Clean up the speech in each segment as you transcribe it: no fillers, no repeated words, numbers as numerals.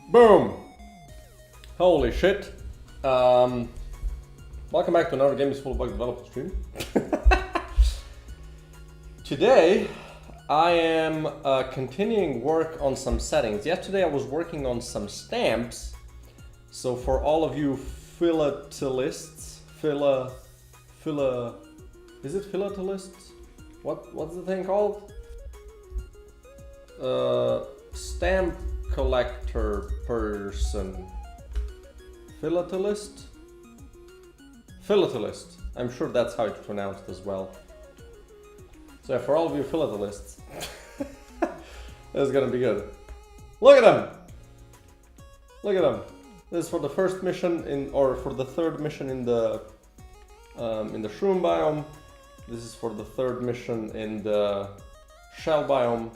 Boom! Holy shit. Welcome back to another Game is Full of Bug developer stream. Today I am continuing work on some settings. Yesterday I was working on some stamps. So for all of you philatelists, is it philatelists? What's the thing called? Stamp collector person. Philatelist? Philatelist. I'm sure that's how it's pronounced as well. So yeah, for all of you philatelists, this is gonna be good. Look at them! Look at them. This is for the first mission in, or for the third mission in the shroom biome. This is for the third mission in the shell biome.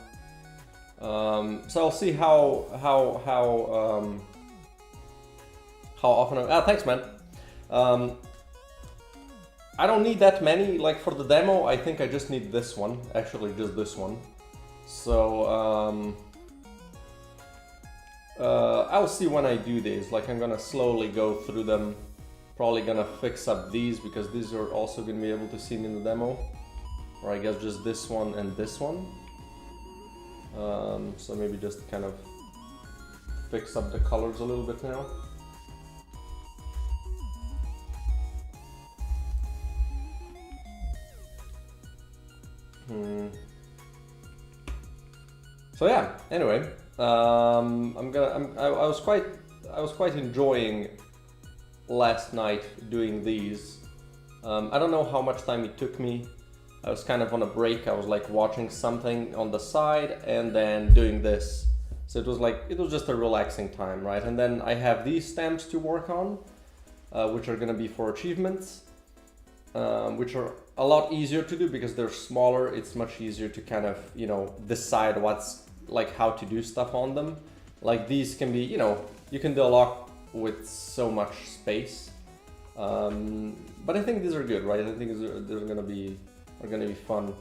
So I'll see how often. Thanks, man. I don't need that many. Like for the demo, I think I just need this one. Actually, just this one. So I'll see when I do these. Like I'm gonna slowly go through them. Probably gonna fix up these because these are also gonna be able to see in the demo. Or I guess just this one and this one. So maybe just kind of fix up the colors a little bit now. So yeah. Anyway, I was quite enjoying last night doing these. I don't know how much time it took me. I was kind of on a break. I was like watching something on the side and then doing this. So it was just a relaxing time, right? And then I have these stamps to work on, which are gonna be for achievements, which are a lot easier to do because they're smaller. It's much easier to kind of, you know, decide what's like how to do stuff on them. Like these can be, you know, you can do a lot with so much space. But I think these are good, right? I think they're gonna be fun.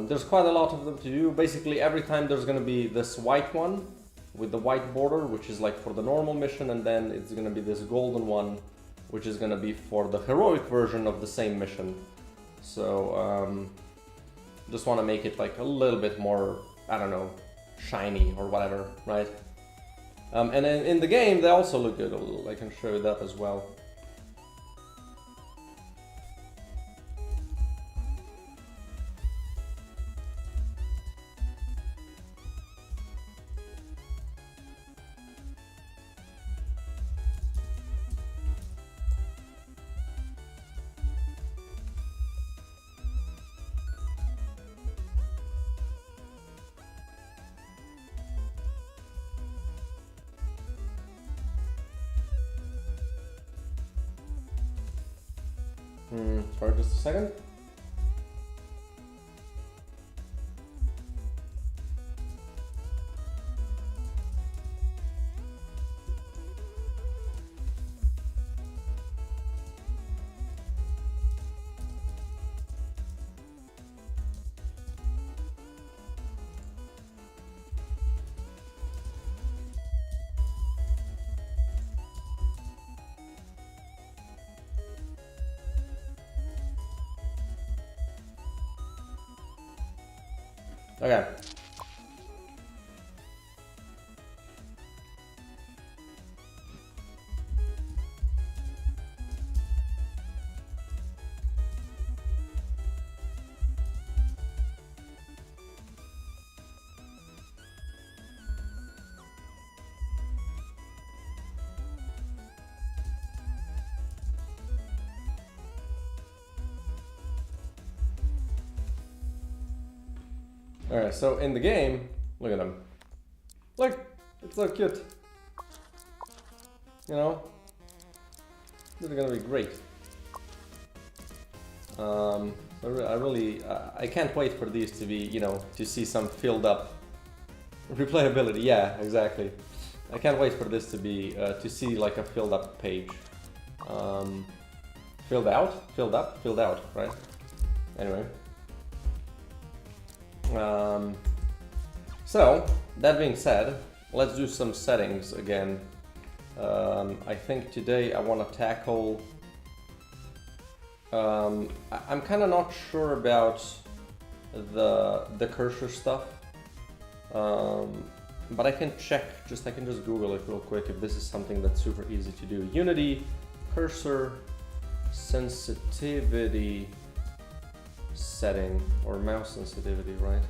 There's quite a lot of them to do. Basically every time there's gonna be this white one with the white border, which is like for the normal mission, and then it's gonna be this golden one, which is gonna be for the heroic version of the same mission. So just want to make it like a little bit more, I don't know, shiny or whatever, right? And then in the game they also look good. I can show you that as well. Sorry, just a second. Okay. Alright, so in the game, look at them. Look, it's so cute. You know, they're gonna be great. I can't wait for these to be, you know, to see some filled up replayability. Yeah, exactly. I can't wait for this to be, to see like a filled up page. Filled out? Filled up? Filled out, right? Anyway. So, that being said, let's do some settings again. I think today I want to tackle... I'm kind of not sure about the cursor stuff, but I can check, I can just Google it real quick if this is something that's super easy to do. Unity, cursor, sensitivity setting, or mouse sensitivity, right?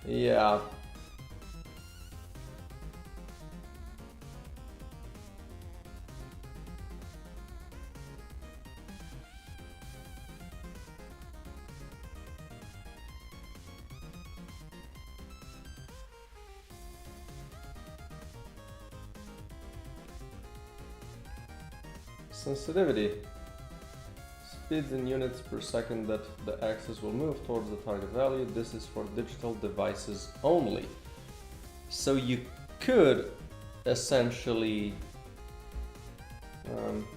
Yeah. Sensitivity. Speeds in units per second that the axis will move towards the target value. This is for digital devices only. So you could essentially...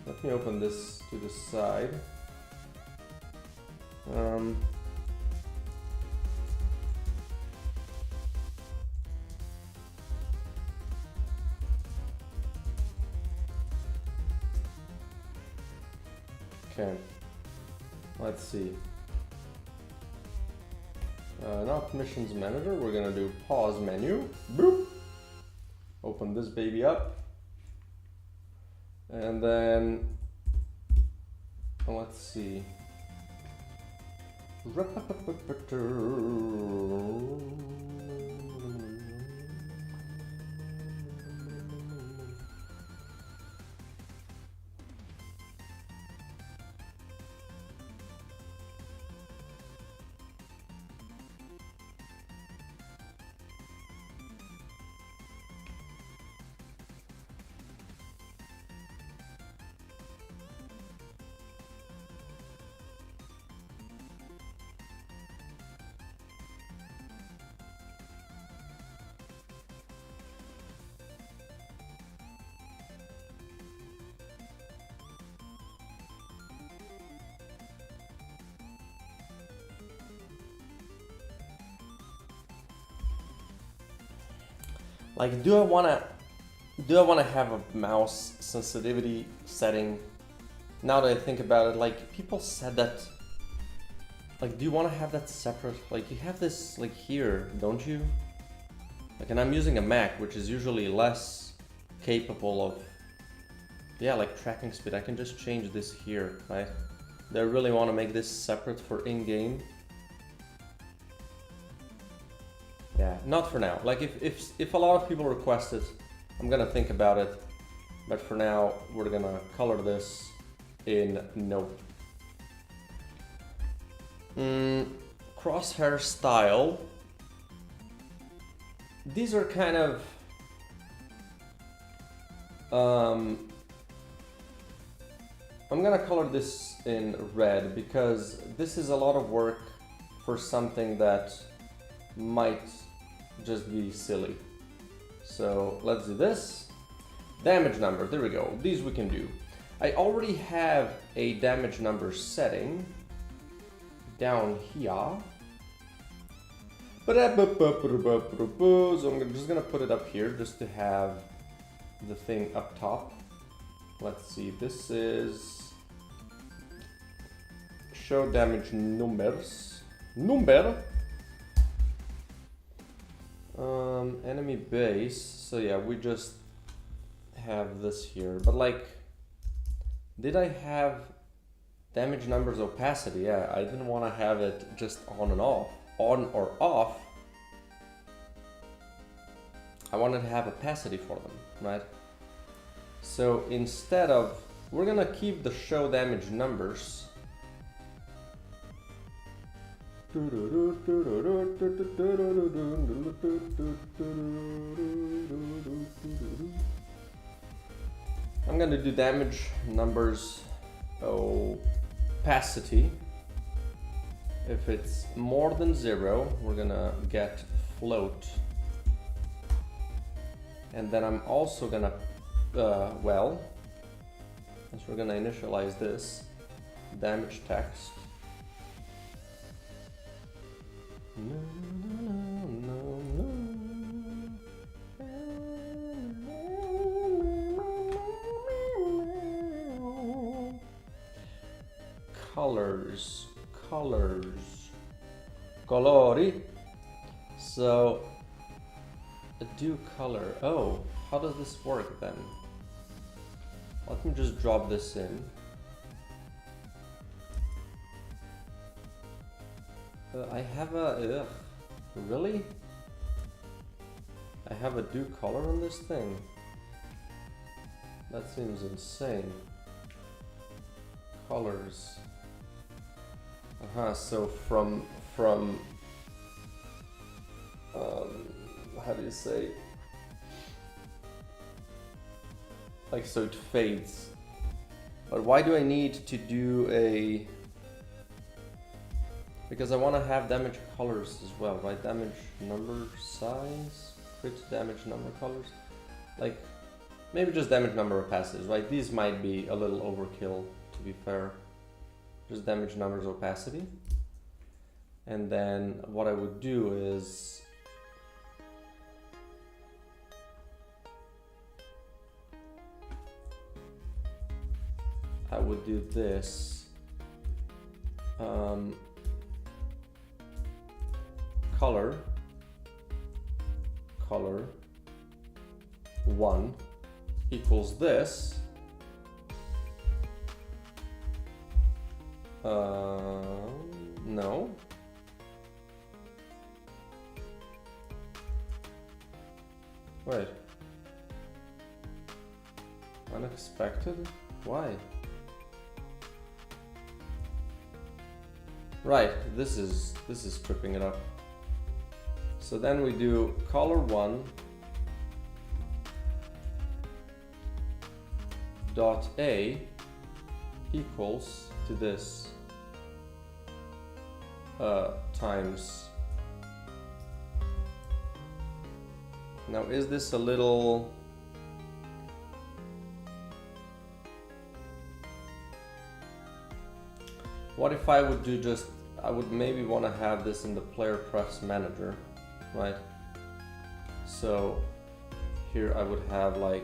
let me open this to the side. Okay, let's see. Not missions manager, we're gonna do pause menu. Boop. Open this baby up. And then, let's see. Like, do I wanna have a mouse sensitivity setting? Now that I think about it, like, people said that, like, do you want to have that separate? Like, you have this, like, here, don't you? Like, and I'm using a Mac, which is usually less capable of, yeah, like, tracking speed. I can just change this here, right? Do I really want to make this separate for in-game? Yeah, not for now. Like, if a lot of people request it, I'm gonna think about it. But for now, we're gonna color this in no. Crosshair style. These are kind of... I'm gonna color this in red because this is a lot of work for something that might just be silly. So let's do this. Damage number, there we go. These we can do. I already have a damage number setting down here. So I'm just gonna put it up here just to have the thing up top. Let's see, this is show damage numbers. Enemy base. So yeah, we just have this here. But like, did I have damage numbers opacity? Yeah, I didn't want to have it just on and off. On or off. I wanted to have opacity for them, right? So instead of, we're gonna keep the show damage numbers. I'm gonna do damage numbers opacity. If it's more than 0, we're gonna get float. And then I'm also gonna, well, since we're gonna initialize this, damage text. Colors, colori. So do color. Oh, how does this work then? Let me just drop this in. I have a really? I have a do color on this thing. That seems insane. Colors. So from how do you say? Like, so it fades. But why do I need to do a... Because I want to have damage colors as well, right? Damage number size, crit damage number colors. Like, maybe just damage number opacities, right? These might be a little overkill, to be fair. Just damage numbers opacity. And then what I would do is I would do this. Color 1 equals this. No. Wait. Unexpected? Why? Right, this is tripping it up. So then we do color 1 dot A equals to this times. Now is this a little... What if I would do just... I would maybe want to have this in the player prefs manager, right? So here I would have like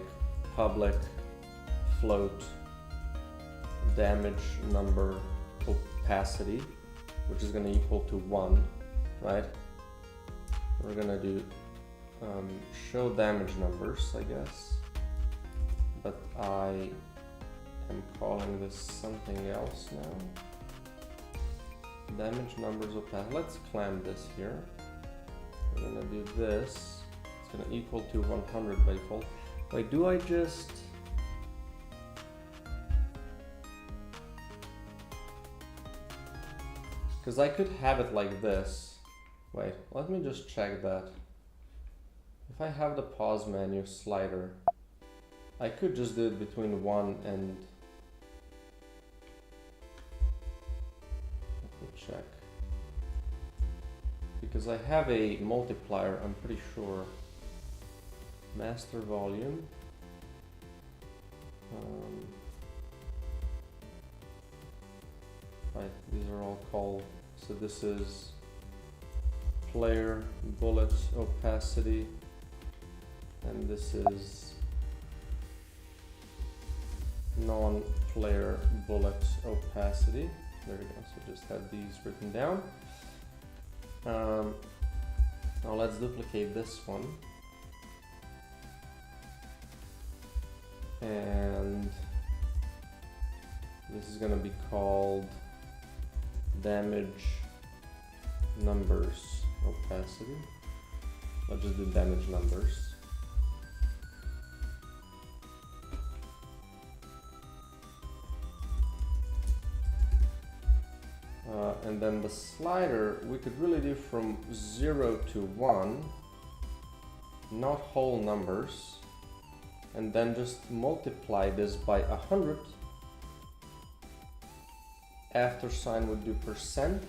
public float damage number opacity, which is going to equal to 1, right? We're going to do show damage numbers, I guess, but I am calling this something else now. Damage numbers opacity. Let's clamp this here. We're going to do this. It's going to equal to 100 by default. Wait, do I just... Because I could have it like this. Wait, let me just check that. If I have the pause menu slider, I could just do it between 1 and... Let me check. Because I have a multiplier, I'm pretty sure. Master volume. Right, these are all called, so this is player bullet opacity, and this is non-player bullet opacity. There we go, so just have these written down. Now let's duplicate this one. And this is going to be called damage numbers opacity. I'll just do damage numbers. And then the slider, we could really do from 0 to 1, not whole numbers, and then just multiply this by 100. after sign would do percent,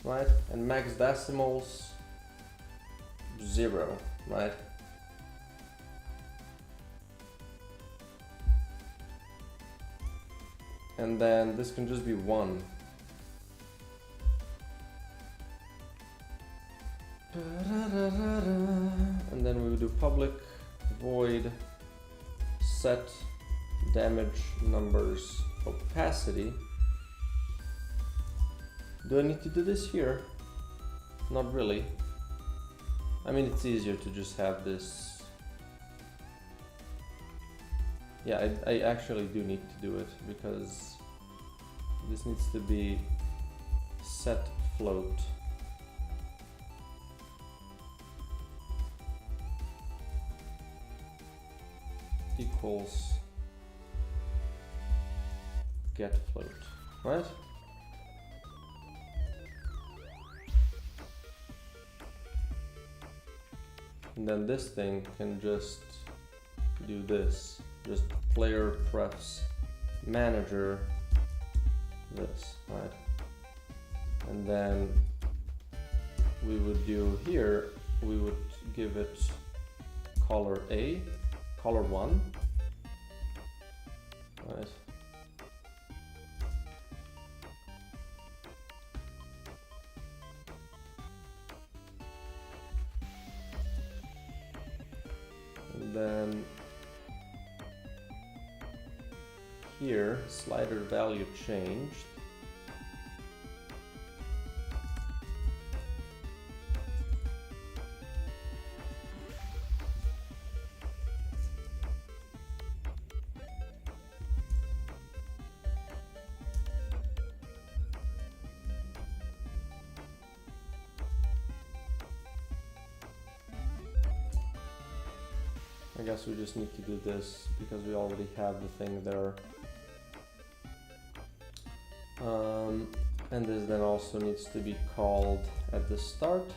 right? And max decimals 0, right? And then this can just be 1. And then we would do public void set damage numbers opacity. Do I need to do this here? Not really. I mean, it's easier to just have this. Yeah, I actually do need to do it because this needs to be set float. Equals get float, right? And then this thing can just do this, just player prefs manager this, right? And then we would do here, we would give it color A, color 1, right? And then here, slider value changed. I guess we just need to do this because we already have the thing there. And this then also needs to be called at the start.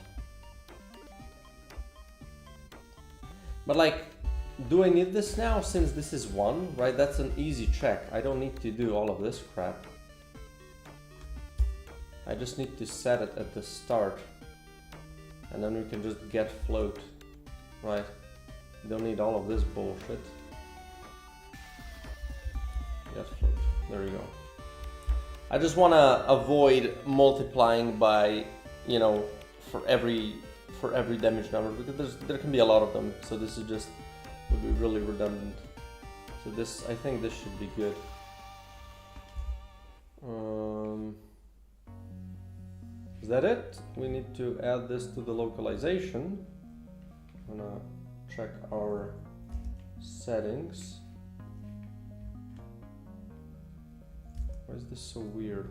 But like, do I need this now since this is 1, right? That's an easy check. I don't need to do all of this crap. I just need to set it at the start. And then we can just get float, right? Don't need all of this bullshit. Get float. There we go. I just want to avoid multiplying by, you know, for every damage number because there can be a lot of them. So this is just would be really redundant. So this, I think this should be good. Is that it? We need to add this to the localization. I'm gonna check our settings. Why is this so weird?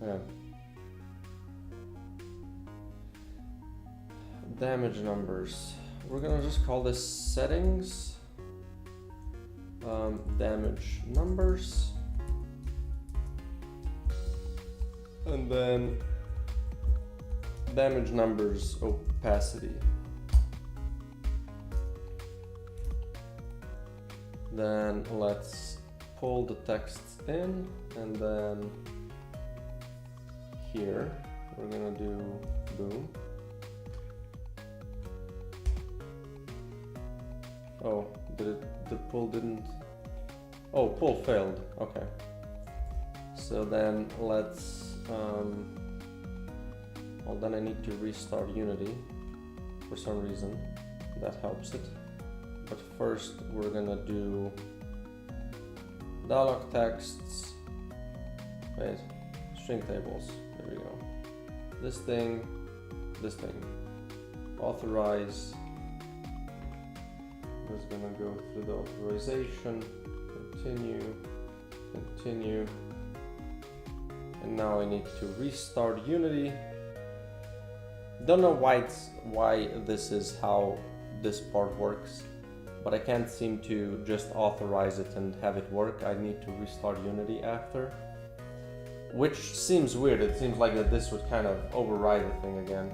Yeah. Damage numbers. We're gonna just call this settings. Damage numbers. And then damage numbers opacity. Then let's pull the text in, and then here we're gonna do boom. Oh, the pull didn't, oh, pull failed, okay. So then let's, well then I need to restart Unity for some reason, that helps it. But first we're gonna do dialog texts, wait, string tables, there we go. This thing, authorize, is gonna go through the authorization, continue, and now I need to restart Unity. Don't know why this is how this part works, but I can't seem to just authorize it and have it work. I need to restart Unity after, which seems weird. It seems like that this would kind of override the thing again.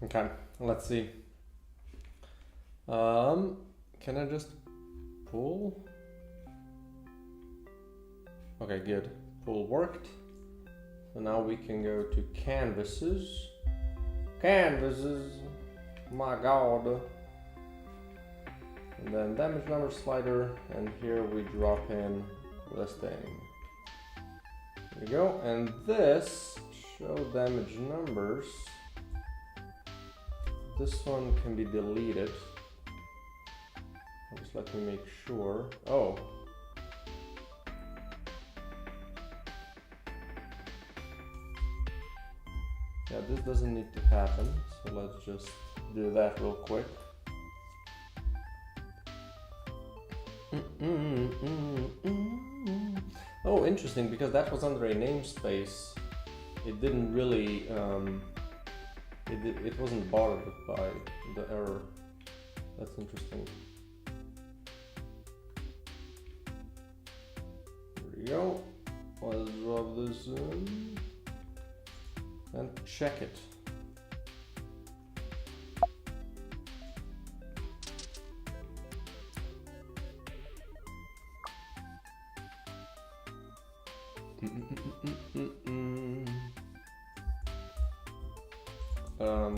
Okay, let's see. Can I just pull? Okay, good. Pull worked. So now we can go to canvases. Canvases. My God. And then damage number slider, and here we drop in this thing. There we go. And this show damage numbers. This one can be deleted. Just let me make sure. Oh. Yeah, this doesn't need to happen. So let's just do that real quick. Oh, interesting, because that was under a namespace. It didn't really, it wasn't bothered by the error. That's interesting. There we go. Let's drop this in and check it.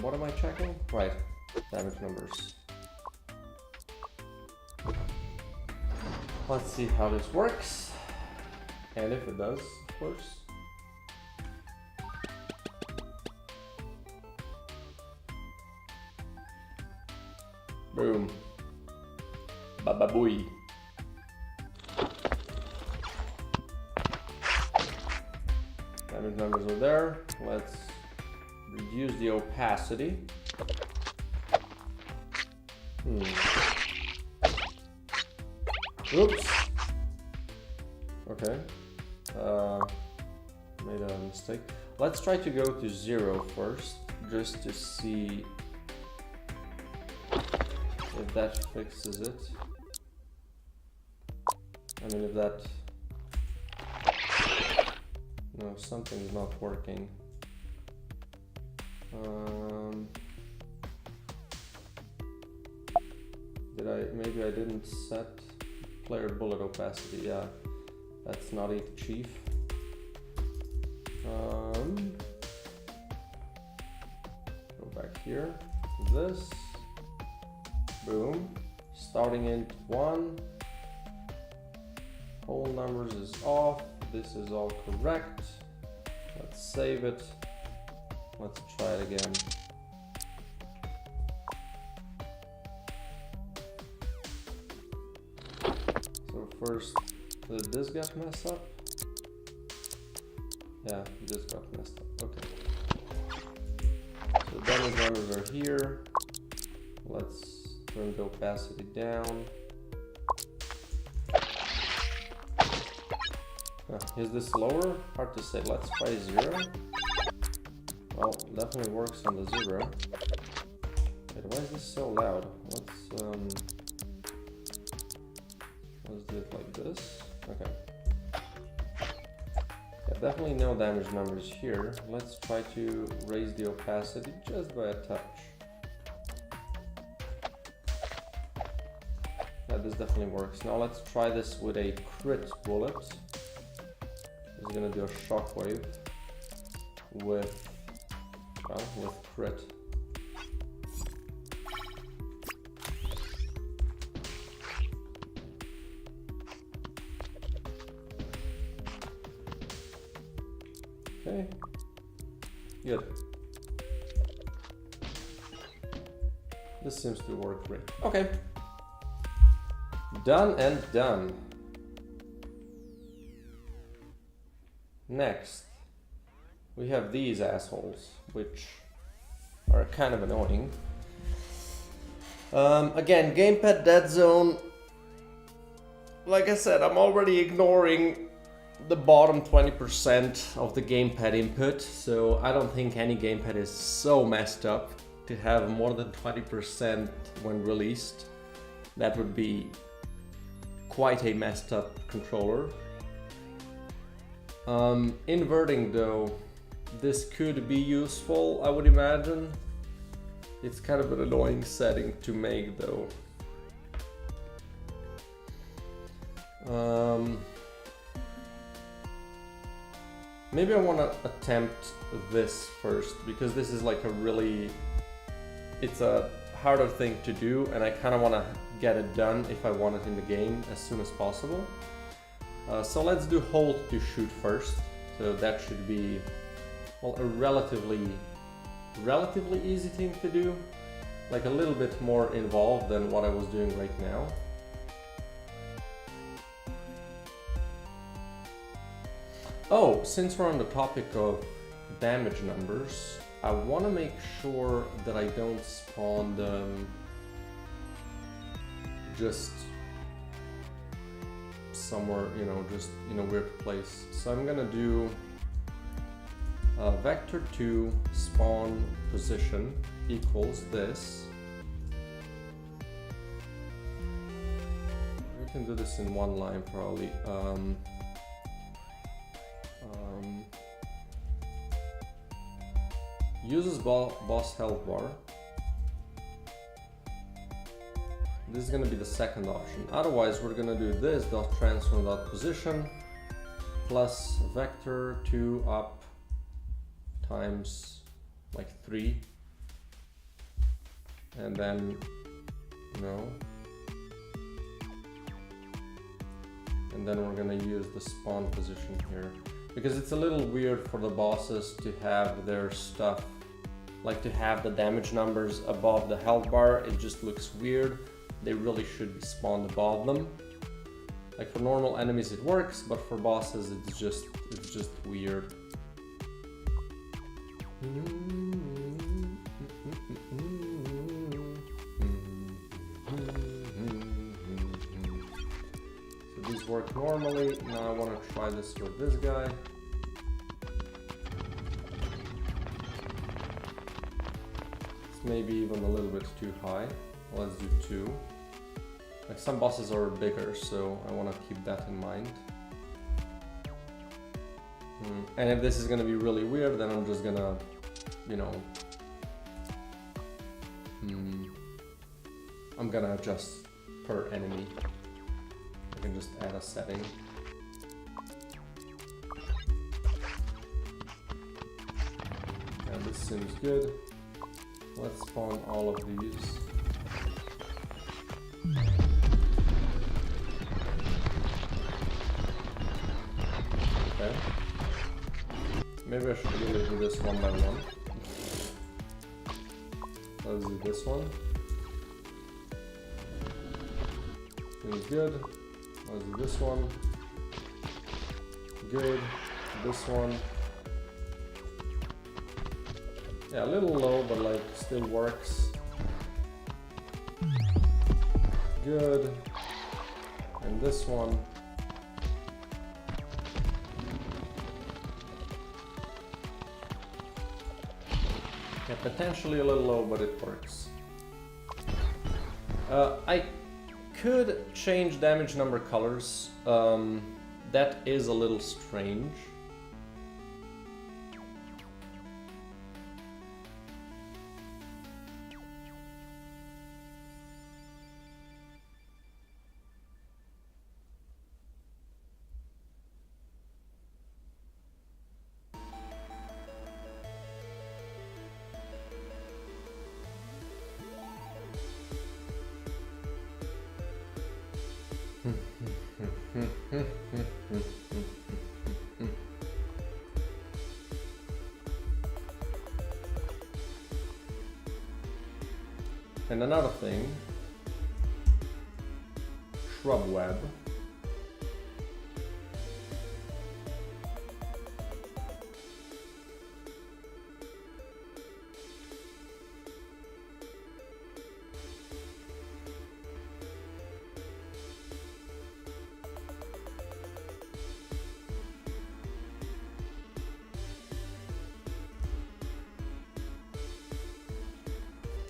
What am I checking? Right, damage numbers. Let's see how this works, and if it does, of course. Boom. Ba-ba-booey. Damage numbers are there. Let's reduce the opacity. Oops. Okay. Made a mistake. Let's try to go to 0 first, just to see if that fixes it. I mean, if that... No, something's not working. Maybe I didn't set player bullet opacity. Yeah, that's not it, chief. Go back here. This. Boom. Starting in 1. Whole numbers is off. This is all correct. Let's save it. Let's try it again. So first, did this get messed up? Yeah, this got messed up. Okay. So damage numbers are here. Let's turn the opacity down. Is this lower? Hard to say. Let's try 0. Well, definitely works on the 0. Wait, why is this so loud? Let's do it like this. Okay. Yeah, definitely no damage numbers here. Let's try to raise the opacity just by a touch. Yeah, this definitely works. Now let's try this with a crit bullet. It's gonna do a shockwave with crit. Okay, good. This seems to work great. Okay, done and done. Next, we have these assholes, which are kind of annoying. Again, gamepad dead zone. Like I said, I'm already ignoring the bottom 20% of the gamepad input, so I don't think any gamepad is so messed up to have more than 20% when released. That would be quite a messed up controller. Inverting though, this could be useful, I would imagine. It's kind of an annoying setting to make though. Maybe I want to attempt this first, because this is like a really, it's a harder thing to do, and I kind of want to get it done if I want it in the game as soon as possible. So let's do hold to shoot first. So that should be, well, a relatively easy thing to do, like a little bit more involved than what I was doing right now. Oh, since we're on the topic of damage numbers, I want to make sure that I don't spawn them just somewhere, you know, just in a weird place. So I'm gonna do vector 2 spawn position equals this. We can do this in one line probably. Uses boss health bar. This is going to be the second option. Otherwise, we're going to do this dot transform dot position plus vector 2 up times like 3, and then and then we're going to use the spawn position here, because it's a little weird for the bosses to have their stuff, like to have the damage numbers above the health bar. It just looks weird. They really should be spawned above them. Like for normal enemies it works, but for bosses it's just weird. So these work normally. Now I want to try this with this guy. It's maybe even a little bit too high. Let's do 2. Like some bosses are bigger, so I want to keep that in mind. And if this is going to be really weird, then I'm just gonna, I'm gonna adjust per enemy. I can just add a setting. And this seems good. Let's spawn all of these. Okay. Maybe I should really do this one by one. Let's do this one. Seems good. Let's do this one. Good. This one. Yeah, a little low, but like still works. Good. And this one. Yeah, potentially a little low, but it works. I could change damage number colors. That is a little strange. And another thing, shrub web.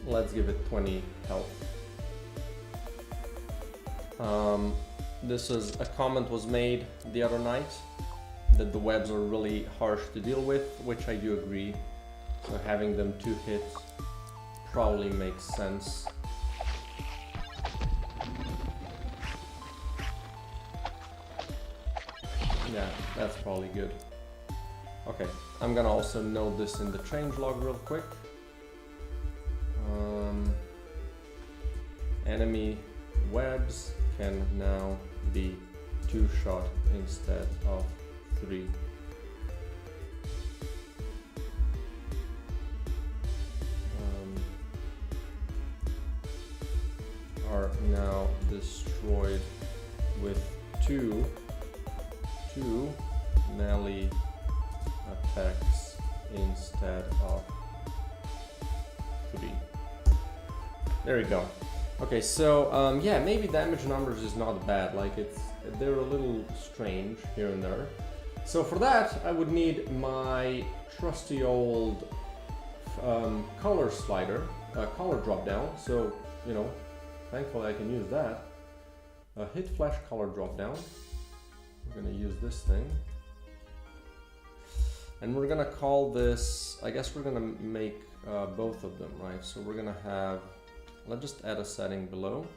Let's give it 20 health. This is a comment was made the other night that the webs are really harsh to deal with, which I do agree. So having them 2 hit probably makes sense. Yeah, that's probably good. Okay, I'm gonna also note this in the changelog real quick. Enemy webs can now be 2-shot instead of 3. Are now destroyed with two melee attacks instead of 3. There we go. Okay, so yeah, maybe damage numbers is not bad. Like they're a little strange here and there. So for that, I would need my trusty old color slider, color drop down. So you know, thankfully I can use that. Hit flash color drop down. We're gonna use this thing. And we're gonna call this, I guess we're gonna make both of them, right? So we're gonna have, let's just add a setting below.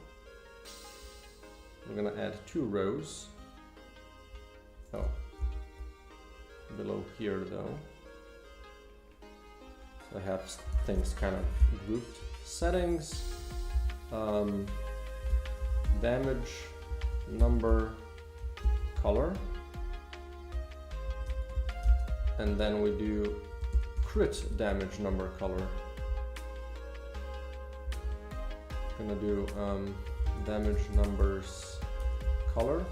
We're gonna add 2 rows. Oh, below here though. So I have things kind of grouped. Settings, damage, number, color. And then we do crit damage number color. Gonna do damage numbers color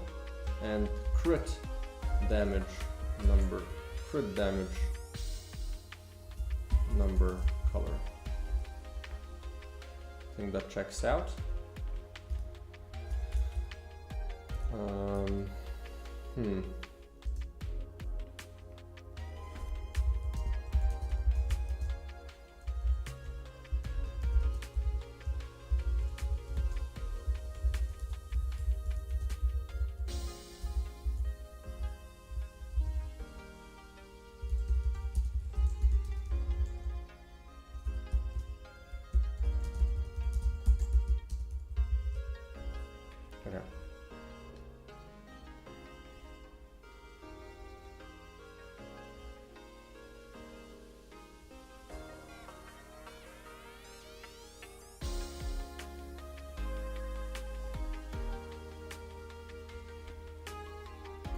and crit damage number color. I think that checks out. Okay.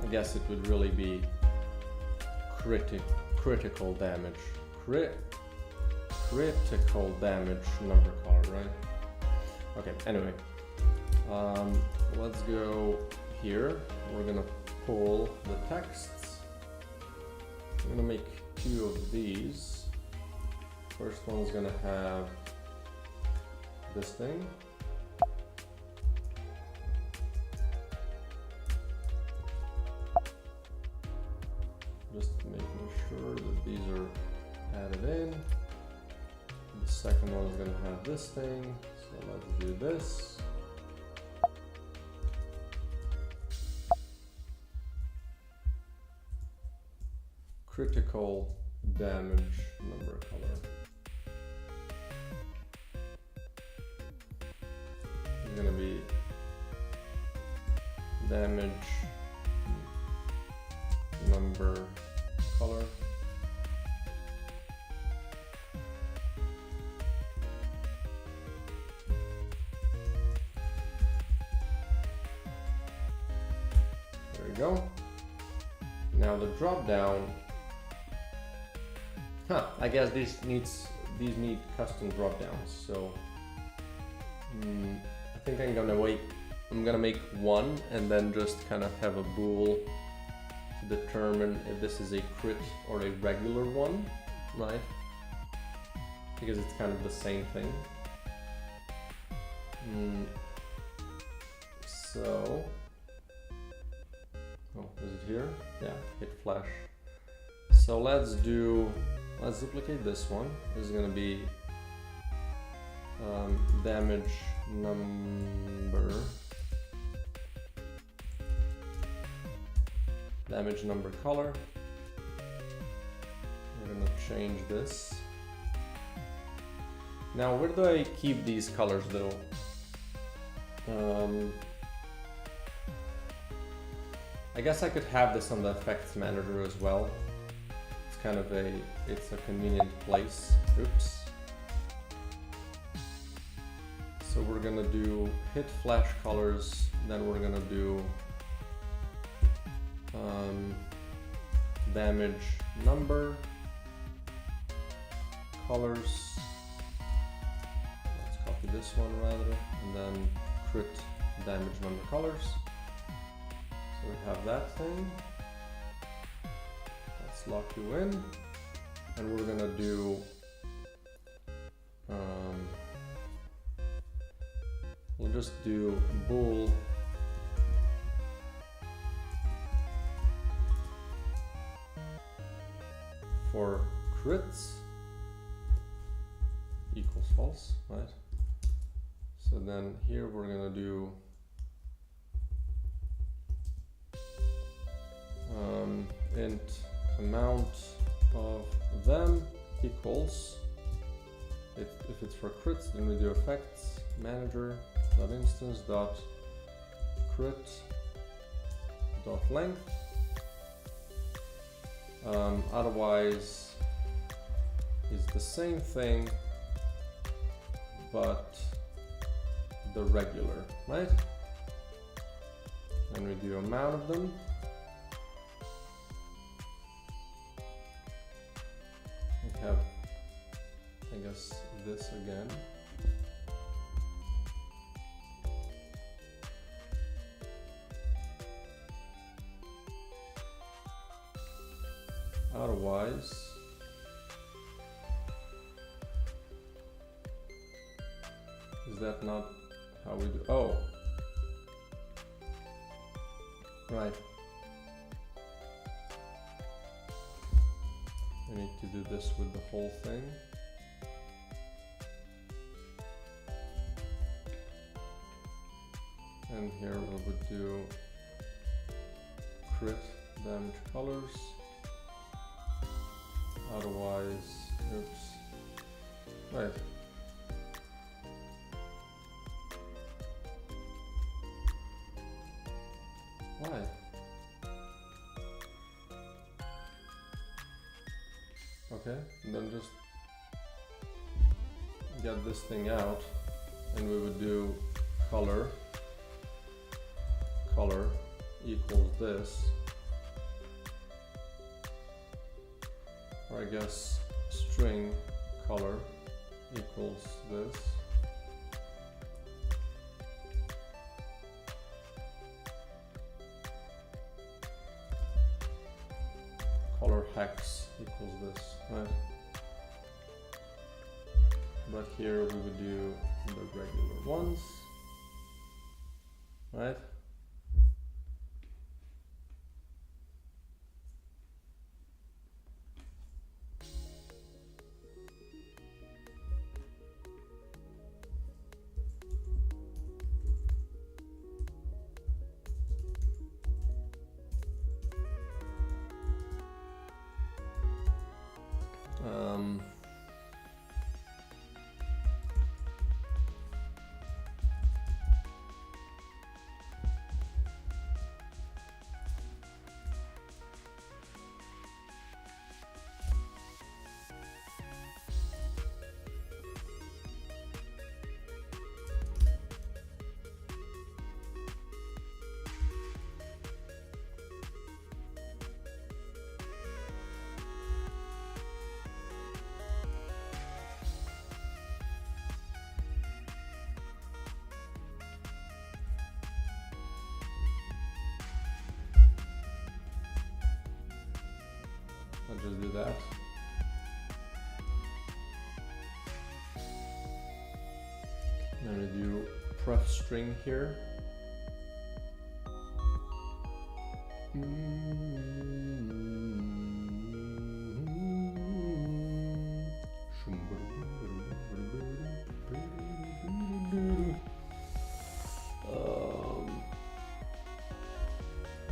I guess it would really be critical damage. Critical damage number color, right? Okay, anyway. Let's go here. We're gonna pull the texts. I'm gonna make 2 of these. First one's gonna have this thing. Just making sure that these are added in. The second one is gonna have this thing. So let's do this. Critical damage number color. It's gonna be damage number color. There we go. Now the drop down. I guess these need custom drop downs. So I think I'm gonna make 1 and then just kind of have a bool to determine if this is a crit or a regular one, right? Because it's kind of the same thing. So, oh, is it here? Yeah, hit flash. So let's duplicate this one. This is gonna be damage number color. We're gonna change this Now, where do I keep these colors though? I guess I could have this on the effects manager as well. It's kind of it's a convenient place. Oops. So we're gonna do hit flash colors, then we're gonna do damage number colors. Let's copy this one rather, and then crit damage number colors. So we have that thing. Let's lock you in, and we're gonna do we'll just do bool for crits equals false, right? So then here we're gonna do int amount of them equals, if it's for crits, then we do effects manager dot instance dot crit dot length. Otherwise is the same thing but the regular, right? And we do amount of them. We have, I guess, this again. Otherwise, is that not how we do? Oh, right. I need to do this with the whole thing. And here we would do crit damage colors. Otherwise, oops, right. Why? Okay, and then just get this thing out, and we would do color equals this. Or I guess string color equals this. Color hex equals this, right? But here we would do the regular ones, right? I'll just do that. I'm going to do pref string here.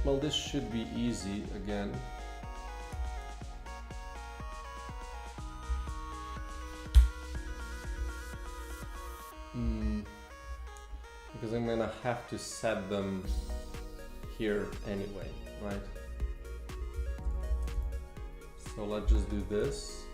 Well, this should be easy again. to set them here anyway, right? So let's just do this.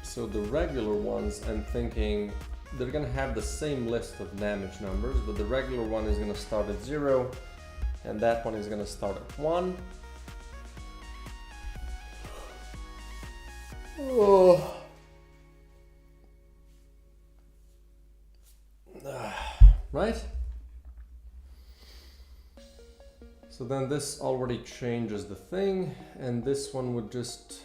So the regular ones, I'm thinking they're gonna have the same list of damage numbers, but the regular one is gonna start at 0, and that one is gonna start at 1. Oh. Right? So then this already changes the thing, and this one would just...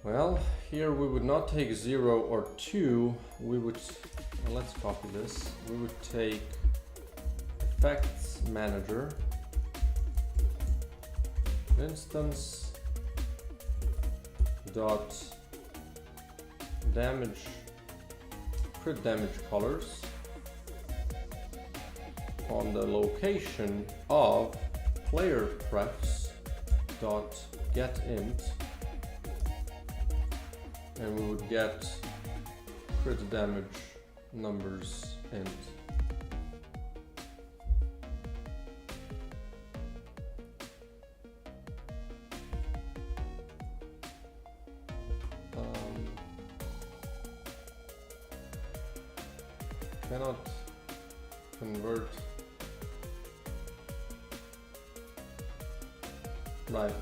Well, here we would not take 0 or 2, we would... Well, let's copy this. We would take Effects Manager, instance, dot damage, crit damage colors on the location of player prefs dot get int, and we would get crit damage numbers int. Cannot convert. Right.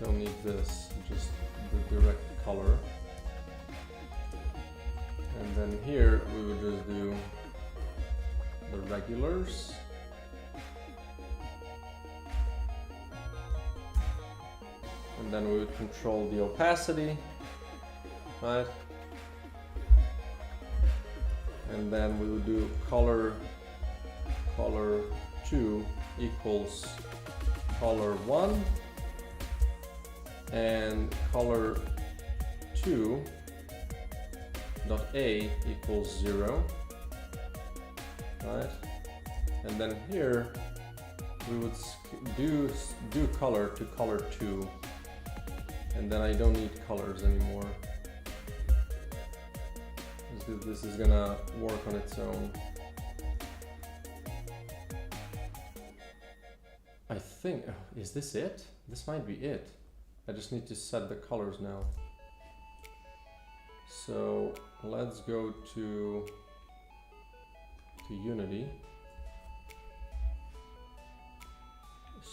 Don't need this, just the direct color. And then here we would just do the regulars. And then we would control the opacity, right? And then we would do color 2 equals color 1, and color 2 dot A equals 0, right? And then here we would do color to color 2, and then I don't need colors anymore. This is gonna work on its own. I think, is this it? This might be it. I just need to set the colors now. So let's go to Unity.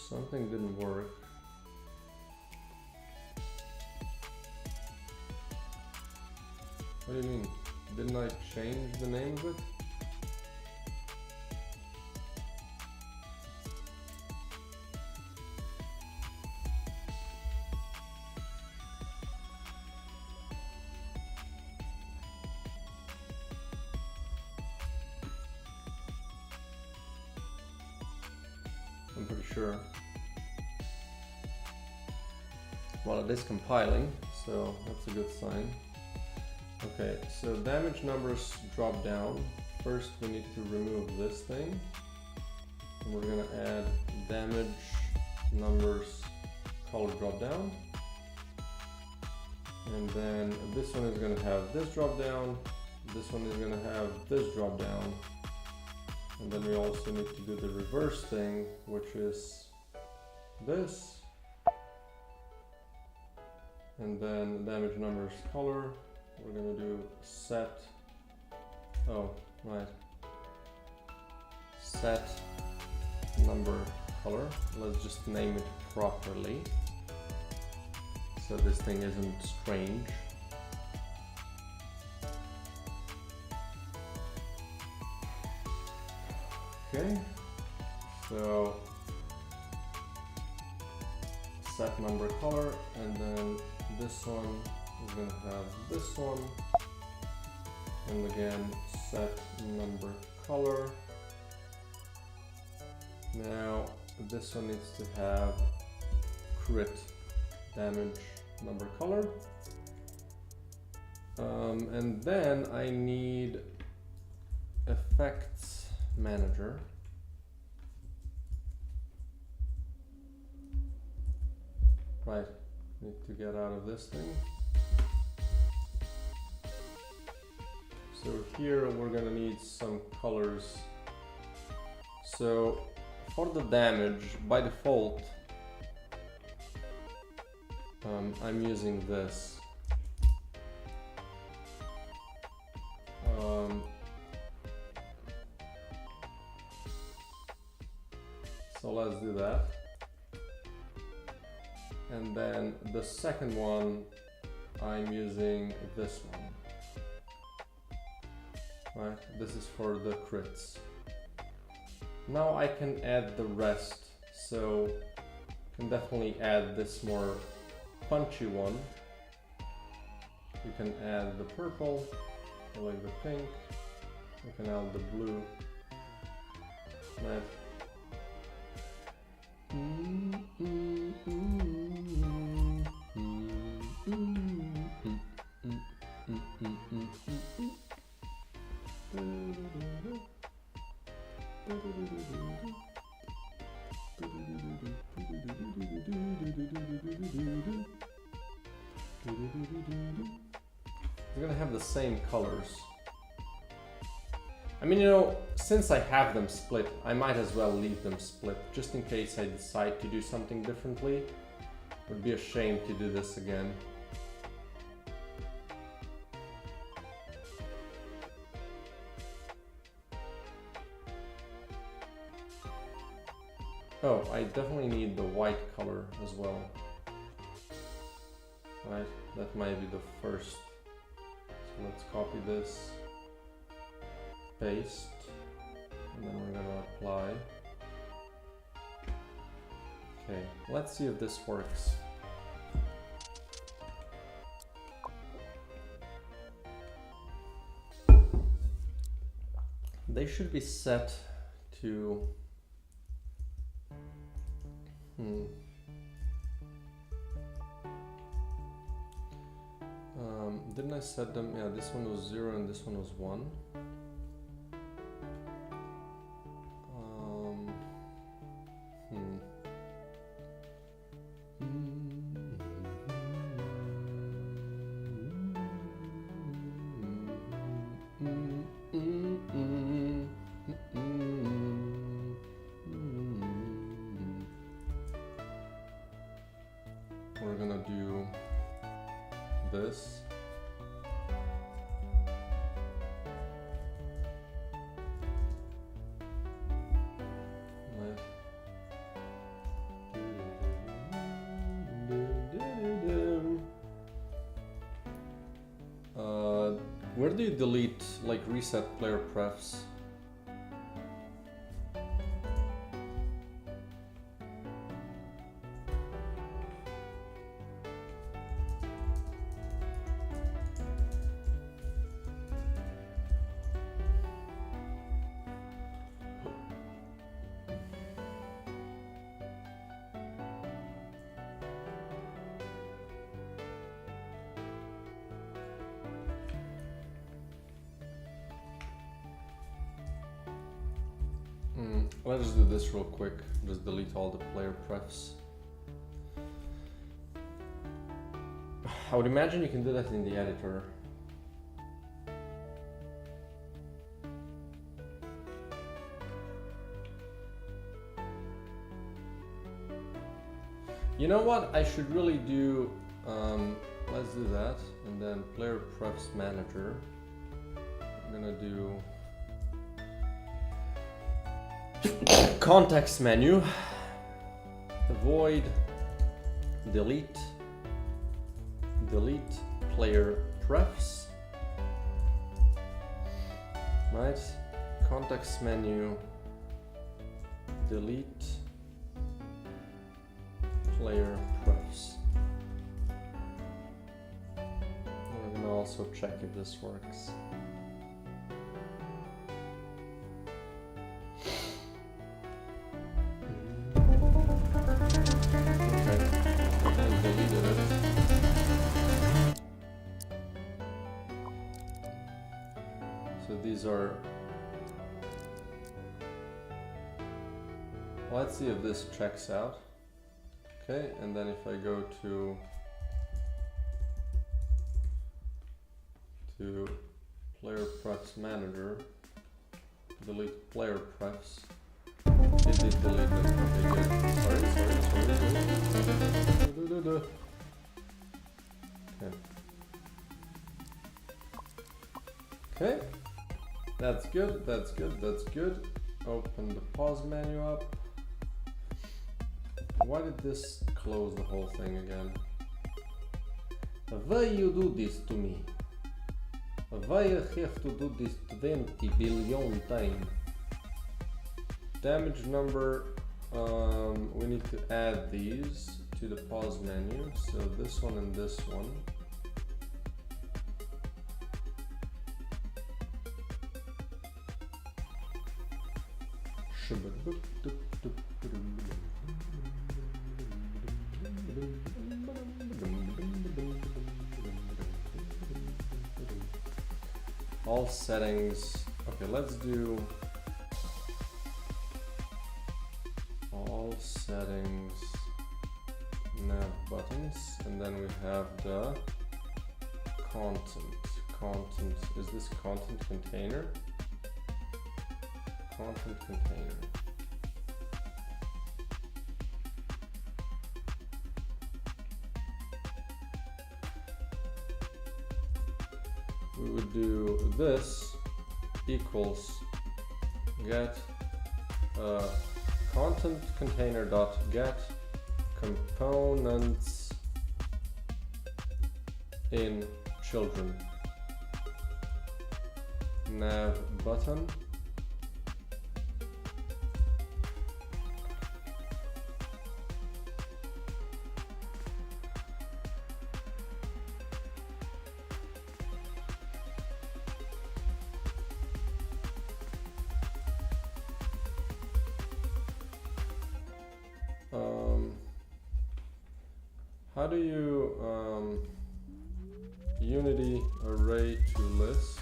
Something didn't work. What do you mean? Didn't I change the name of it? I'm pretty sure. Well, it is compiling, so that's a good sign. Okay, so damage numbers drop down. First we need to remove this thing. And we're gonna add damage numbers color drop down. And then this one is gonna have this drop down. This one is gonna have this drop down. And then we also need to do the reverse thing, which is this. And then damage numbers color. We're gonna do set, oh, right, set number color. Let's just name it properly, so this thing isn't strange. Okay, so set number color, and then this one is going to have this one, and again set number color. Now this one needs to have crit damage number color, and then I need effects manager, Right, need to get out of this thing. So here we're gonna need some colors. So for the damage, by default, I'm using this. So let's do that. And then the second one, I'm using this one. Right, this is for the crits. Now I can add the rest, so I can definitely add this more punchy one. You can add the purple, I like the pink, you can add the blue. Right. We're gonna have the same colors. I mean, you know, since I have them split, I might as well leave them split, just in case I decide to do something differently. It would be a shame to do this again. Oh, I definitely need the white color as well. Right, that might be the first. So let's copy this, paste, and then we're gonna apply. Okay, let's see if this works. They should be set to didn't I set them? Yeah, this one was 0 and this one was 1. We're gonna do this. Where do you delete, like, reset player prefs? Let's just do this real quick. Just delete all the player prefs. I would imagine you can do that in the editor. You know what? I should really do. Let's do that, and then player prefs manager. I'm gonna do context menu, avoid, delete player prefs, right? Context menu, delete player prefs. We're gonna also check if this works. These are, let's see if this checks out. Okay, and then if I go to player prefs manager, delete player prefs. It did delete them. Okay, good. Sorry. Okay. Okay. That's good, that's good, that's good. Open the pause menu up. Why did this close the whole thing again? Why you do this to me? Why I have to do this 20 billion times? Damage number, we need to add these to the pause menu. So this one and this one. All settings. Okay, let's do all settings, nav buttons, and then we have the content. Content, is this content container? Content container. We would do this equals get content container dot get components in children. Nav button. How do you unity array to list?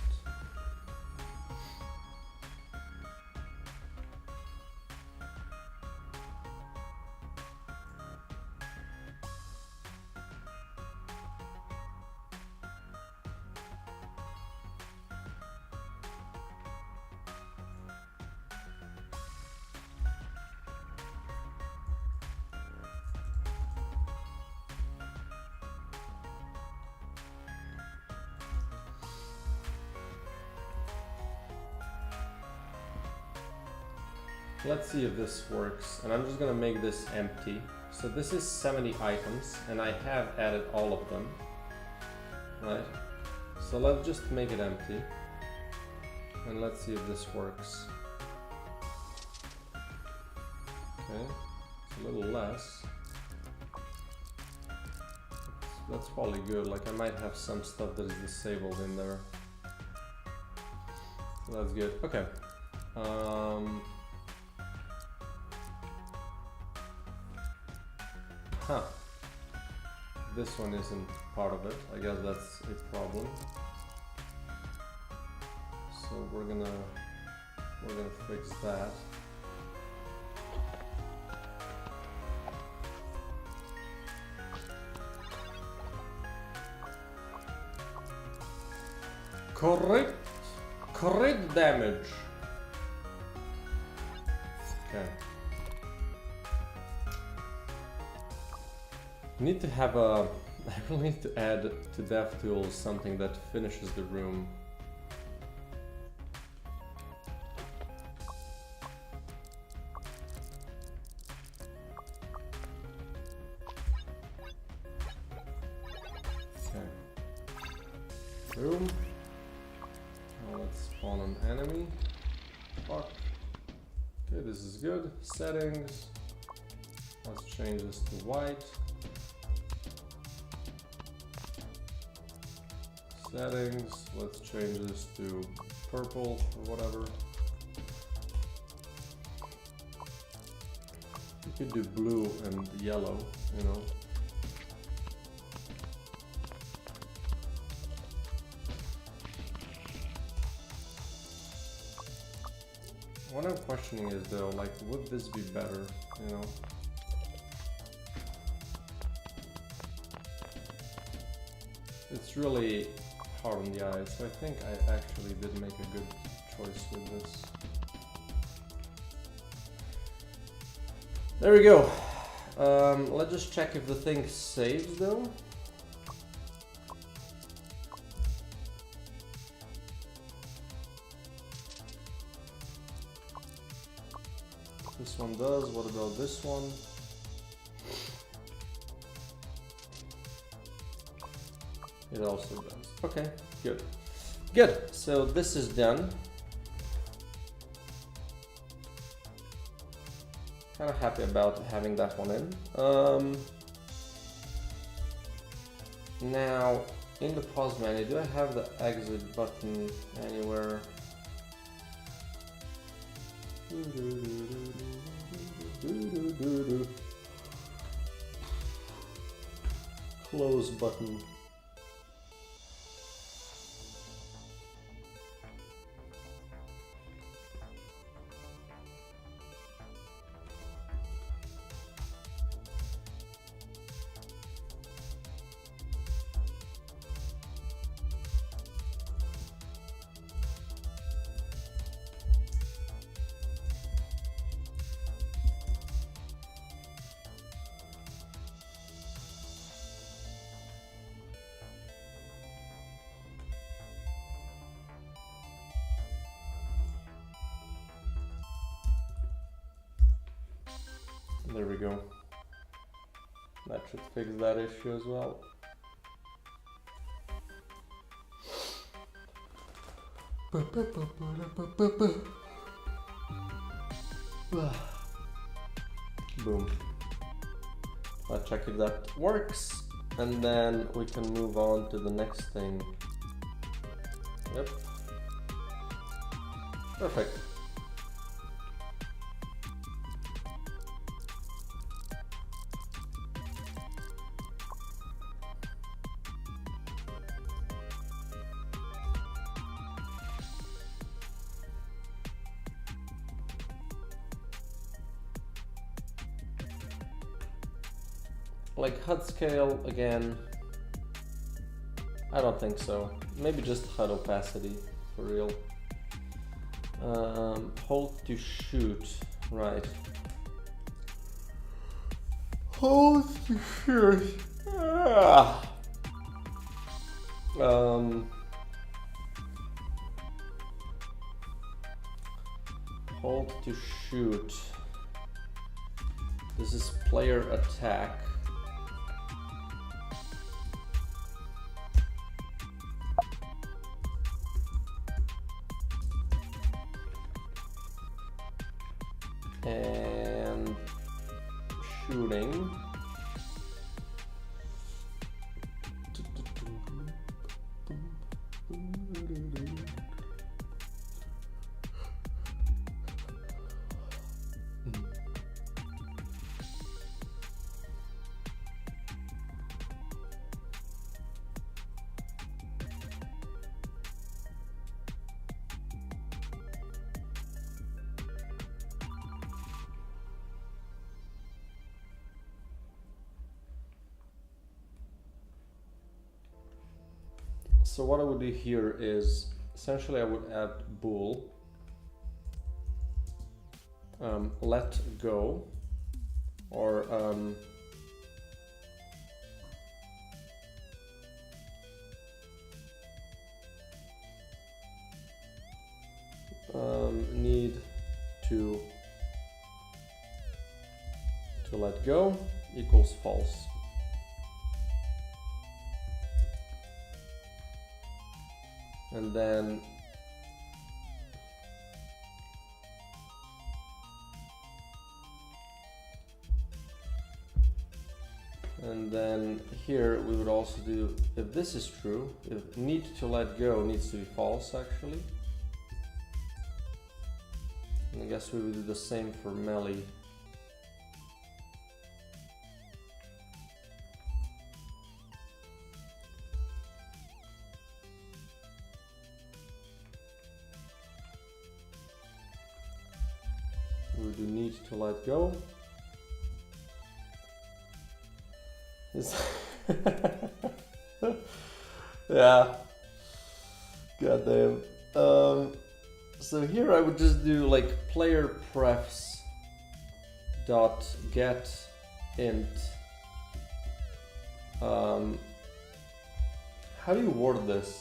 Let's see if this works, and I'm just gonna make this empty. So this is 70 items, and I have added all of them, right? So let's just make it empty, and let's see if this works. Okay, it's a little less. That's probably good, like I might have some stuff that is disabled in there. So that's good, okay. Huh. This one isn't part of it. I guess that's a problem. So we're gonna fix that. Correct damage. Okay. Need to have a. I really need to add to DevTools something that finishes the room. Okay. Room. Now let's spawn an enemy. Fuck. Okay, this is good. Settings. Let's change this to white. Settings, let's change this to purple or whatever. You could do blue and yellow, you know. What I'm questioning is though, like, would this be better, you know? it's really hard on the eyes, so I think I actually did make a good choice with this. There we go. Let's just check if the thing saves though. This one does. What about this one? It also does. Okay, good. Good. So this is done. Kind of happy about having that one in. Now, in the pause menu, do I have the exit button anywhere? Close button. There we go. That should fix that issue as well. Boom. I'll check if that works, and then we can move on to the next thing. Yep. Perfect. Like HUD scale again, I don't think so. Maybe just HUD opacity for real. Hold to shoot, right. Hold to shoot. Ah. Hold to shoot. This is player attack. And shooting. So what I would do here is, essentially I would add bool, let go, or need to let go equals false. And then here we would also do, if this is true, if need to let go needs to be false actually. And I guess we would do the same for melee. We do need to let go. Yeah. Goddamn. So here I would just do like player prefs dot get int. How do you word this?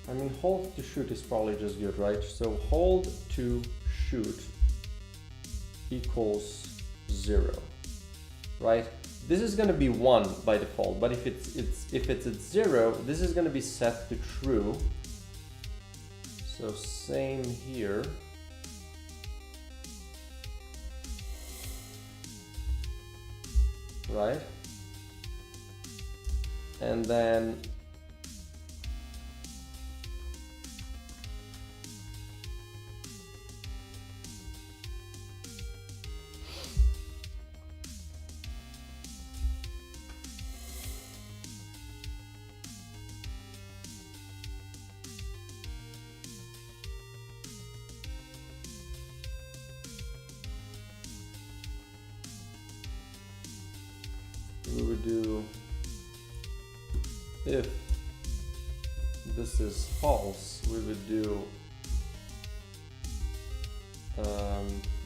I mean, hold to shoot is probably just good, right? So hold to shoot equals 0, right? This is going to be 1 by default, but if it's at 0, this is going to be set to true. So same here. Right? And then we would do, if this is false, we would do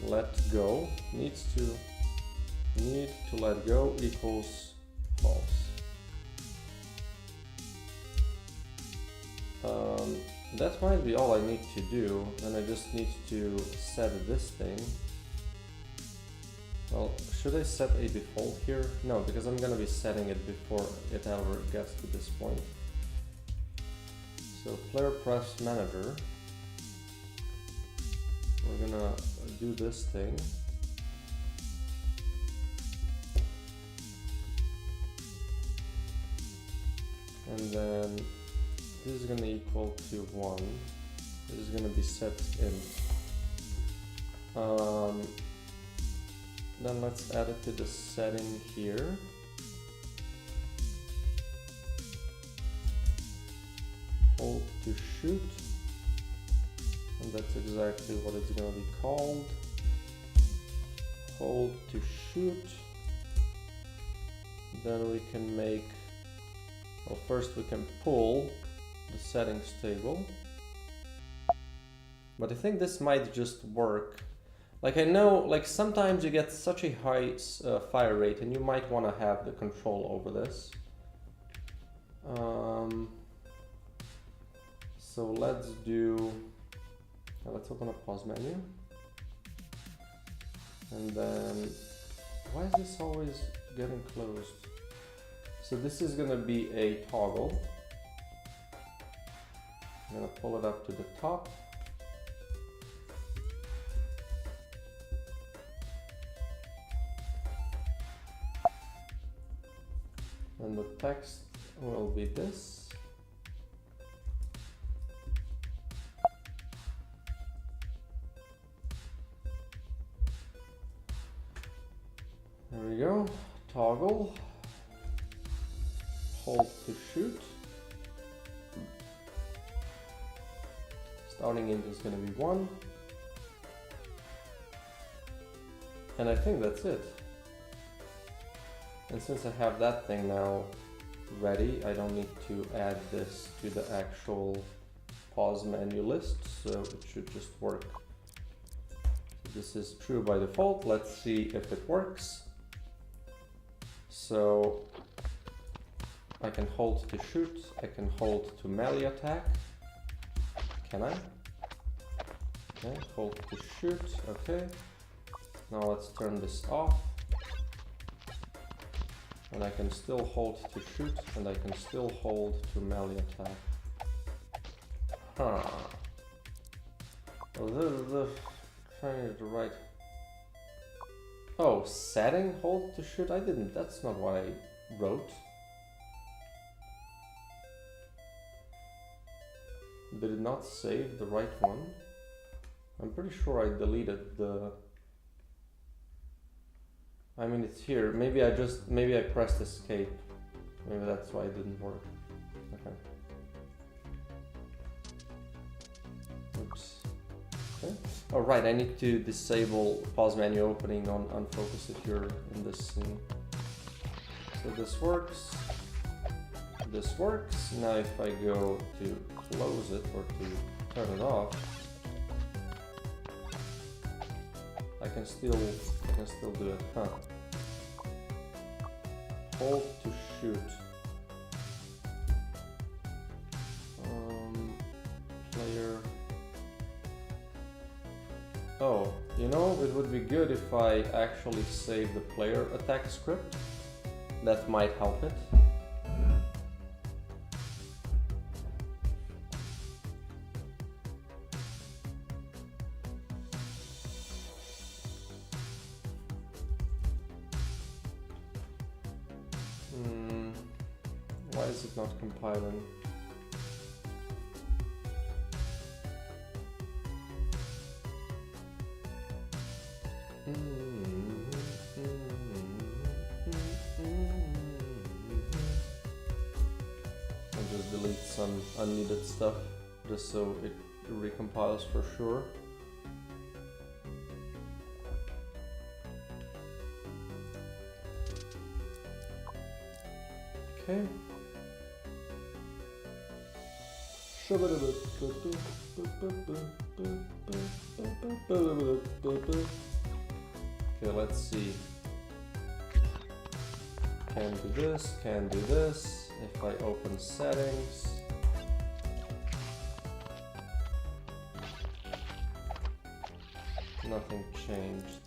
let go need to let go equals false. That might be all I need to do. Then I just need to set this thing. Well, should I set a default here? No, because I'm gonna be setting it before it ever gets to this point. So player prefs manager, we're gonna do this thing. And then this is gonna equal to 1. This is gonna be set int. Then let's add it to the setting here. Hold to shoot. And that's exactly what it's going to be called. Hold to shoot. Then we can make, well, first we can pull the settings table. But I think this might just work. Like, I know, like, sometimes you get such a high fire rate and you might want to have the control over this. So let's do, let's open a pause menu. And then, why is this always getting closed? So this is going to be a toggle. I'm going to pull it up to the top. And the text will be this. There we go. Toggle. Hold to shoot. Starting int is going to be 1. And I think that's it. And since I have that thing now ready, I don't need to add this to the actual pause menu list, so it should just work. So this is true by default. Let's see if it works. So I can hold to shoot, I can hold to melee attack. Can I? Okay, hold to shoot, okay. Now let's turn this off. And I can still hold to shoot, and I can still hold to melee attack. Huh. Well, this is the trying to right. Oh, setting hold to shoot? I didn't, that's not what I wrote. Did it not save the right one? I'm pretty sure I deleted the... I mean, it's here. Maybe I pressed escape. Maybe that's why it didn't work. Okay. Oops. Okay. Oh right, I need to disable pause menu opening on focus if you're in this scene. So this works. This works. Now if I go to close it or to turn it off, I can still do it. Huh. Hold to shoot. Player. Oh, you know, it would be good if I actually save the player attack script. That might help it. Why is it not compiling? I'll just delete some unneeded stuff just so it recompiles for sure. Okay. Okay, let's see. Can do this, can do this. If I open settings. Nothing changed.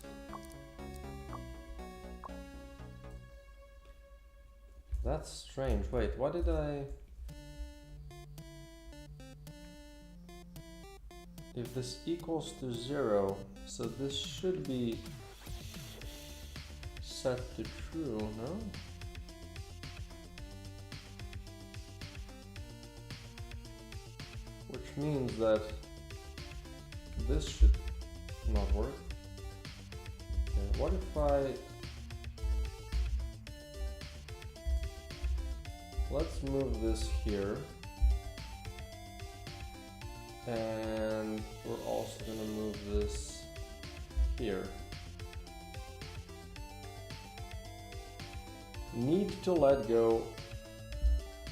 That's strange. Wait, what did I... If this equals to 0, so this should be set to true, no? Which means that this should not work. Okay, what if I... Let's move this here. And we're also going to move this here. Need to let go.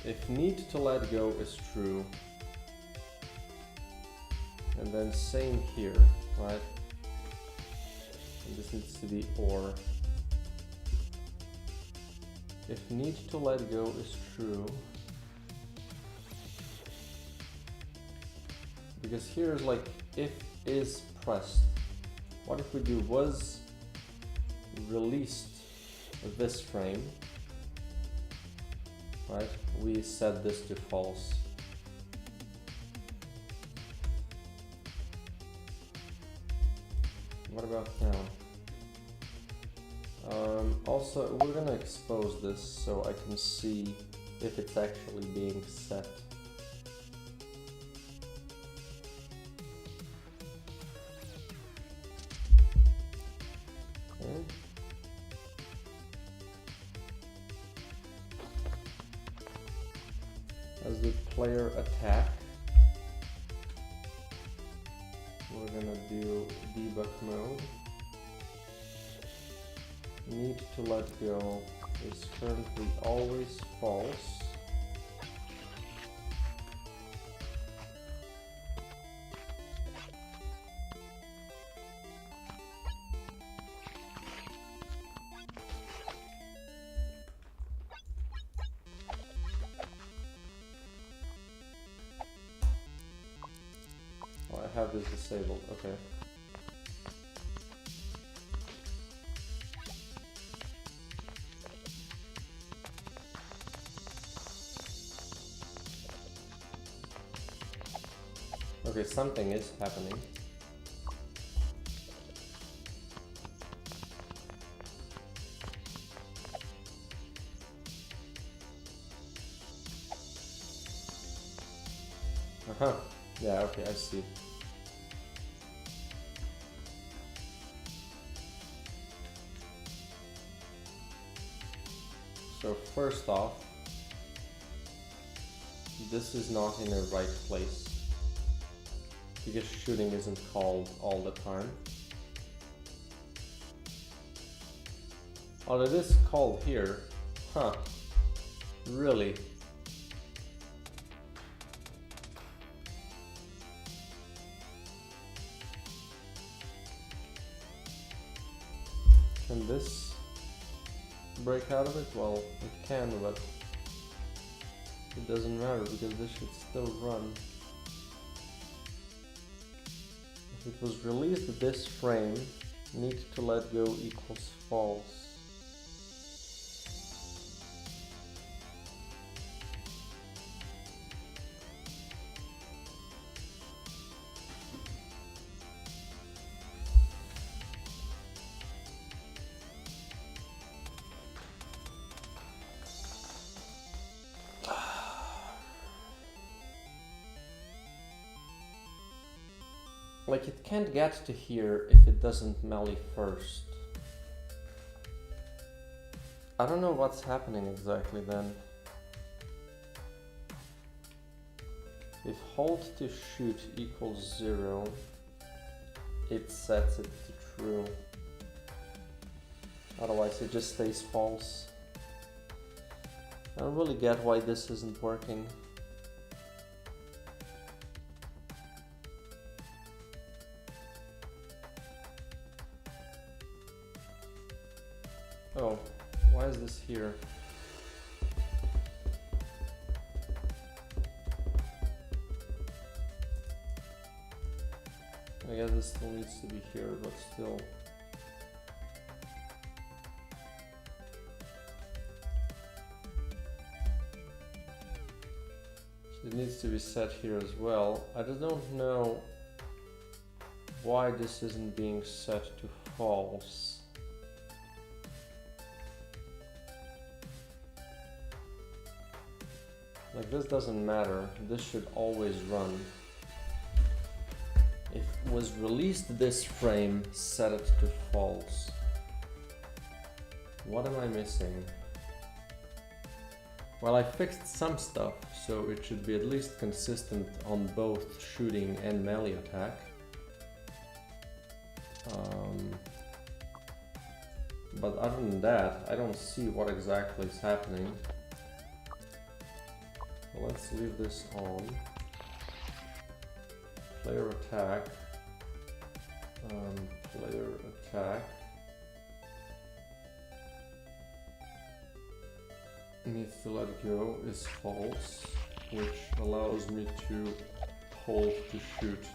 If need to let go is true. And then same here, right? And this needs to be or. If need to let go is true. Because here's like if is pressed. What if we do was released this frame, right? We set this to false. What about now? Also, we're gonna expose this so I can see if it's actually being set. As the player attack, we're gonna do debug mode. Need to let go is currently always false. I have this disabled, okay. Okay, something is happening. Uh-huh. Yeah, okay, I see. So first off, this is not in the right place because shooting isn't called all the time. Although it is called here. Huh. Really? Can this break out of it? Well, it can, but it doesn't matter because this should still run. If it was released at this frame, need to let go equals false. Like, it can't get to here if it doesn't melee first. I don't know what's happening exactly then. If hold to shoot equals 0, it sets it to true. Otherwise it just stays false. I don't really get why this isn't working. Oh, why is this here? I guess this still needs to be here, but still. It needs to be set here as well. I just don't know why this isn't being set to false. Like, this doesn't matter, this should always run. If it was released this frame, set it to false. What am I missing? Well, I fixed some stuff, so it should be at least consistent on both shooting and melee attack. But other than that, I don't see what exactly is happening. Let's leave this on. Player attack. Player attack. Needs to let go is false, which allows me to hold to shoot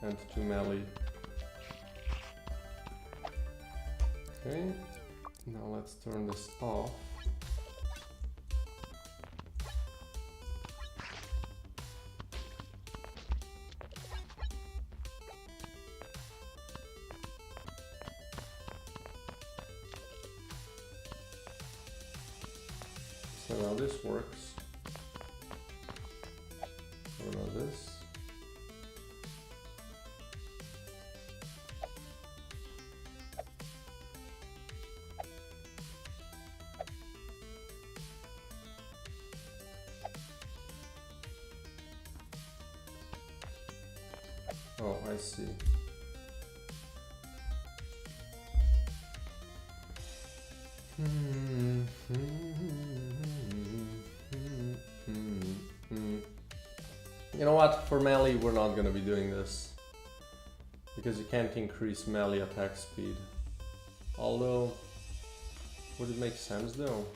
and to melee. Okay, now let's turn this off. So now this works. What about this? Oh, I see. You know what, for melee we're not gonna be doing this because you can't increase melee attack speed. Although, would it make sense though?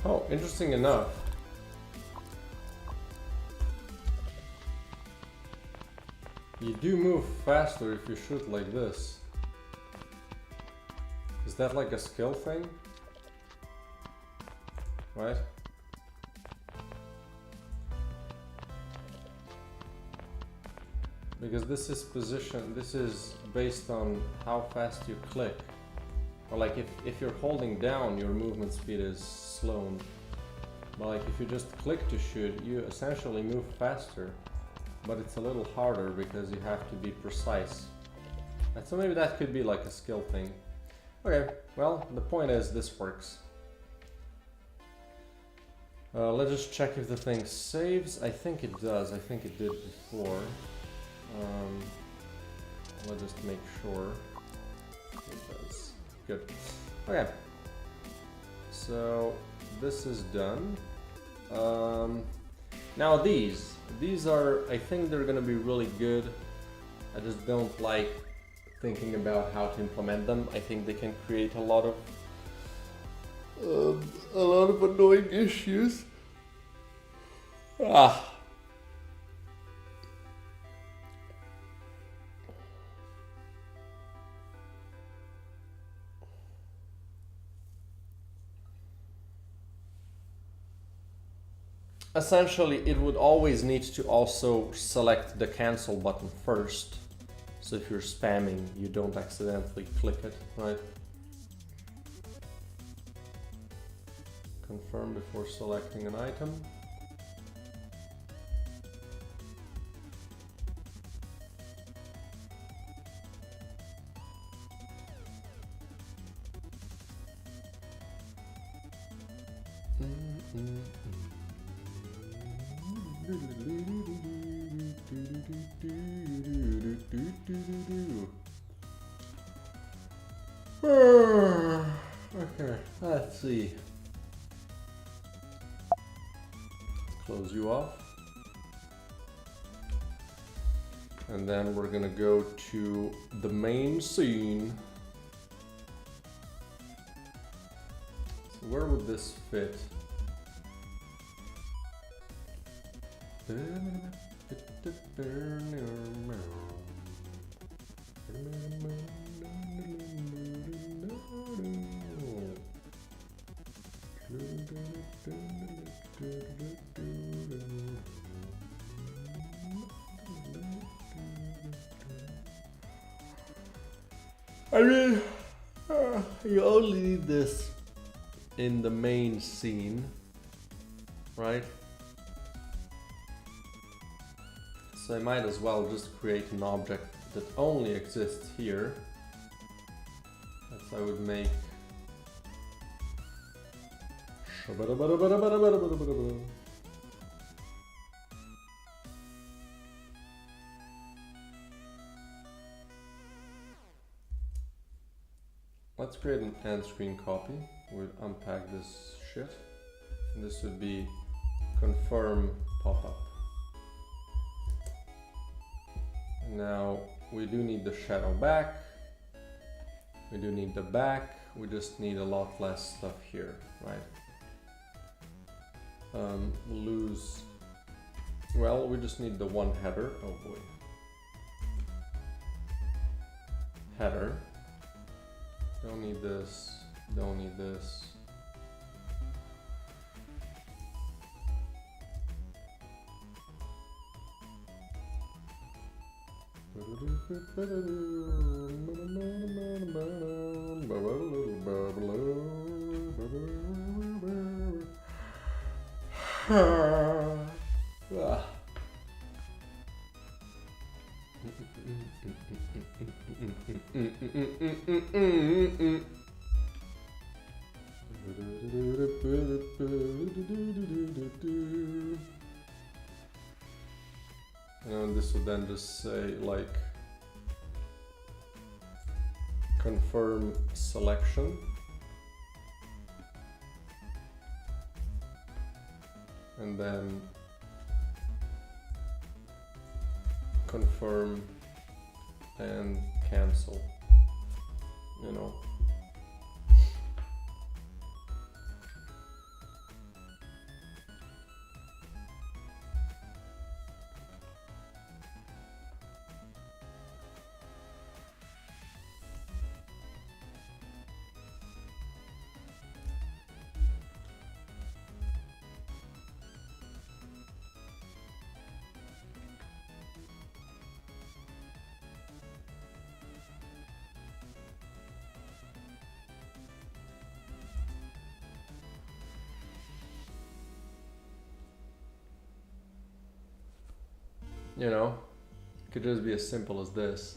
Oh, interesting enough. You do move faster if you shoot like this. Is that like a skill thing? Right? Because this is position, this is based on how fast you click. Or like if you're holding down, your movement speed is slowed. But like if you just click to shoot, you essentially move faster. But it's a little harder because you have to be precise. And so maybe that could be like a skill thing. Okay, well, the point is this works. Let's just check if the thing saves. I think it does. I think it did before. Let's just make sure it does. Good. Okay. So this is done. Now these are, I think they're gonna be really good. I just don't like thinking about how to implement them. I think they can create a lot of annoying issues. Essentially, it would always need to also select the cancel button first. So if you're spamming, you don't accidentally click it, right? Confirm before selecting an item. Okay, let's see. Close you off. And then we're gonna go to the main scene. So where would this fit? I mean, you only need this in the main scene, right? So I might as well just create an object that only exists here. As I would make. Let's create an end screen copy. We'll unpack this shit. And this would be confirm pop-up. Now we do need the shadow back. We do need the back. We just need a lot less stuff here, right? Lose. Well, we just need the one header. Oh boy. Header. Don't need this. Don't need this. And this would then just say like confirm selection, and then confirm and cancel, you know. You know, it could just be as simple as this.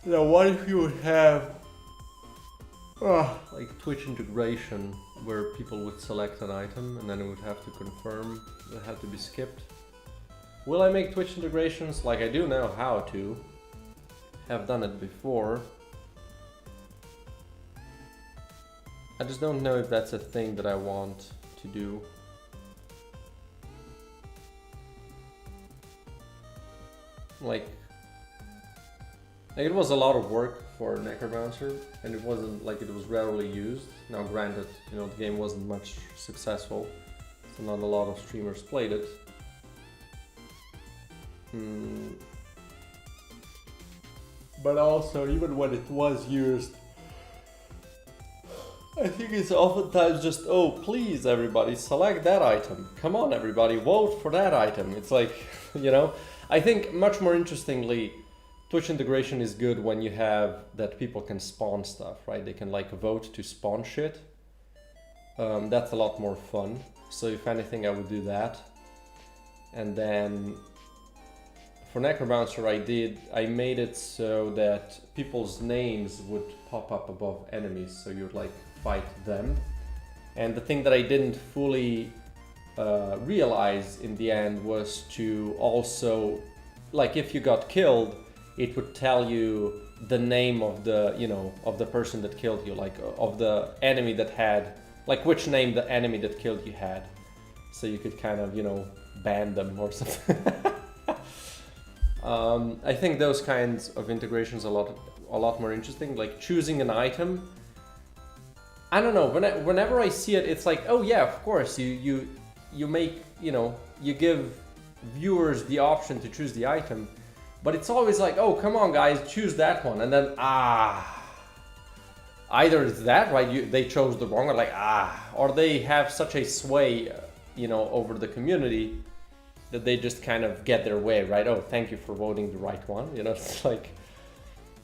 Now, what if you would have like Twitch integration where people would select an item and then it would have to confirm, it would have to be skipped? Will I make Twitch integrations? Like, I do know how to. Have done it before. I just don't know if that's a thing that I want to do. Like it was a lot of work for NecroBouncer, and it wasn't like it was rarely used. Now granted, you know, the game wasn't much successful, so not a lot of streamers played it. But also, even when it was used, I think it's oftentimes just, oh, please everybody, select that item. Come on everybody, vote for that item. It's like, you know, I think much more interestingly, Twitch integration is good when you have that people can spawn stuff, right? They can like vote to spawn shit. That's a lot more fun. So if anything, I would do that. And then for NecroBouncer, I made it so that people's names would pop up above enemies, so you'd like fight them. And the thing that I didn't fully realize in the end was to also, like, if you got killed, it would tell you the name of the, you know, of the person that killed you, like of the enemy that had, like which name the enemy that killed you had, so you could kind of, you know, ban them or something. I think those kinds of integrations are a lot more interesting. Like choosing an item, I don't know, whenever I see it, it's like, oh yeah, of course, you make, you know, you give viewers the option to choose the item, but it's always like, oh, come on guys, choose that one, and then either it's that, right, they chose the wrong, or like, or they have such a sway, you know, over the community that they just kind of get their way, right? Oh, thank you for voting the right one, you know. It's like,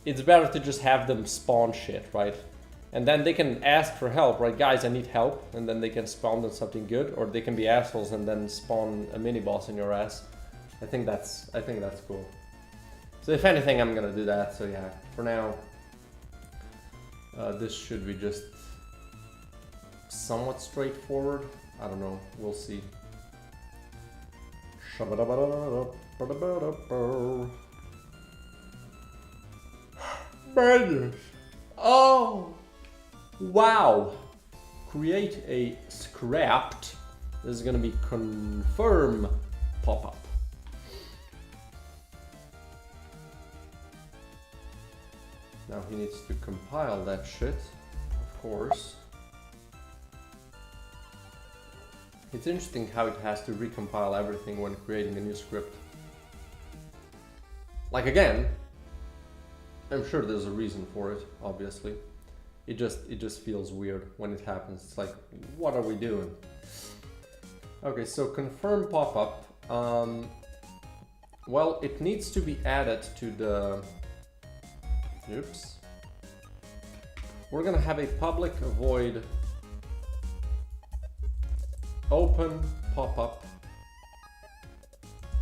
it's better to just have them spawn shit, right? And then they can ask for help, right? Guys, I need help, and then they can spawn on something good, or they can be assholes and then spawn a mini boss in your ass. I think that's cool. So if anything, I'm gonna do that. So yeah, for now, this should be just somewhat straightforward. I don't know, we'll see. Oh, wow. Create a script. This is gonna be confirm pop-up. Now he needs to compile that shit, of course. It's interesting how it has to recompile everything when creating a new script. Like again, I'm sure there's a reason for it, obviously. It just feels weird when it happens. It's like, what are we doing? Okay, so confirm pop-up. Well, it needs to be added to the... Oops. We're gonna have a public void open pop-up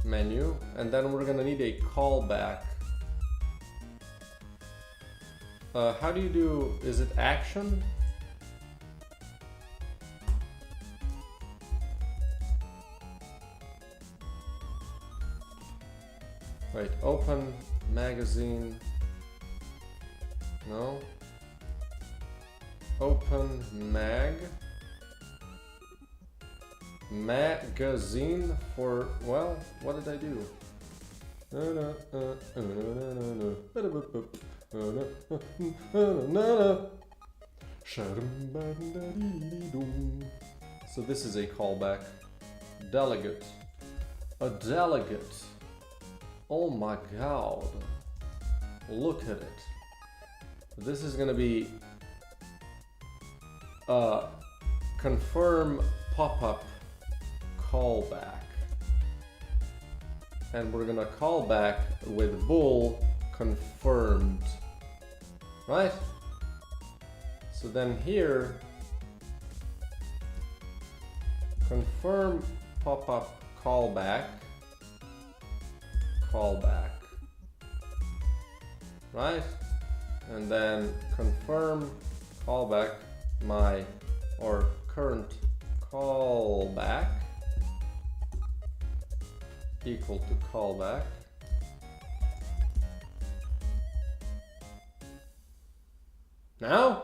menu, and then we're gonna need a callback. How do you do, is it action? Right, open magazine. No. Open magazine for, well, what did I do? So this is a callback. Delegate. A delegate. Oh my god. Look at it. This is gonna be a confirm pop-up callback. And we're gonna call back with bool confirmed. Right? So then here, confirm pop-up callback. Right? And then confirm callback my or current callback equal to callback. Now?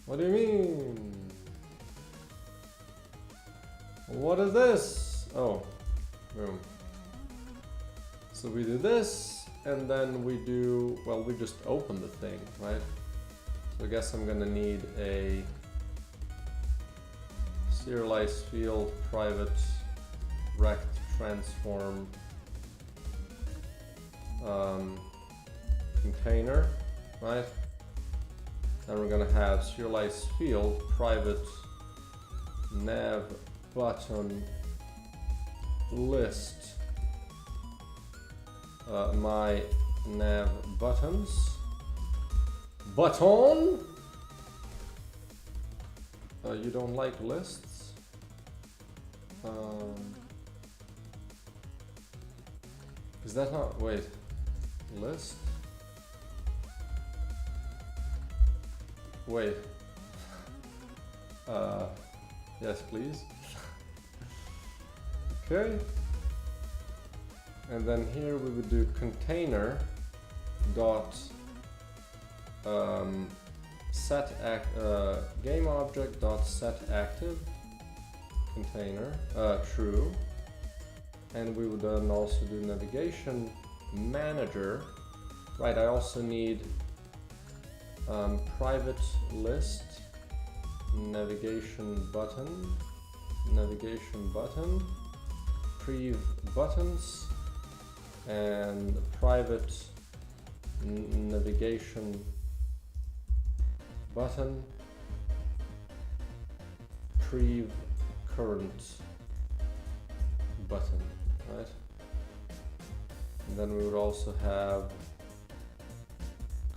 What do you mean? What is this? Oh, boom. So we do this, and then we do, well, we just open the thing, right? So I guess I'm gonna need a serialized field private rect transform container, right? And we're gonna have serialized field private nav button list my nav buttons button. You don't like lists? Is that not, wait, list? Wait. Yes, please. Okay. And then here we would do container dot set act game object dot set active container true, and we would then also do navigation manager. Right, I also need private list navigation button prev buttons and private navigation button prev current button, right? And then we would also have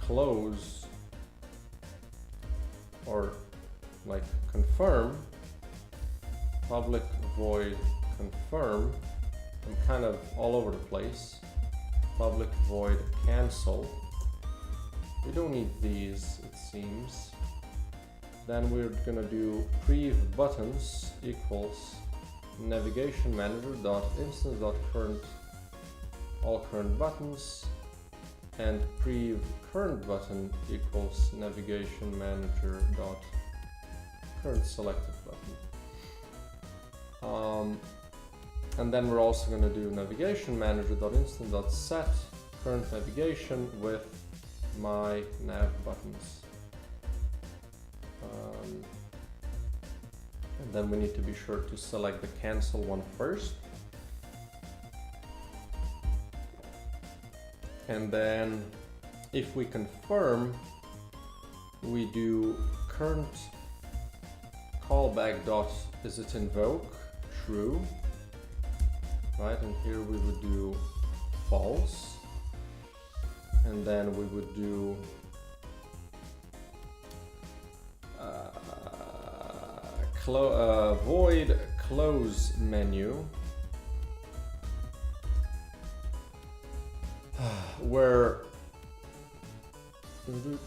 close or like confirm public void confirm. I'm kind of all over the place. Public void cancel. We don't need these, it seems. Then we're gonna do prev buttons equals navigation manager dot instance dot current all current buttons, and prev current button equals navigation manager dot current selected button. And then we're also going to do navigation manager dot instance dot set current navigation with my nav buttons. And then we need to be sure to select the cancel one first. And then if we confirm, we do current callback dot is it invoke true, right? And here we would do false, and then we would do void close menu, where Bool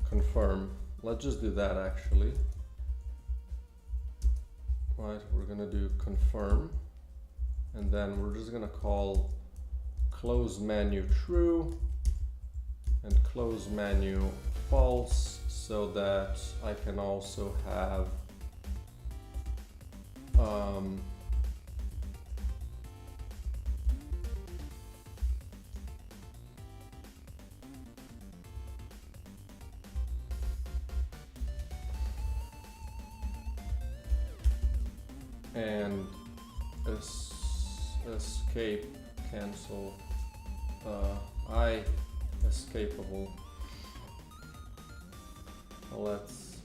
confirm. Let's just do that actually. Right, we're gonna do confirm, and then we're just gonna call close menu true and close menu false, so that I can also have and escape cancel I escapable. Let's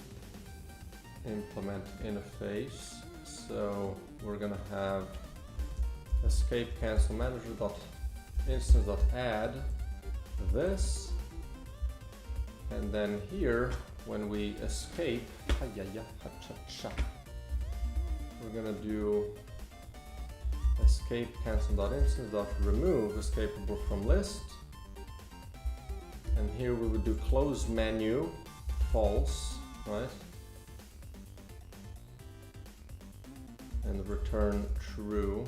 implement interface. So we're gonna have escape cancel manager dot instance dot add this, and then here when we escape, we're gonna do escape cancel dot instance dot remove escapable from list, and here we would do close menu false, right, and return true.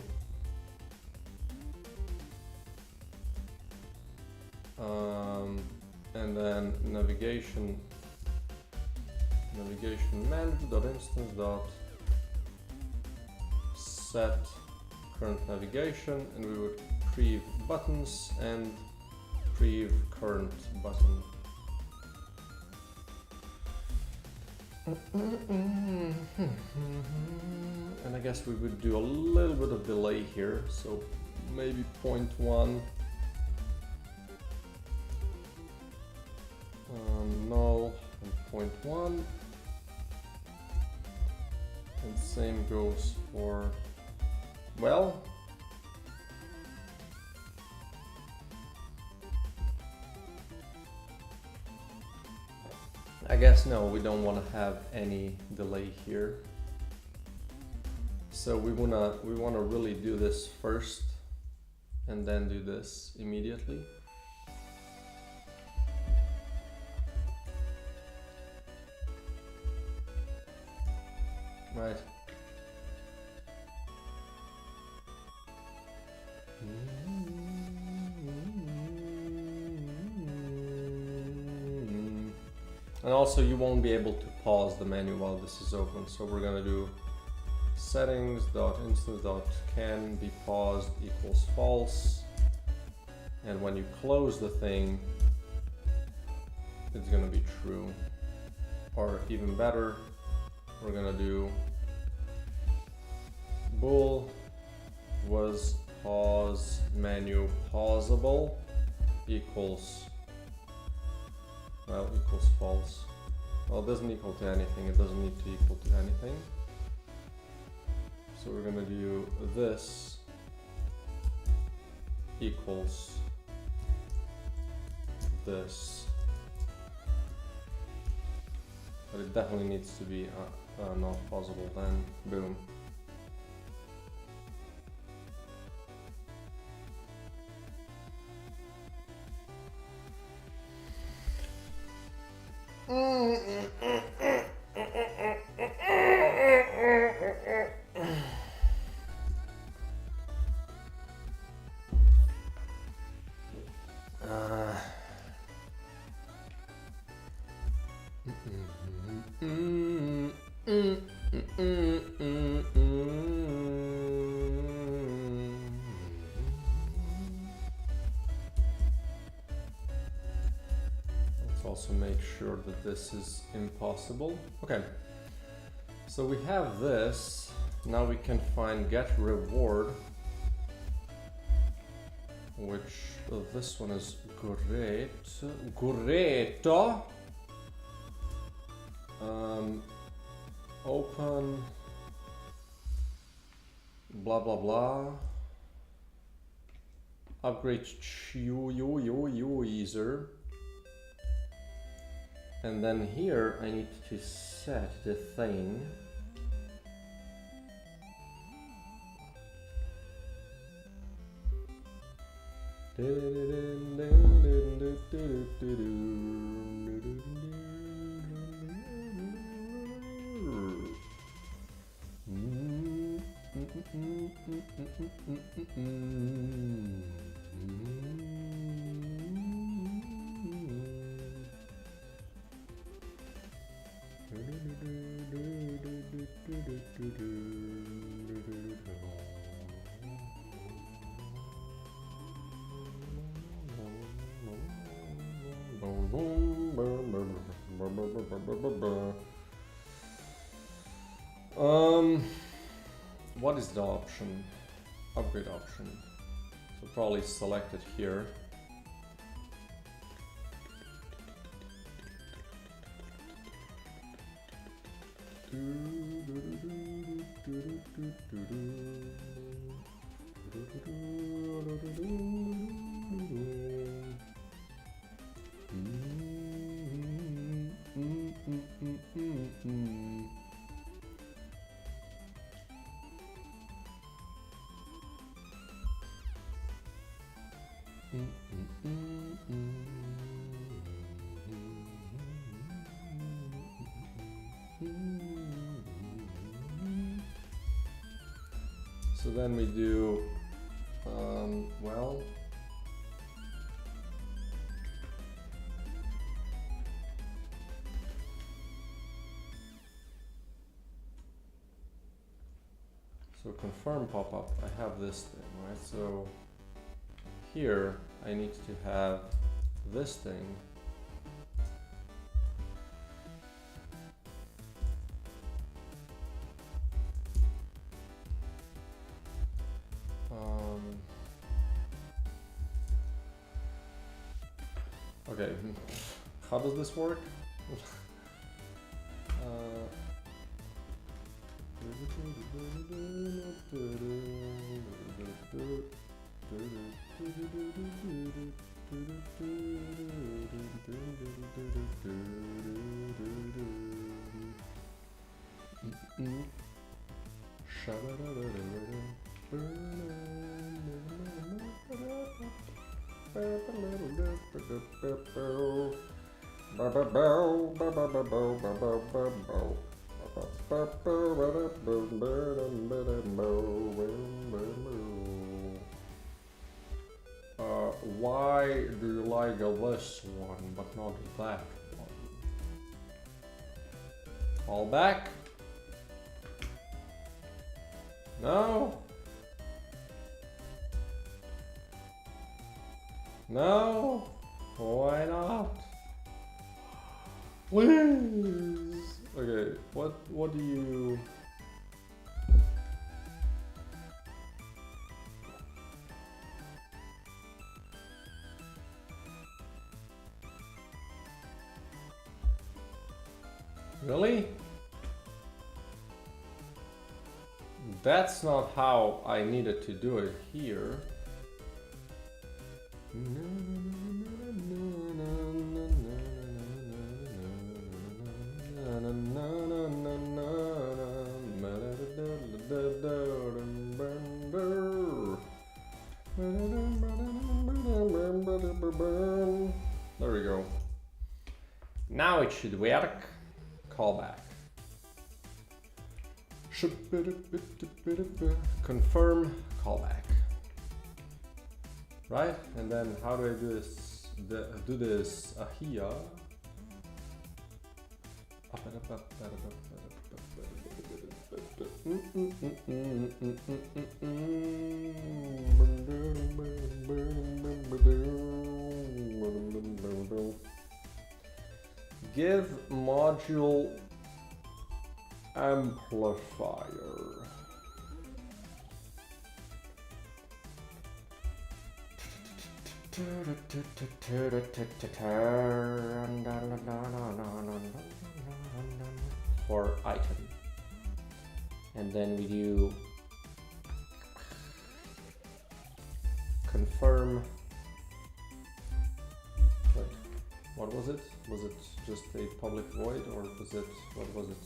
And then navigation manager dot instance dot set current navigation, and we would prev buttons and prev current button. And I guess we would do a little bit of delay here, so maybe 0.1 null and 0.1, and same goes for, well, I guess no, we don't want to have any delay here. So we wanna really do this first and then do this immediately. Right. And also you won't be able to pause the menu while this is open, so we're gonna do settings.instance.can be paused equals false, and when you close the thing it's gonna be true. Or even better, we're gonna do bool was pause menu pausable equals, well, equals false. Well, it doesn't equal to anything, it doesn't need to equal to anything. So we're gonna do this equals this. But it definitely needs to be not pausable, then boom. Let's also make sure that this is impossible. Okay, so we have this. Now we can find get reward, which this one is great. Great. Open blah blah blah. Upgrade user. And then here I need to set the thing. What is the option? Upgrade option. So probably select it here. So then we do, well, so confirm pop-up, I have this thing, right? So here I need to have this thing. Okay, how does this work? Why do you like this one but not that one? Call back? No? No? Why not? Please! Okay, what do you... Really? That's not how I needed to do it here. There we go. Now it should work. Callback. Confirm callback. Right? And then how do I do this? Do this here. Give module amplifier. For item. And then we do confirm. Wait, what what was it? Was it just a public void, or was it, what was it?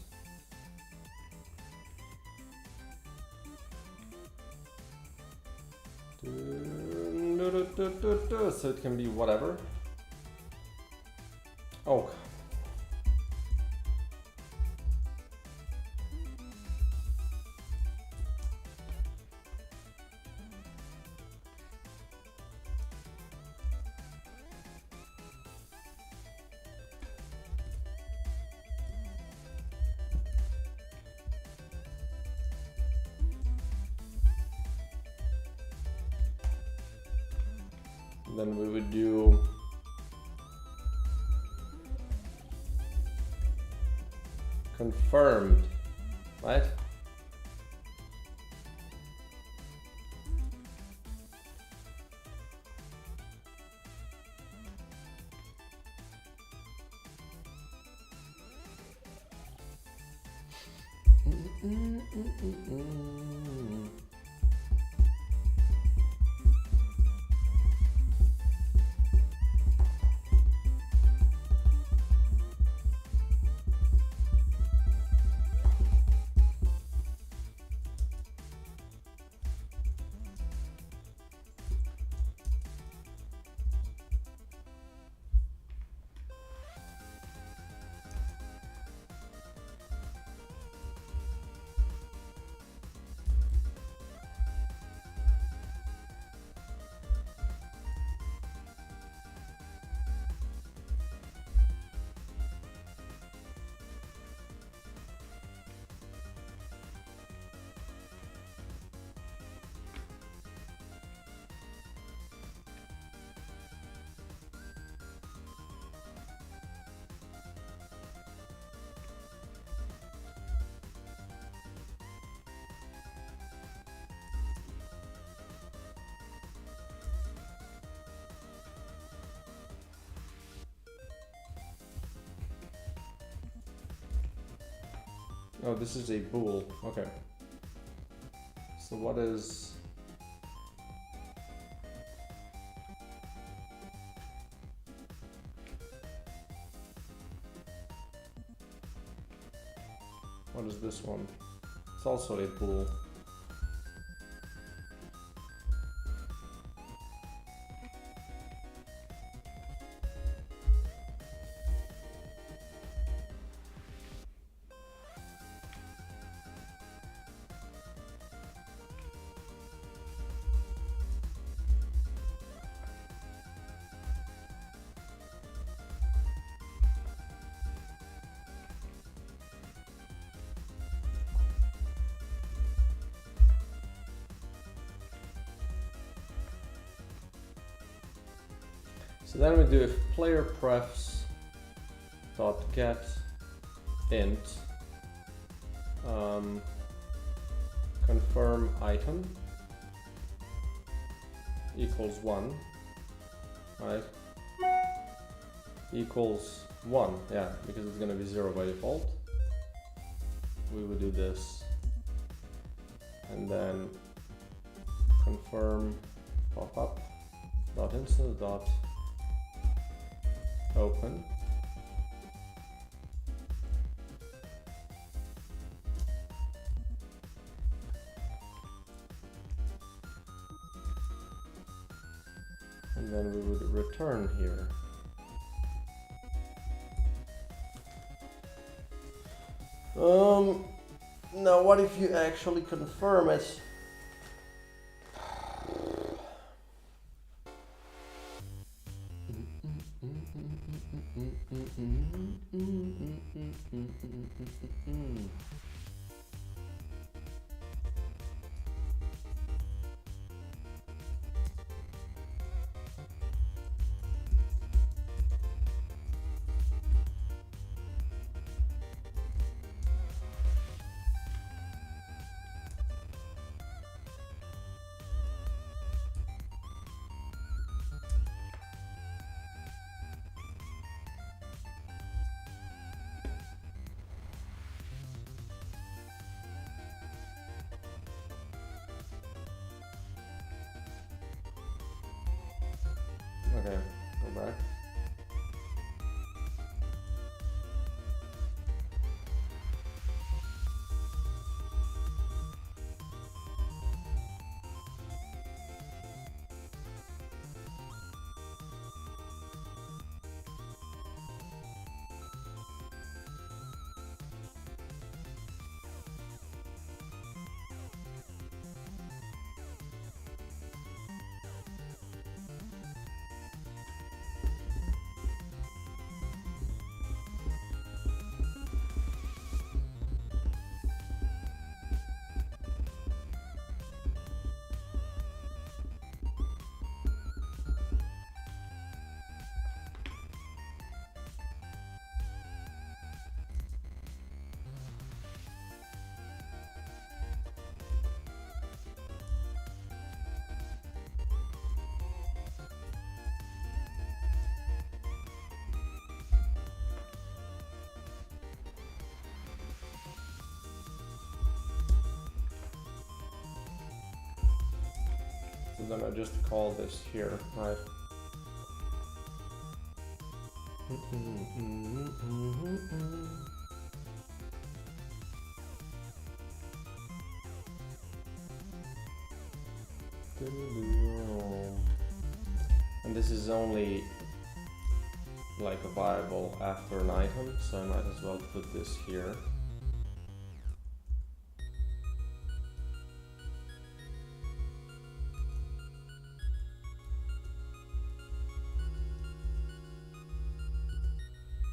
So it can be whatever. Oh. Then we would do confirmed, right? Oh, this is a bool. Okay. So what is... What is this one? It's also a bool. So then we do if player prefs dot get int confirm item equals 1, right? Equals 1, yeah, because it's gonna be 0 by default. We would do this, and then confirm pop up dot instance dot open. And then we would return here. Now what if you actually confirm it? Okay, go back. So then I just call this here, right? And this is only like a viable after an item, so I might as well put this here.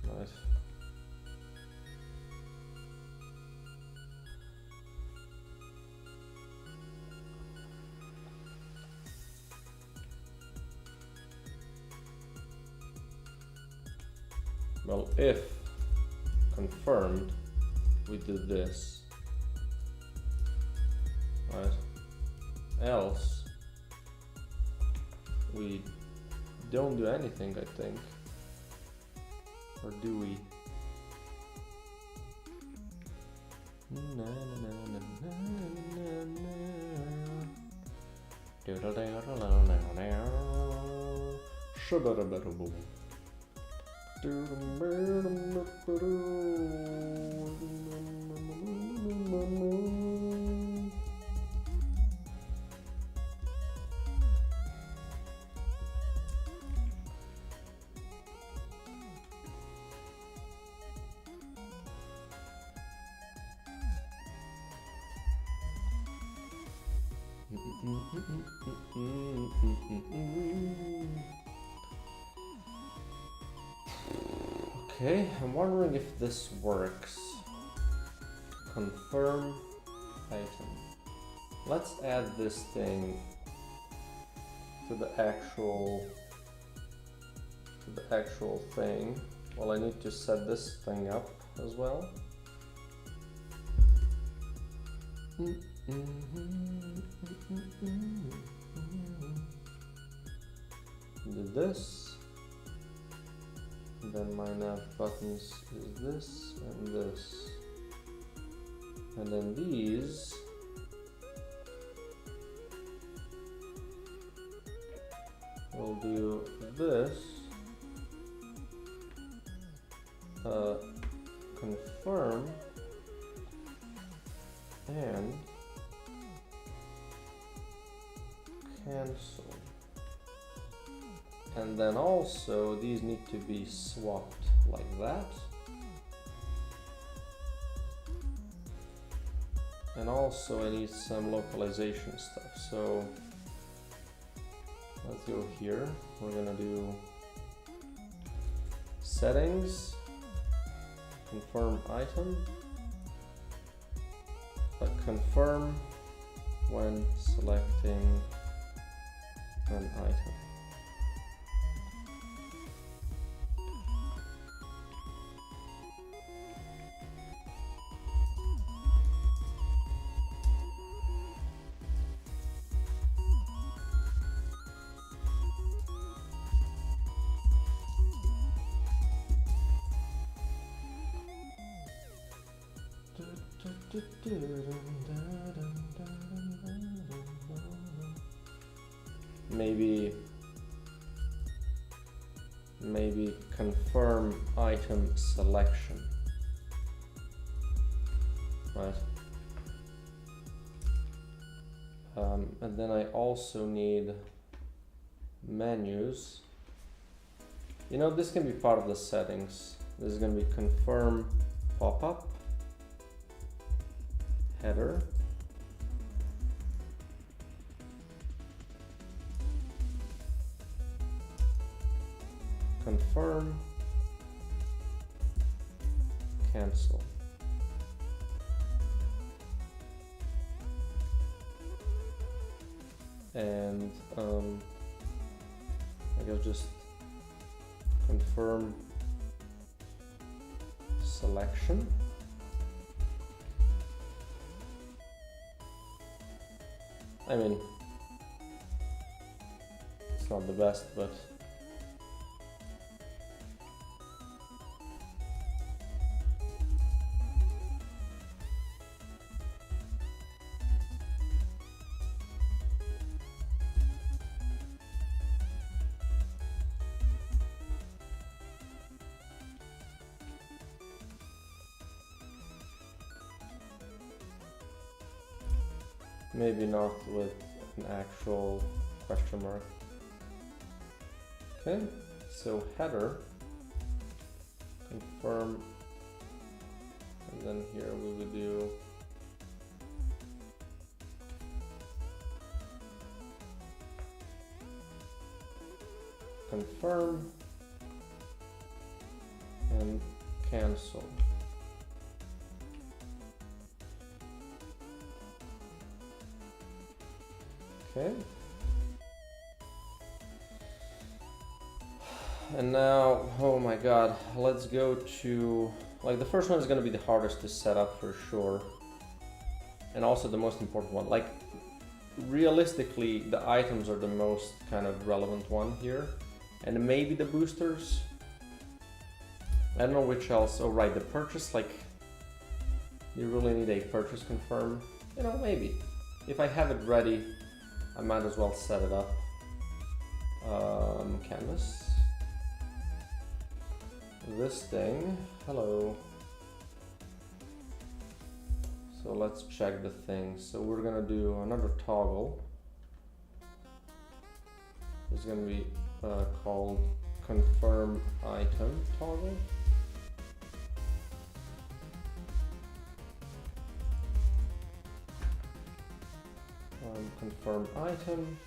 Right. Well, if confirmed, we do this, right? Else, we don't do anything, I think. Or do we? Okay, I'm wondering if this works. Confirm item. Let's add this thing to the actual thing. Well, I need to set this thing up as well. Do this. Then my nav buttons is this and this. And then these will do this. Confirm and cancel. And then also these need to be swapped like that. And also I need some localization stuff. So let's go here. We're gonna do settings, confirm item, but confirm when selecting an item. Maybe confirm item selection, right? And then I also need menus. You know, this can be part of the settings. This is going to be confirm pop-up, header, confirm, cancel. And I guess just confirm selection. I mean, it's not the best, but Maybe not with an actual question mark. Okay, so header, confirm, and then here we would do confirm and cancel. Okay. And now, oh my god, let's go to, like, the first one is going to be the hardest to set up for sure. And also the most important one. Like, realistically, the items are the most kind of relevant one here. And maybe the boosters. I don't know which else. Oh right, the purchase, like, you really need a purchase confirm. You know, maybe. If I have it ready, I might as well set it up. Canvas. This thing, hello. So let's check the things. So we're gonna do another toggle. It's gonna be called confirm item toggle. Confirm item.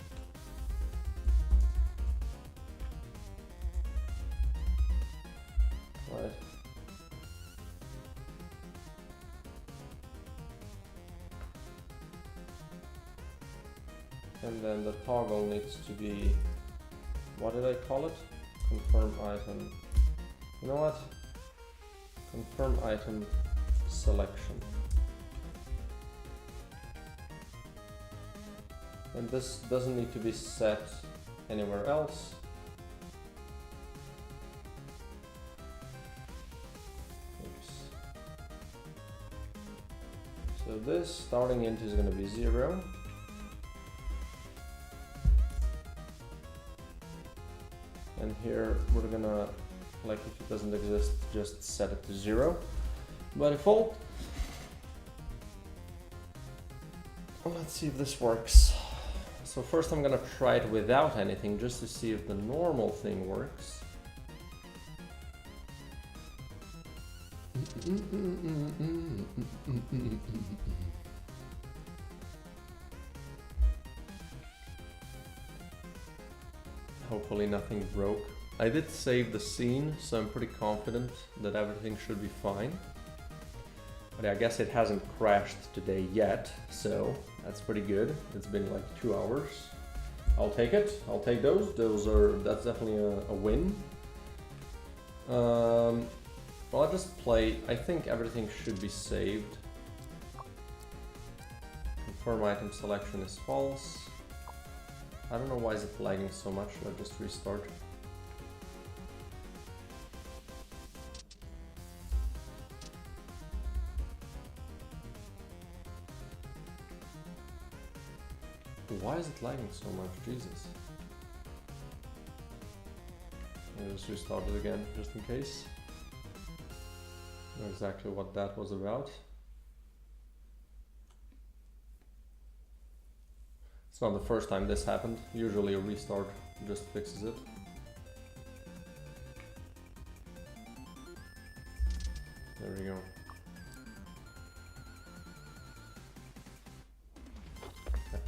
Right. And then the toggle needs to be, what did I call it? Confirm item. You know what? Confirm item selection. And this doesn't need to be set anywhere else. Oops. So this starting int is going to be 0. And here we're gonna, like, if it doesn't exist, just set it to 0 by default. Let's see if this works. So first I'm gonna try it without anything just to see if the normal thing works. Hopefully nothing broke. I did save the scene, so I'm pretty confident that everything should be fine. But I guess it hasn't crashed today yet, so that's pretty good. It's been like 2 hours. I'll take it. I'll take those. That's definitely a win. Well, I'll just play. I think everything should be saved. Confirm item selection is false. I don't know why is it lagging so much. Let's just restart. Why is it lagging so much? Jesus. I'll just restart it again, just in case. Know exactly what that was about. It's not the first time this happened. Usually a restart just fixes it. There we go. Okay.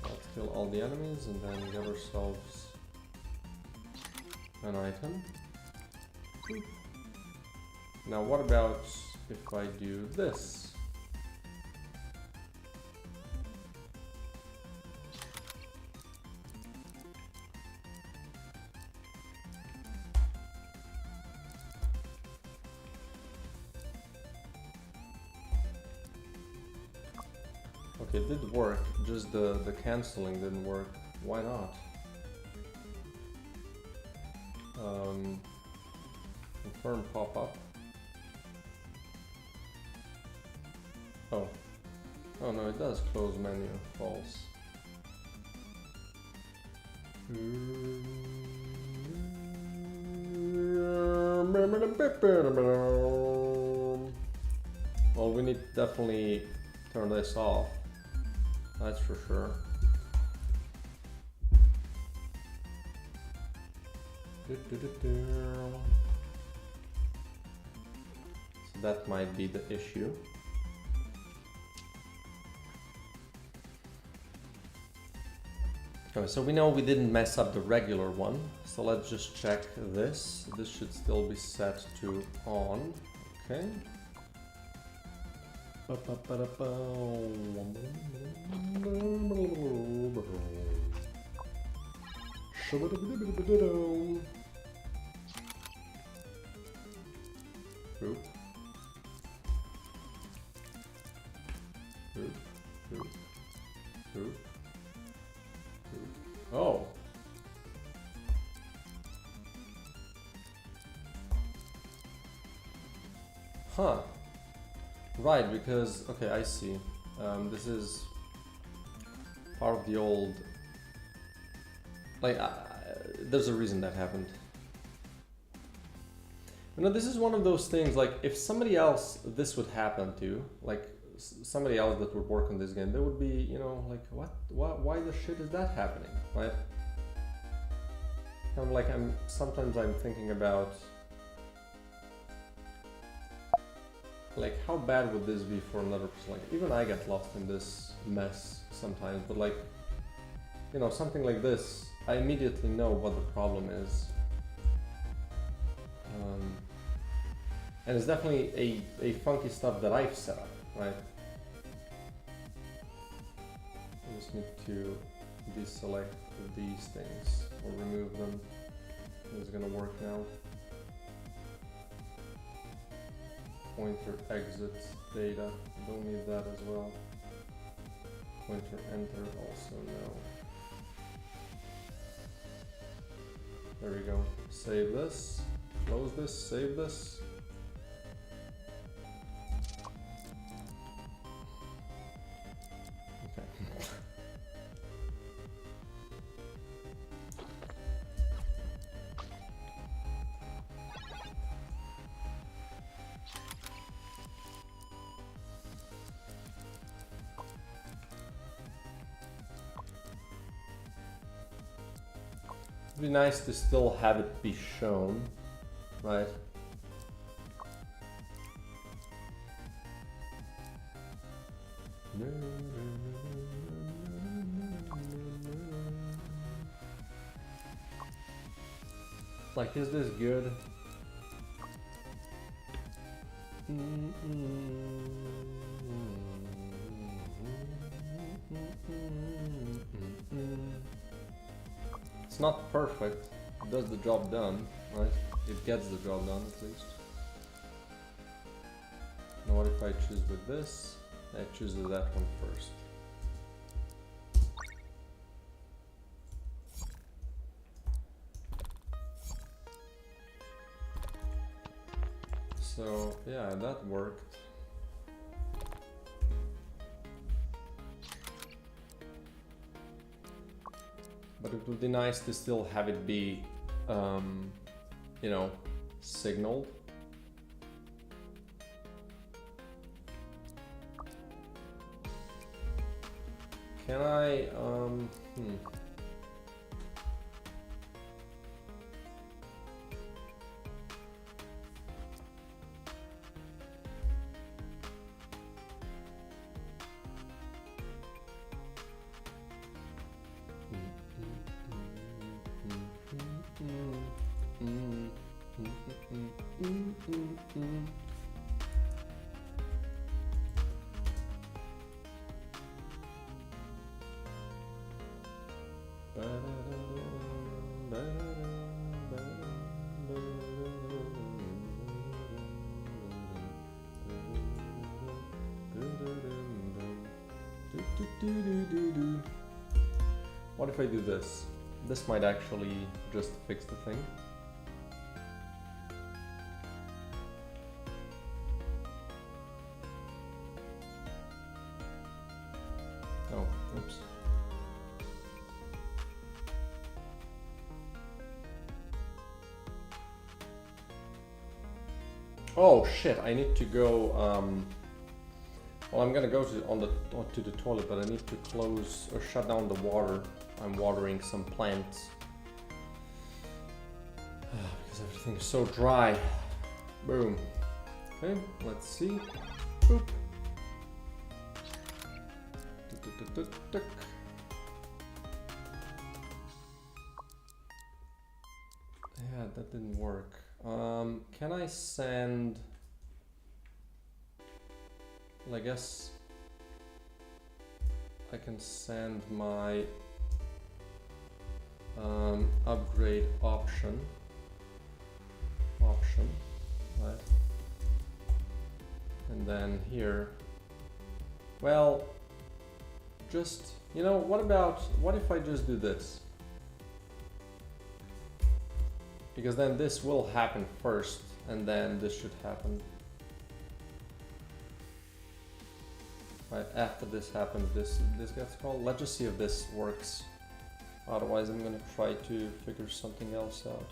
Let's kill all the enemies and then get ourselves an item. Now what about if I do this? Okay, it did work, just the cancelling didn't work. Why not? Confirm pop-up. Oh. Oh no, it does close menu. False. Well, we need to definitely turn this off. That's for sure. So that might be the issue. Okay, so we know we didn't mess up the regular one, so let's just check this. This should still be set to on. Okay. Oop. Oop. Oop. Oop. Oh. Huh. Right, because, okay, I see. This is part of the old... Like, there's a reason that happened. You know, this is one of those things, like, if somebody else this would happen to, like, somebody else that would work on this game, they would be, you know, like, what, why the shit is that happening, right? Kind of like, sometimes I'm thinking about, like, how bad would this be for another person? Like, even I get lost in this mess sometimes, but like, you know, something like this, I immediately know what the problem is. And it's definitely a funky stuff that I've set up, right? I just need to deselect these things or remove them. It's gonna work now. Pointer exit data, don't need that as well. Pointer enter, also no. There we go. Save this, close this, save this. It'd be nice to still have it be shown, right? Like, is this good? It's not perfect, it does the job done, right? It gets the job done at least. Now what if I choose with this? I choose with that one first. So yeah, that worked. But it would be nice to still have it be, you know, signaled. Can I, what if I do this? This might actually just fix the thing. Oh, oops. Oh shit, I need to go Well, I'm gonna go to the toilet, but I need to close or shut down the water. I'm watering some plants because everything is so dry. Boom. Okay, let's see. Boop. Yeah, that didn't work. Can I send? Well, I guess I can send my upgrade option, right? And then here, well, just, you know, what if I just do this? Because then this will happen first, and then this should happen. Right, after this happens, this gets called. Let's just see if this works. Otherwise, I'm gonna try to figure something else out.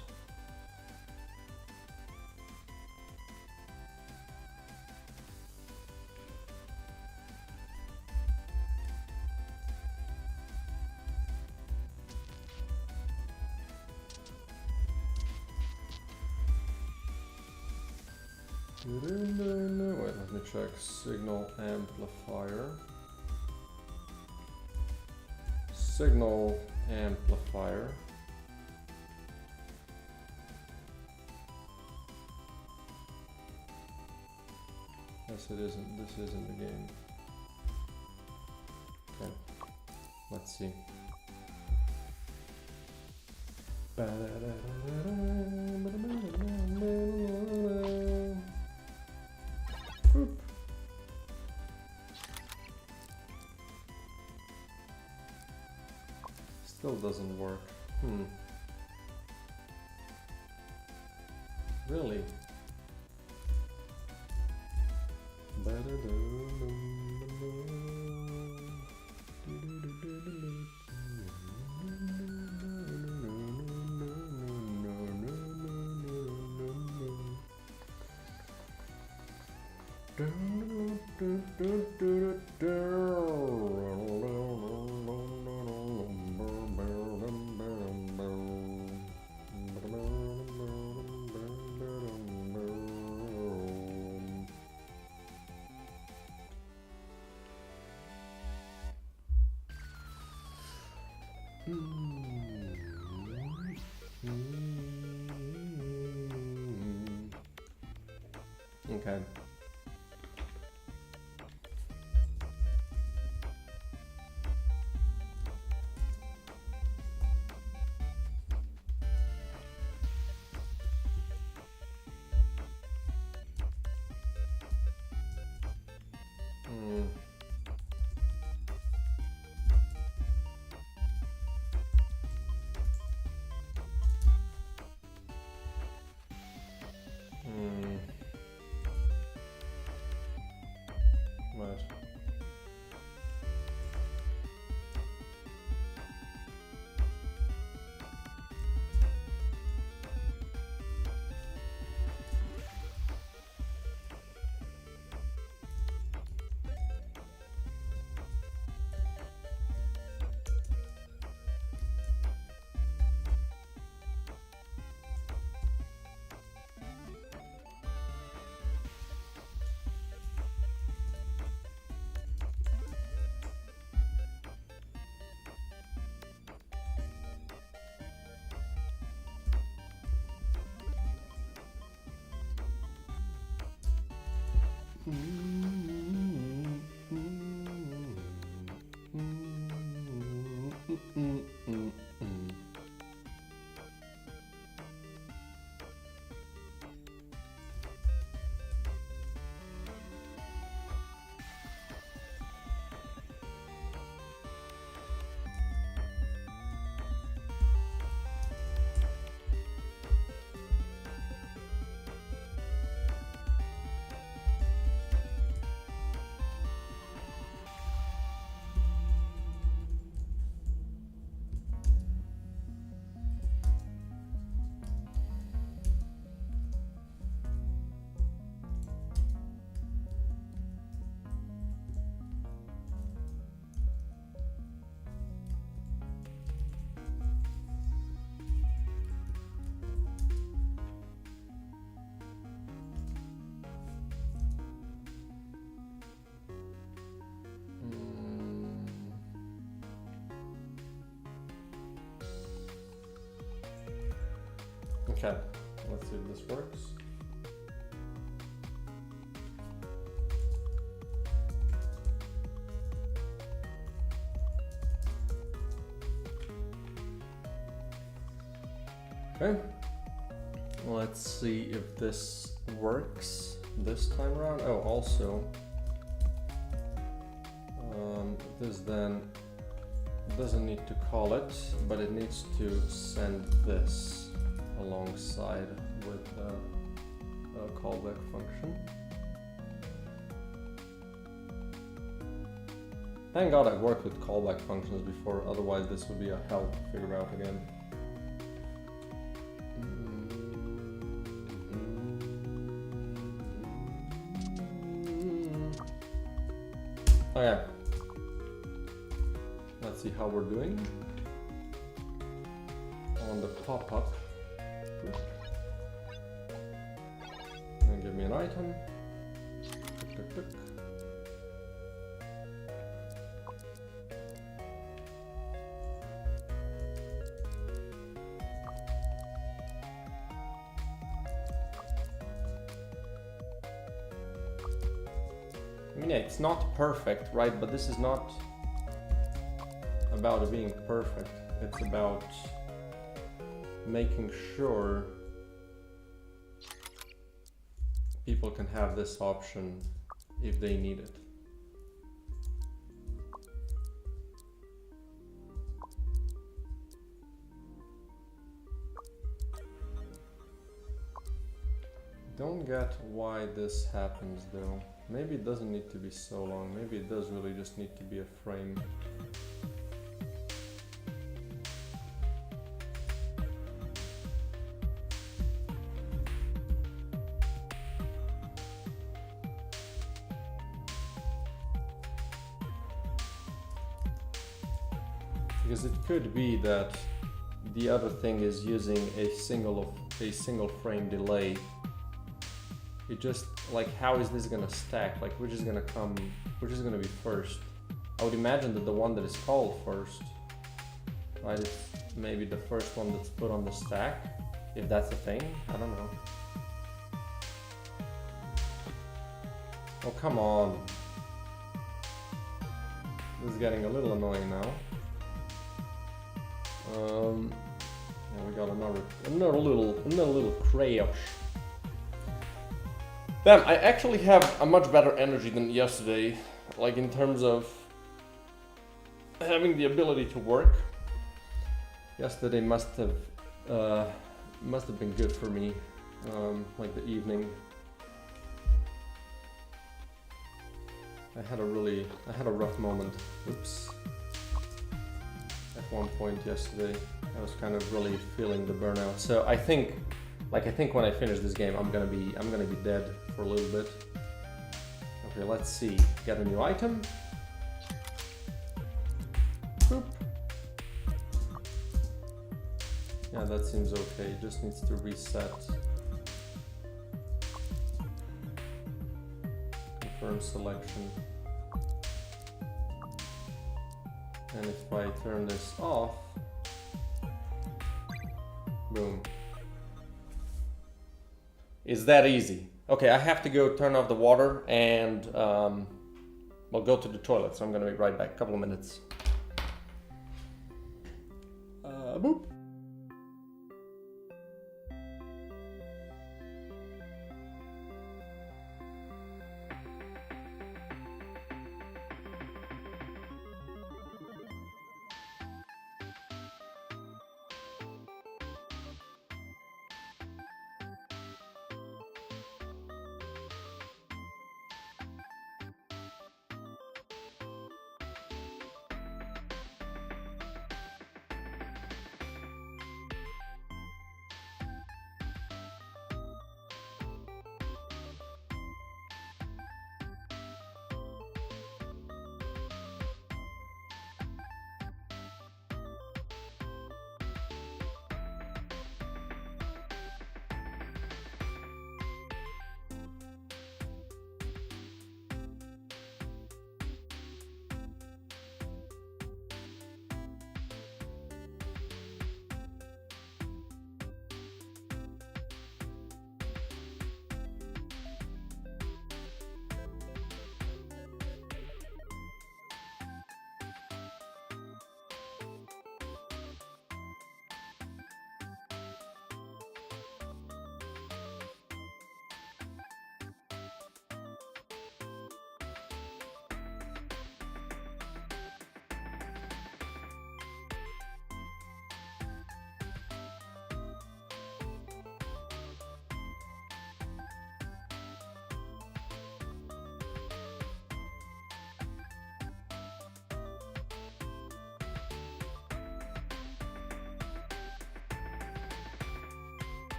Wait, let me check signal amplifier. Signal amplifier. Yes, it isn't. This isn't the game. Okay, let's see. Boop. Still doesn't work. Really? Okay. Right. Okay, let's see if this works. Okay, let's see if this works this time around. Oh, also, this then doesn't need to call it, but it needs to send this alongside with a callback function. Thank God I've worked with callback functions before, otherwise this would be a hell to figure out again. Okay, let's see how we're doing. On the pop-up, and give me an item. Tick, tick, tick. I mean, yeah, it's not perfect, right? But this is not about it being perfect. It's about making sure people can have this option if they need it. Don't get why this happens though. Maybe it doesn't need to be so long. Maybe it does really just need to be a frame. Because it could be that the other thing is using a single frame delay. It just, like, how is this gonna stack? Like, which is gonna be first? I would imagine that the one that is called first, right? It's maybe the first one that's put on the stack, if that's a thing. I don't know. Oh, come on. This is getting a little annoying now. Yeah, we got another little crash. Damn, I actually have a much better energy than yesterday, like in terms of having the ability to work. Yesterday must have been good for me, like the evening. I had a rough moment. Oops. At one point yesterday, I was kind of really feeling the burnout. So I think when I finish this game, I'm gonna be dead for a little bit. Okay, let's see. Get a new item. Boop. Yeah, that seems okay. It just needs to reset. Confirm selection. And if I turn this off, boom. It's that easy. Okay, I have to go turn off the water and we'll go to the toilet, so I'm gonna be right back. Couple of minutes. Boop.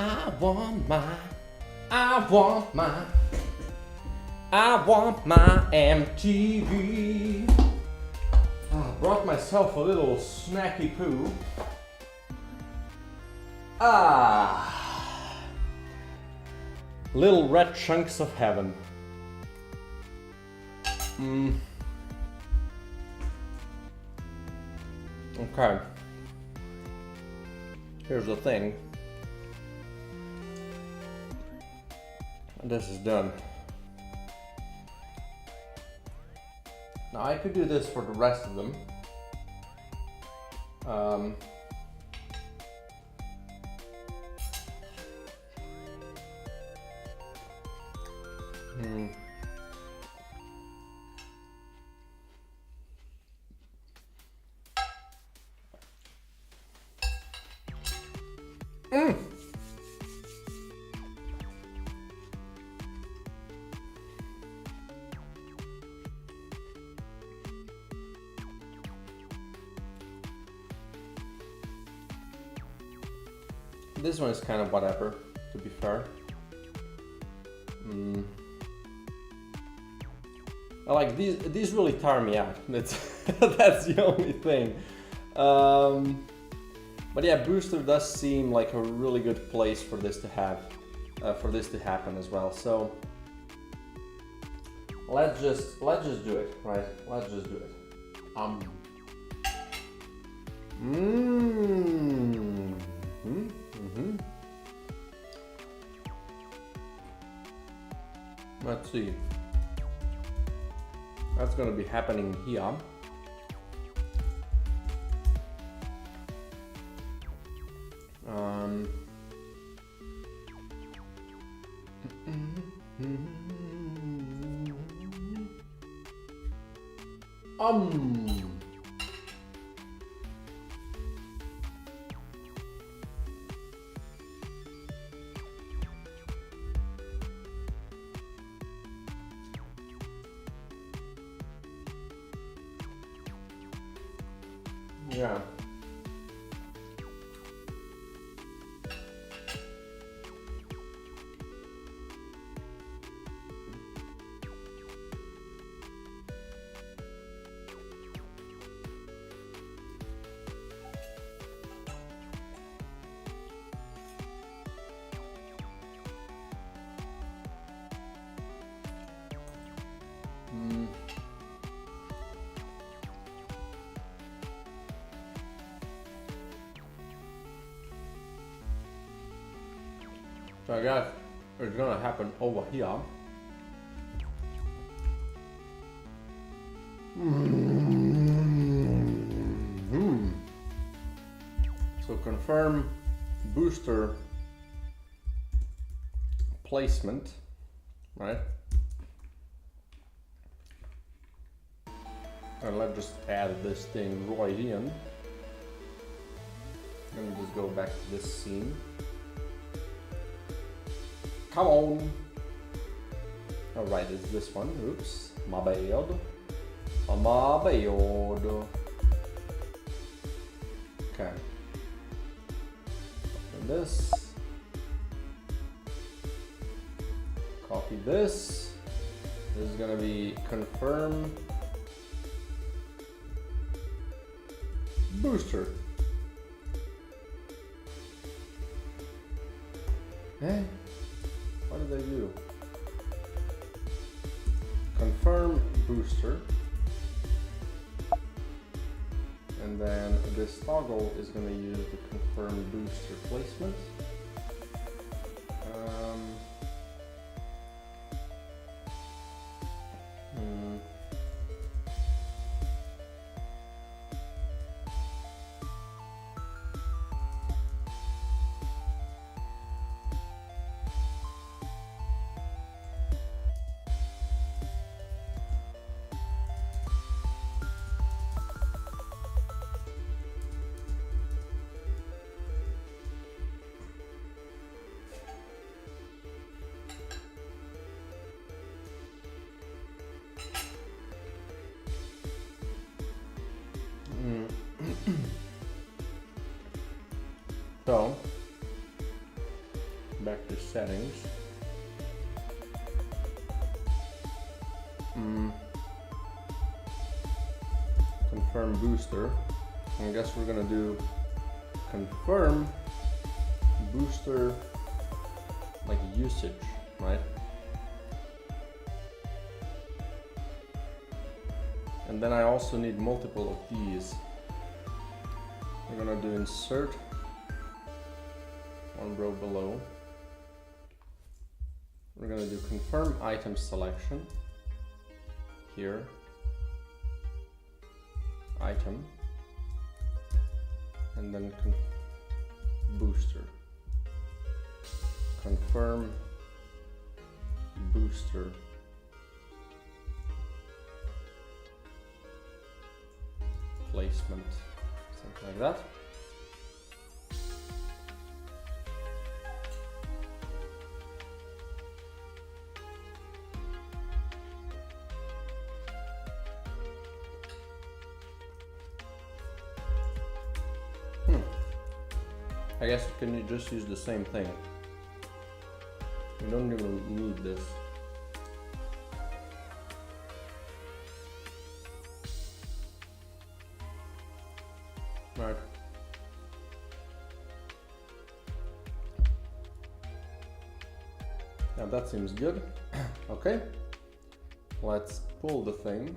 I want my MTV. I brought myself a little snacky poo. Little red chunks of heaven. Okay. Here's the thing. This is done. Now I could do this for the rest of them. This one is kind of whatever, to be fair. I like these really tire me out. That's that's the only thing. But yeah, Booster does seem like a really good place for this to happen as well. So let's just do it, right? Let's just do it. Let's see. That's gonna be happening here. Yeah. So I guess it's gonna happen over here. So confirm booster placement, right? And let's just add this thing right in. And just go back to this scene. Come on! Alright, it's this one. Oops, my bad. My bad. Okay. Open this. Copy this. This is gonna be confirm booster. Eh? What did I do? Confirm booster. And then this toggle is going to use the confirm booster placement. So back to settings. Confirm booster. I guess we're gonna do confirm booster like usage, right? And then I also need multiple of these. We're gonna do insert one row below. We're gonna do confirm item selection here, item, and then booster. Confirm booster. Placement, something like that. I guess can you just use the same thing? You don't even need this. Right. Now that seems good. Okay. Let's pull the thing.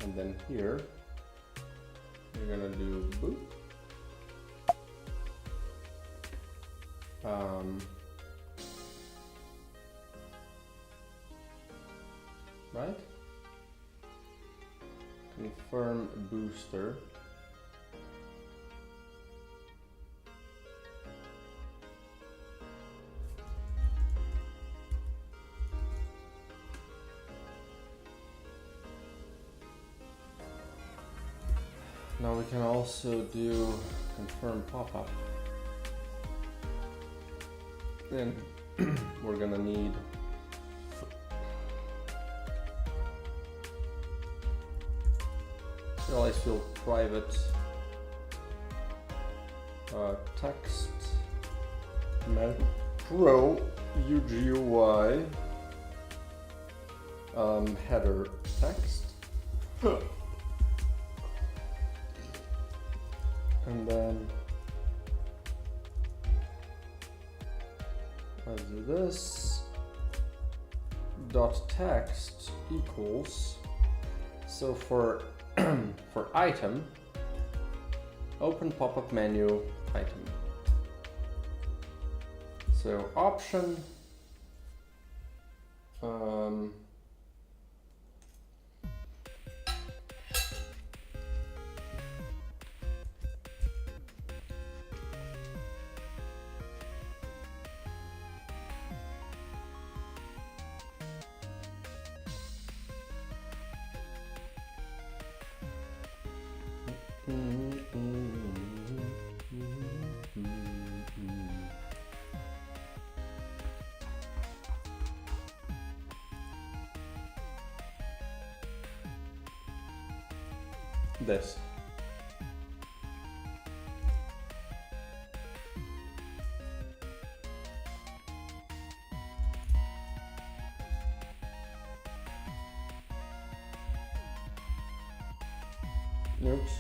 And then here, we're gonna do boop. Right? Confirm booster. Now we can also do confirm pop-up. Then we're gonna need I feel private text macro UGUI header text and then let's do this dot text equals, so for for item, open pop-up menu item. So option this. Oops.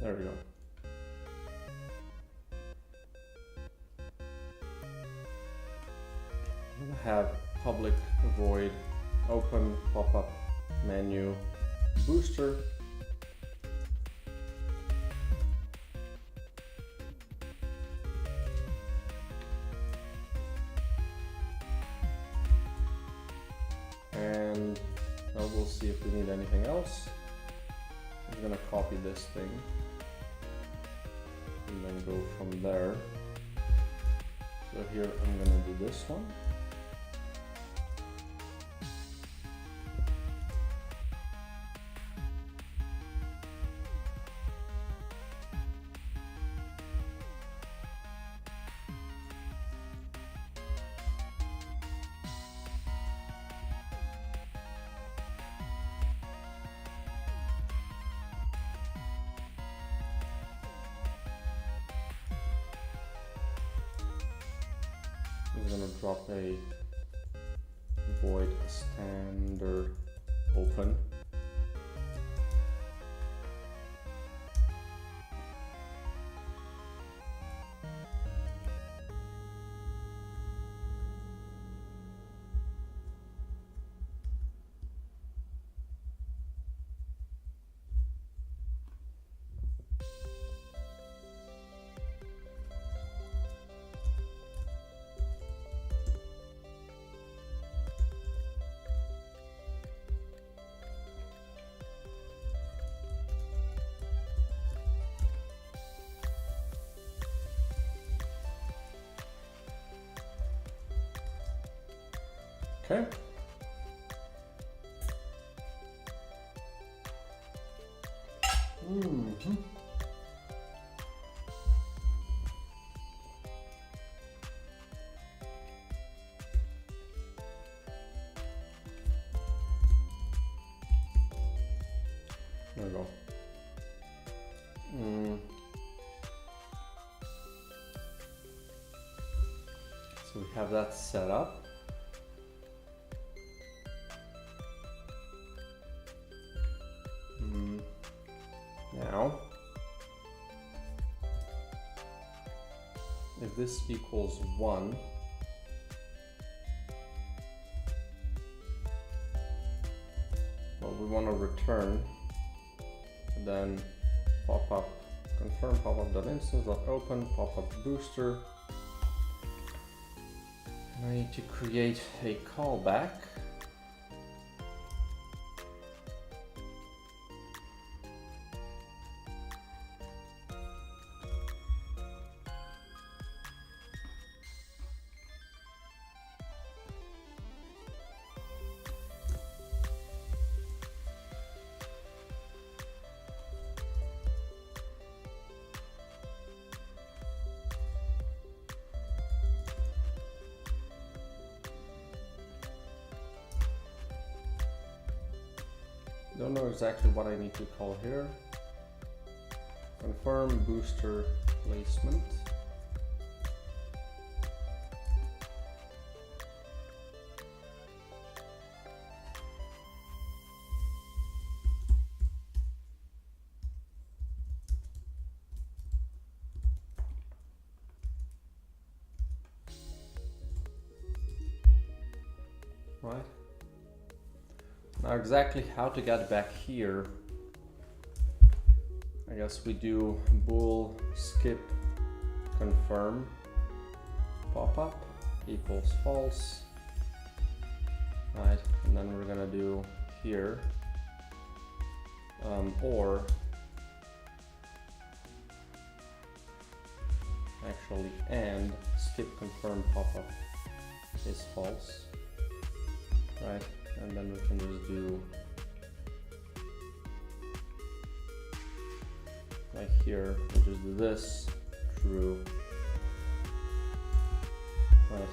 There we go. Have public void open pop-up menu booster and now we'll see if we need anything else. I'm gonna copy this thing and then go from there. So here I'm gonna do this one. we're gonna drop a void standard open. Okay. Mm-hmm. There we go. So we have that set up. Now, if this equals 1, well, we want to return, and then pop up, confirm pop-up.instance.open, pop-up booster. And I need to create a callback. Don't know exactly what I need to call here. Confirm booster placement. Right. Now exactly how to get back here, I guess we do bool skip confirm pop-up equals false, right, and then we're gonna do here or actually and skip confirm pop-up is false, right? And then we can just do like here, we'll just do this, true, right?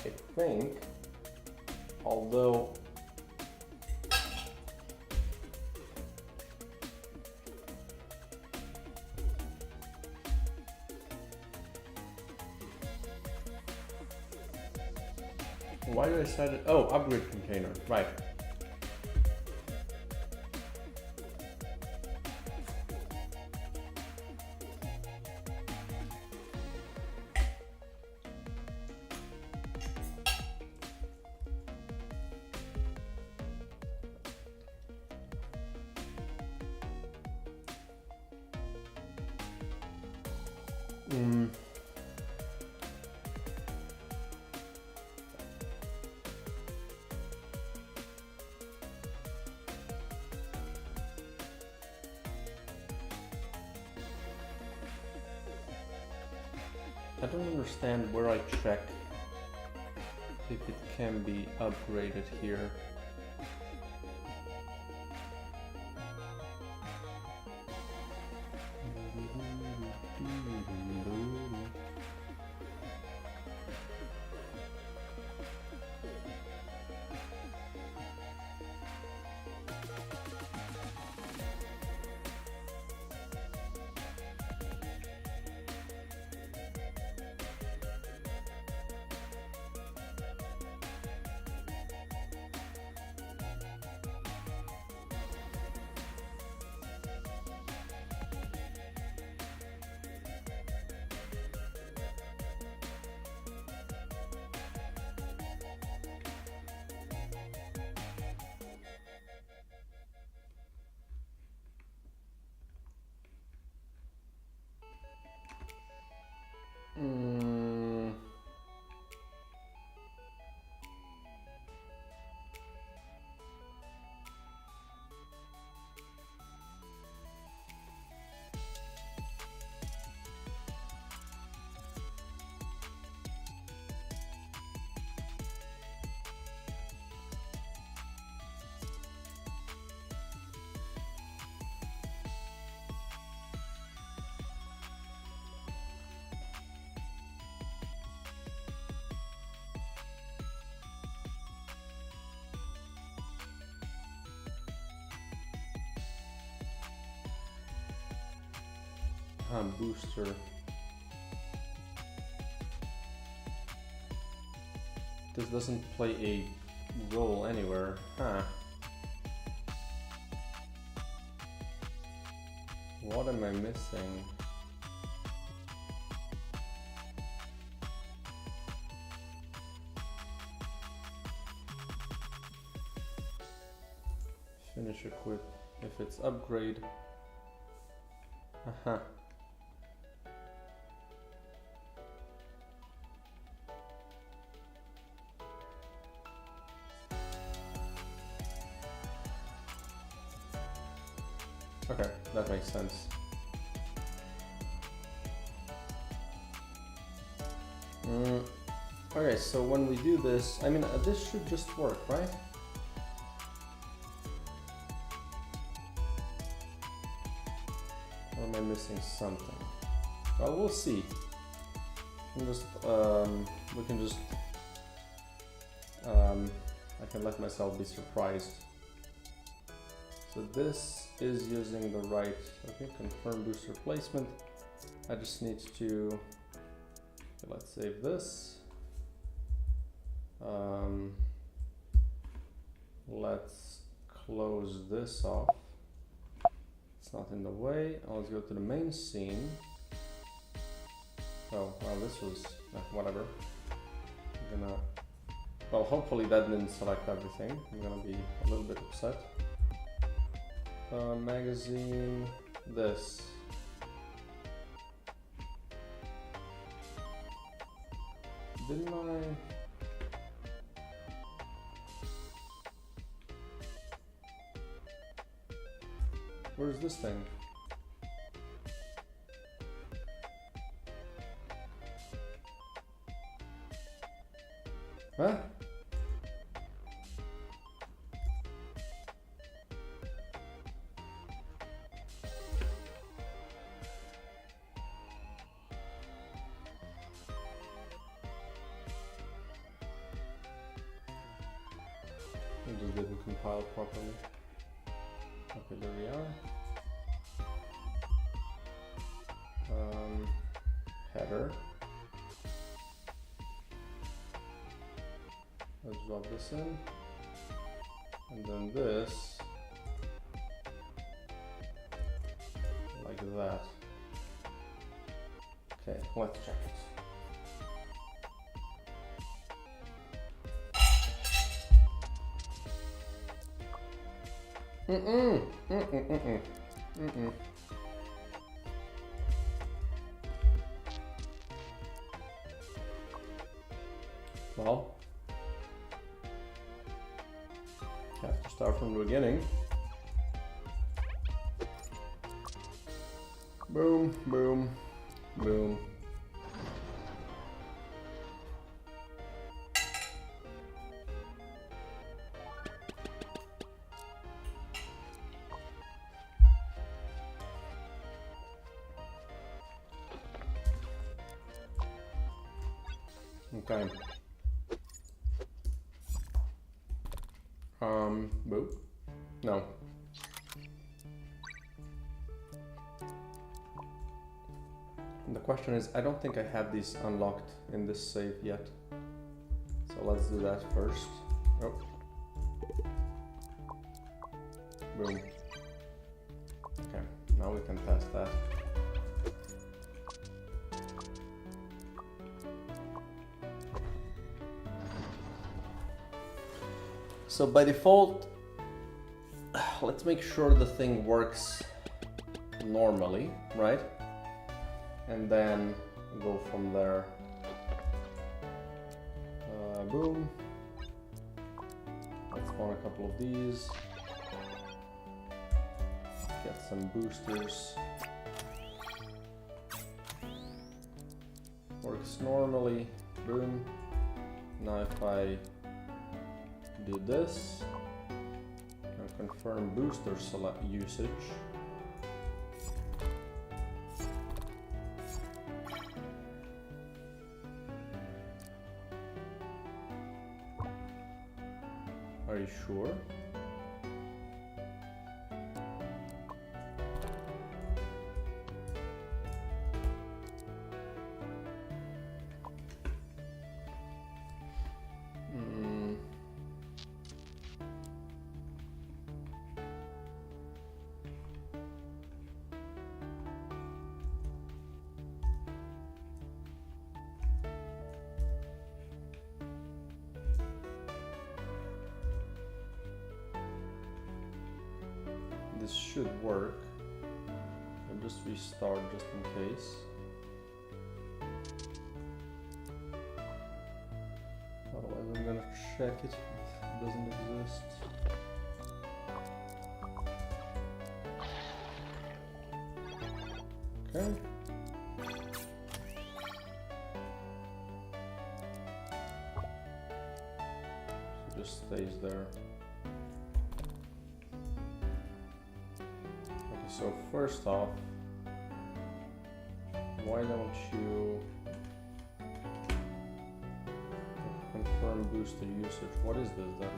I think, although why did I set it? Oh, upgrade container, right. I don't understand where I check if it can be upgraded here. Booster. This doesn't play a role anywhere, huh? What am I missing? Finish equip if it's upgrade. Aha. Okay, that makes sense. Okay, so when we do this, I mean, this should just work, right? Or am I missing something? Well, we'll see. We can just, I can let myself be surprised. So this is using the right, okay, confirm booster placement. I just need to, okay, let's save this. Let's close this off. It's not in the way. Let's go to the main scene. Oh, well, this was, whatever. I'm gonna, well, hopefully that didn't select everything. I'm gonna be a little bit upset. Magazine, this. Didn't I? Where's this thing? Huh? It just didn't compile properly. Okay, there we are. Header. Let's drop this in. And then this, like that. Okay, let's check it. Well, have to start from the beginning. Boom, boom, boom. Okay. Boop. No. And the question is, I don't think I have these unlocked in this save yet. So let's do that first. Oh. Boom. Okay, now we can test that. So by default, let's make sure the thing works normally, right? And then go from there. Boom. Let's spawn a couple of these. Get some boosters. Works normally. Boom. Now if I do this and confirm booster select usage. Are you sure? This should work. I'll just restart just in case. Otherwise I'm gonna check it if it doesn't exist. Okay. So it just stays there. So first off, why don't you confirm booster usage? What is this then?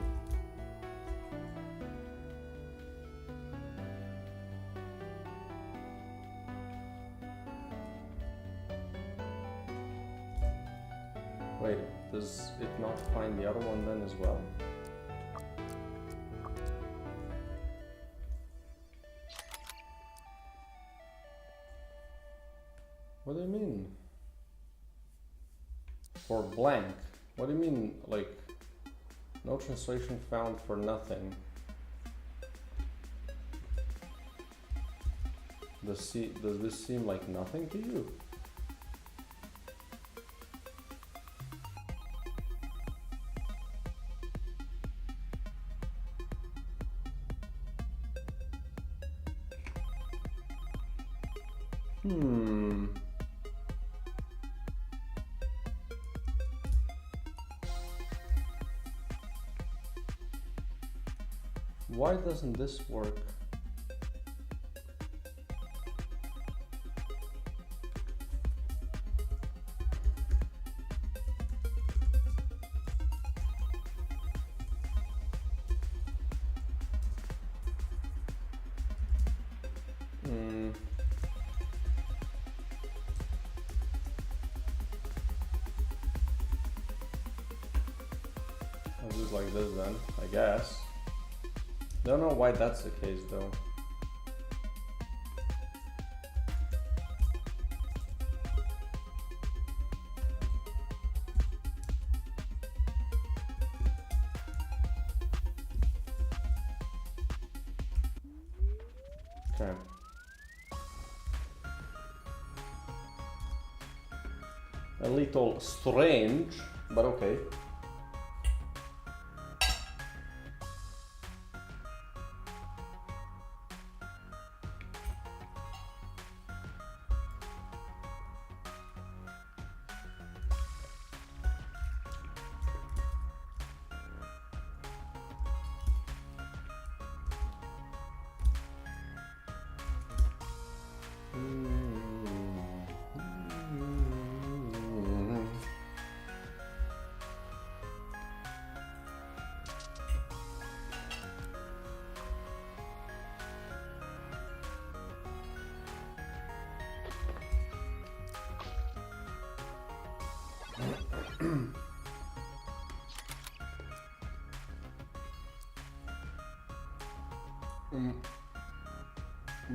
Wait, does it not find the other one then as well? What do you mean? For blank? What do you mean, like, no translation found for nothing? Does this seem like nothing to you? Why doesn't this work? do it like this then, I guess. Don't know why that's the case though. Okay. A little strange, but okay.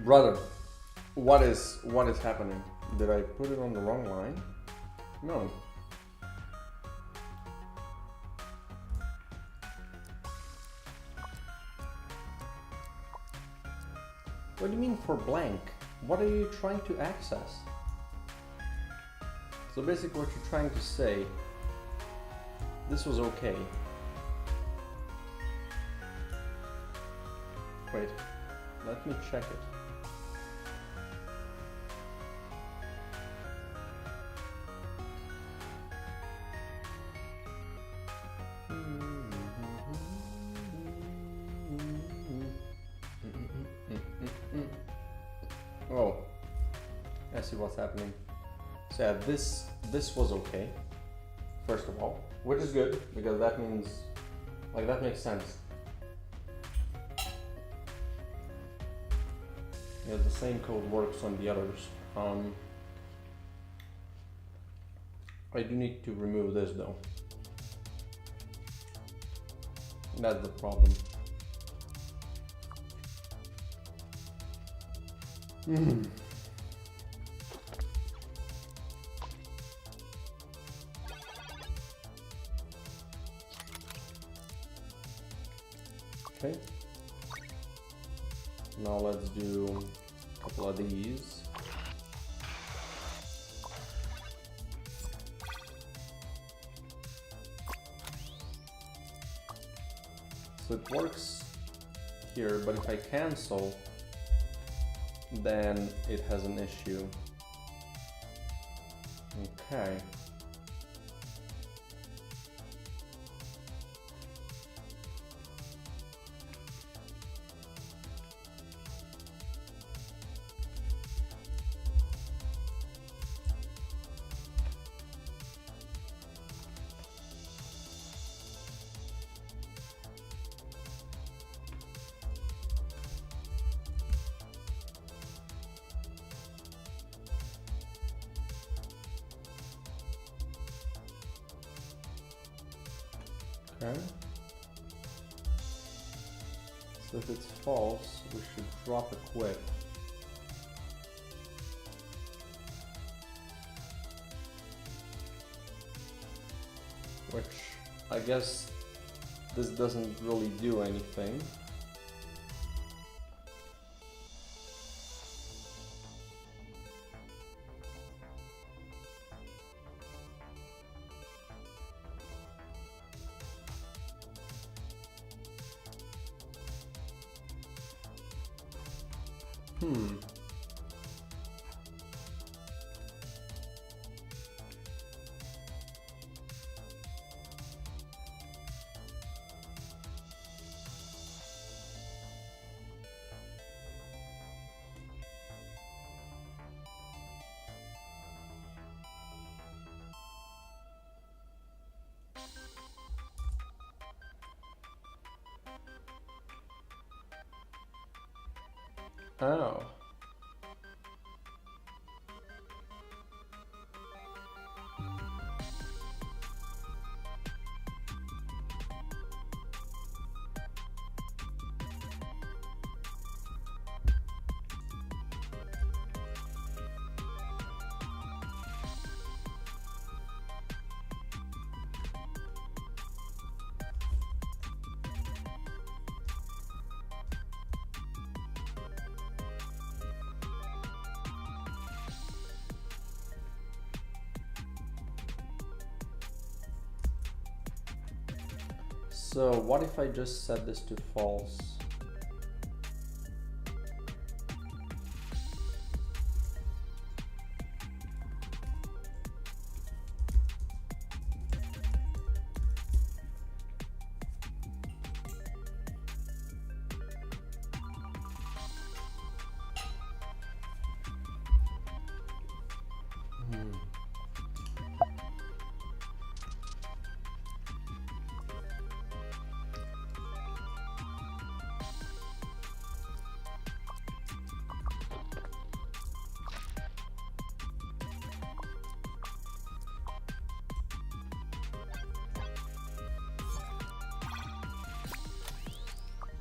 Brother, what is happening? Did I put it on the wrong line? No. What do you mean for blank? What are you trying to access? So basically what you're trying to say, this was okay. Wait, let me check it. Oh, I see what's happening. So yeah, this was okay, first of all, which is good because that means, like, that makes sense. Yeah, the same code works on the others. I do need to remove this though. That's the problem. Okay. Now let's do a couple of these. So it works here, but if I cancel, then it has an issue. Okay. Okay. So if it's false, we should drop a quit. Which I guess this doesn't really do anything. Oh. So what if I just set this to false?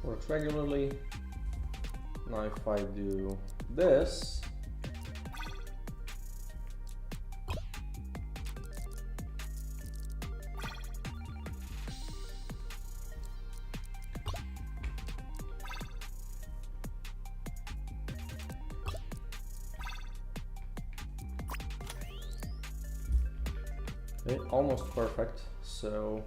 Works regularly. Now if I do this, okay, almost perfect. So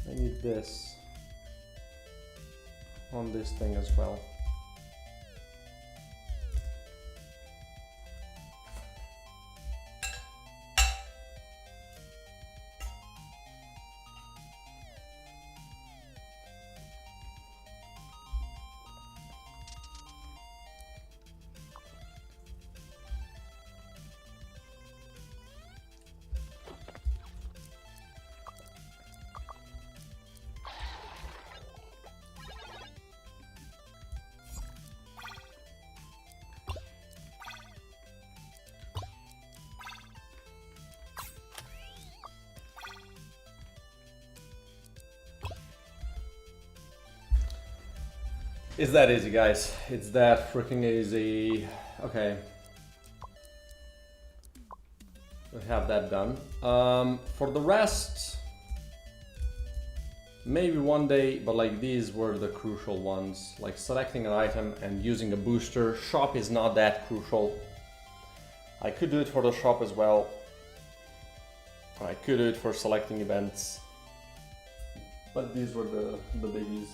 I need this on this thing as well. It's that easy, guys. It's that freaking easy. Okay. We have that done. For the rest, maybe one day, but like these were the crucial ones. Like selecting an item and using a booster. Shop is not that crucial. I could do it for the shop as well. I could do it for selecting events. But these were the biggies.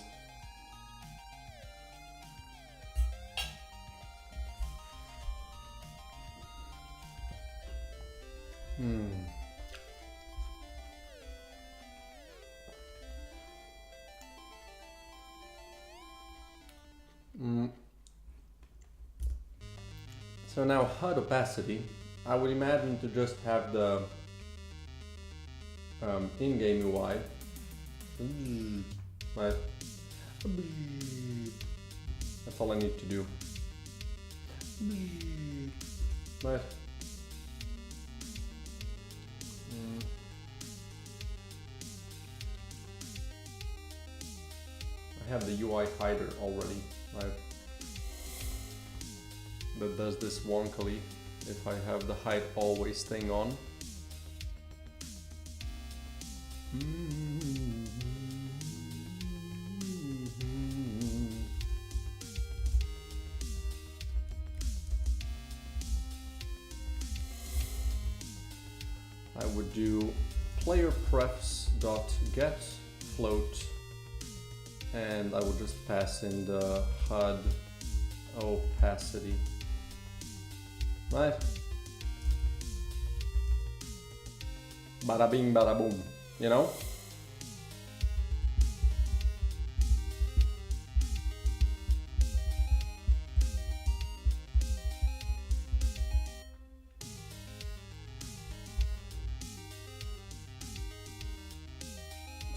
So now HUD opacity, I would imagine to just have the in-game UI. Right. That's all I need to do. Right. I have the UI hider already, right? That does this wonkily if I have the hide always thing on. I would do player prefs dot get float, and I would just pass in the HUD opacity. Right? Bada bing, bada boom, you know?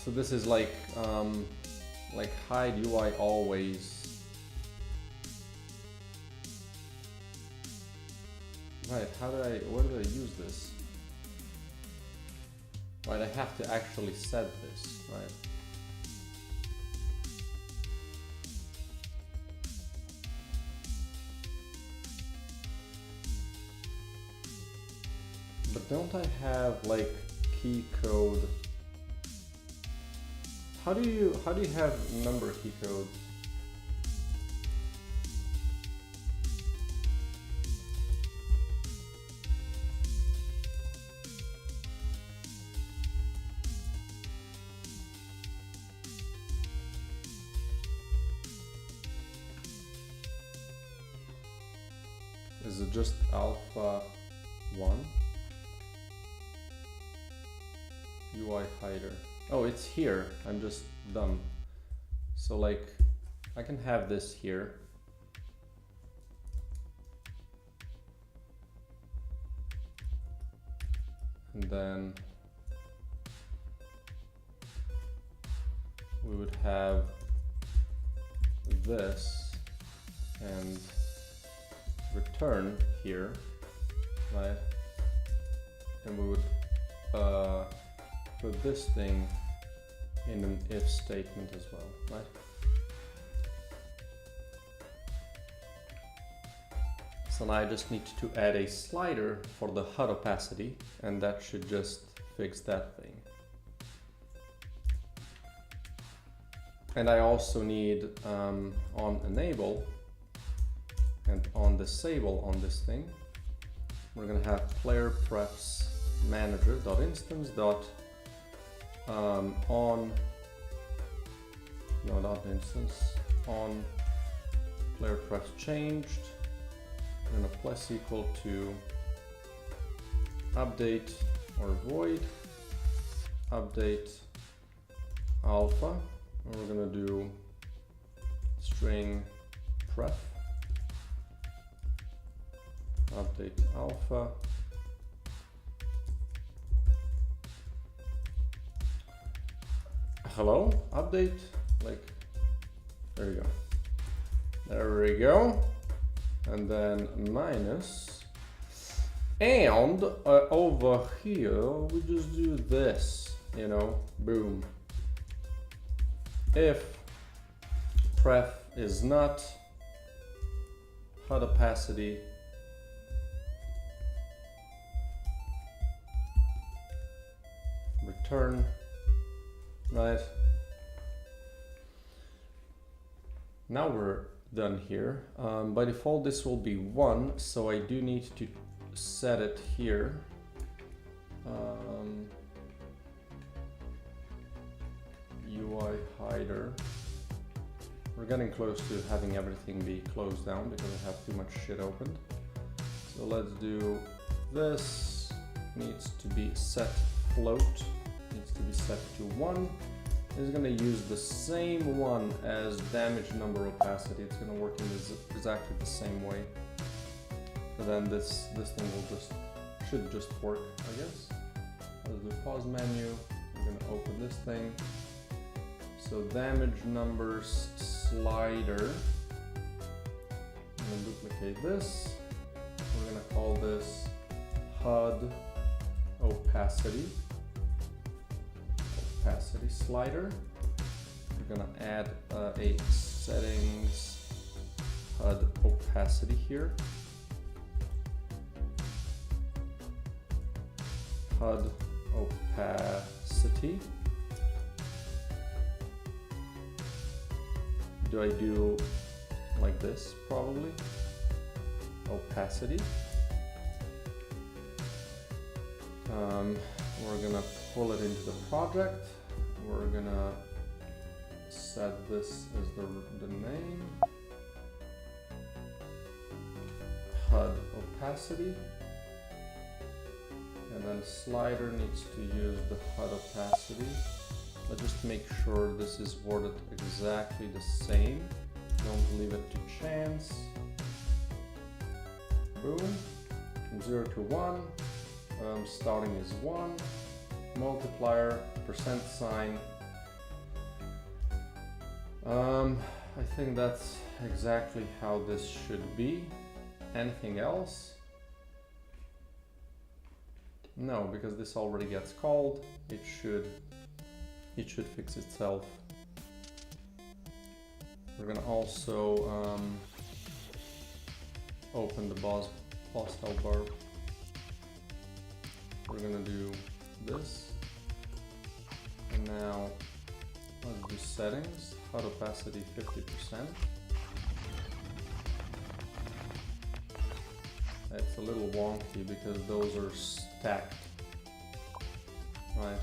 So this is like hide UI always. Right, where do I use this? Right, I have to actually set this, right? But don't I have like key code? How do you have number key code? Is it just alpha 1? UI hider. Oh, it's here. I'm just dumb. So like, I can have this here. And then we would have this and return here, right? And we would put this thing in an if statement as well, right? So now I just need to add a slider for the HUD opacity, and that should just fix that thing. And I also need on enable and on disable on this thing, we're gonna have player prefs manager dot instance dot on no dot instance on player prefs changed. We're gonna plus equal to update or void update alpha, and we're gonna do string pref update alpha hello update, like there you go, there we go, and then minus, and over here we just do this, you know, boom. If pref is not HUD opacity return, right? Now we're done here. By default this will be 1, so I do need to set it here. UI hider. We're getting close to having everything be closed down because I have too much shit opened. So let's do this. Needs to be set float. Needs to be set to 1. It's going to use the same one as damage number opacity. It's going to work in exactly the same way. But then this thing will should just work, I guess. Let's do pause menu. We're going to open this thing. So damage numbers slider. I'm going to duplicate this. We're going to call this HUD opacity slider. We're going to add a settings HUD opacity here. HUD opacity. Do I do like this? Probably. Opacity. We're gonna pull it into the project. We're gonna set this as the name. HUD opacity. And then slider needs to use the HUD opacity. Let's just make sure this is worded exactly the same. Don't leave it to chance. Boom. From 0 to 1. Starting is 1. Multiplier, percent sign. I think that's exactly how this should be. Anything else? No, because this already gets called. It should fix itself. We're gonna also open the boss help bar. we're gonna do this. And now let's do settings, HUD opacity 50%. It's a little wonky because those are stacked, right?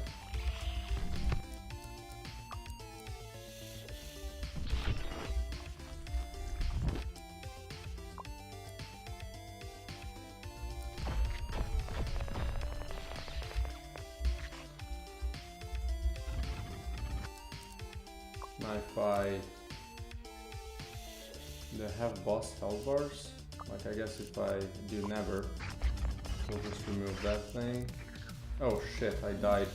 Now if I do I have boss health bars? Like I guess if I do never, we'll just remove that thing. Oh shit, I died.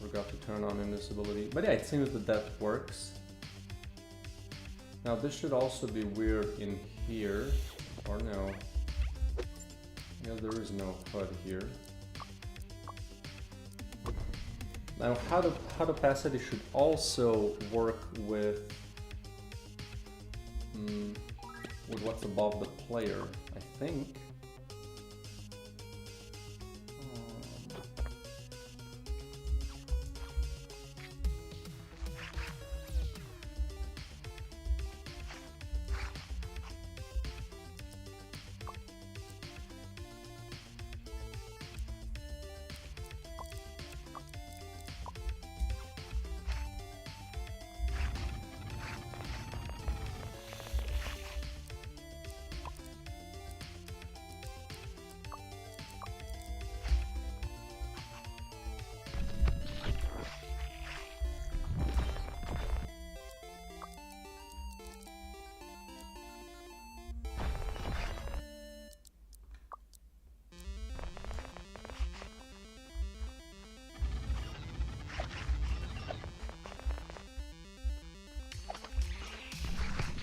Forgot to turn on invisibility. But yeah, it seems that works. Now this should also be weird in here, or no. I guess there is no HUD here. Now HUD opacity should also work with what's above the player, I think.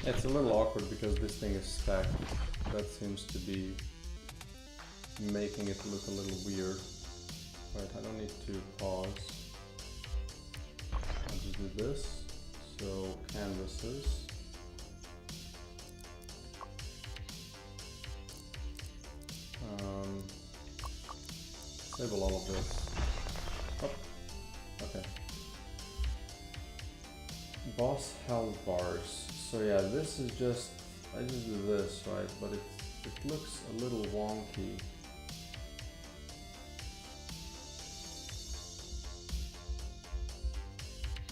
It's a little awkward because this thing is stacked. That seems to be making it look a little weird. Right, I don't need to pause. I'll just do this. So canvases. Disable all of this. Oh, okay. Boss health bars. So yeah, this is just, I just do this, right? But it looks a little wonky.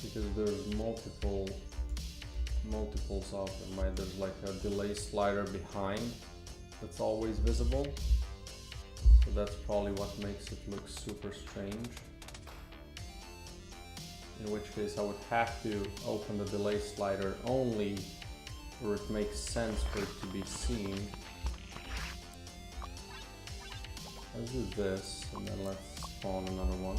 Because there's multiples of them, right? There's like a delay slider behind that's always visible. So that's probably what makes it look super strange. In which case I would have to open the delay slider only where it makes sense for it to be seen. Let's do this and then let's spawn another one.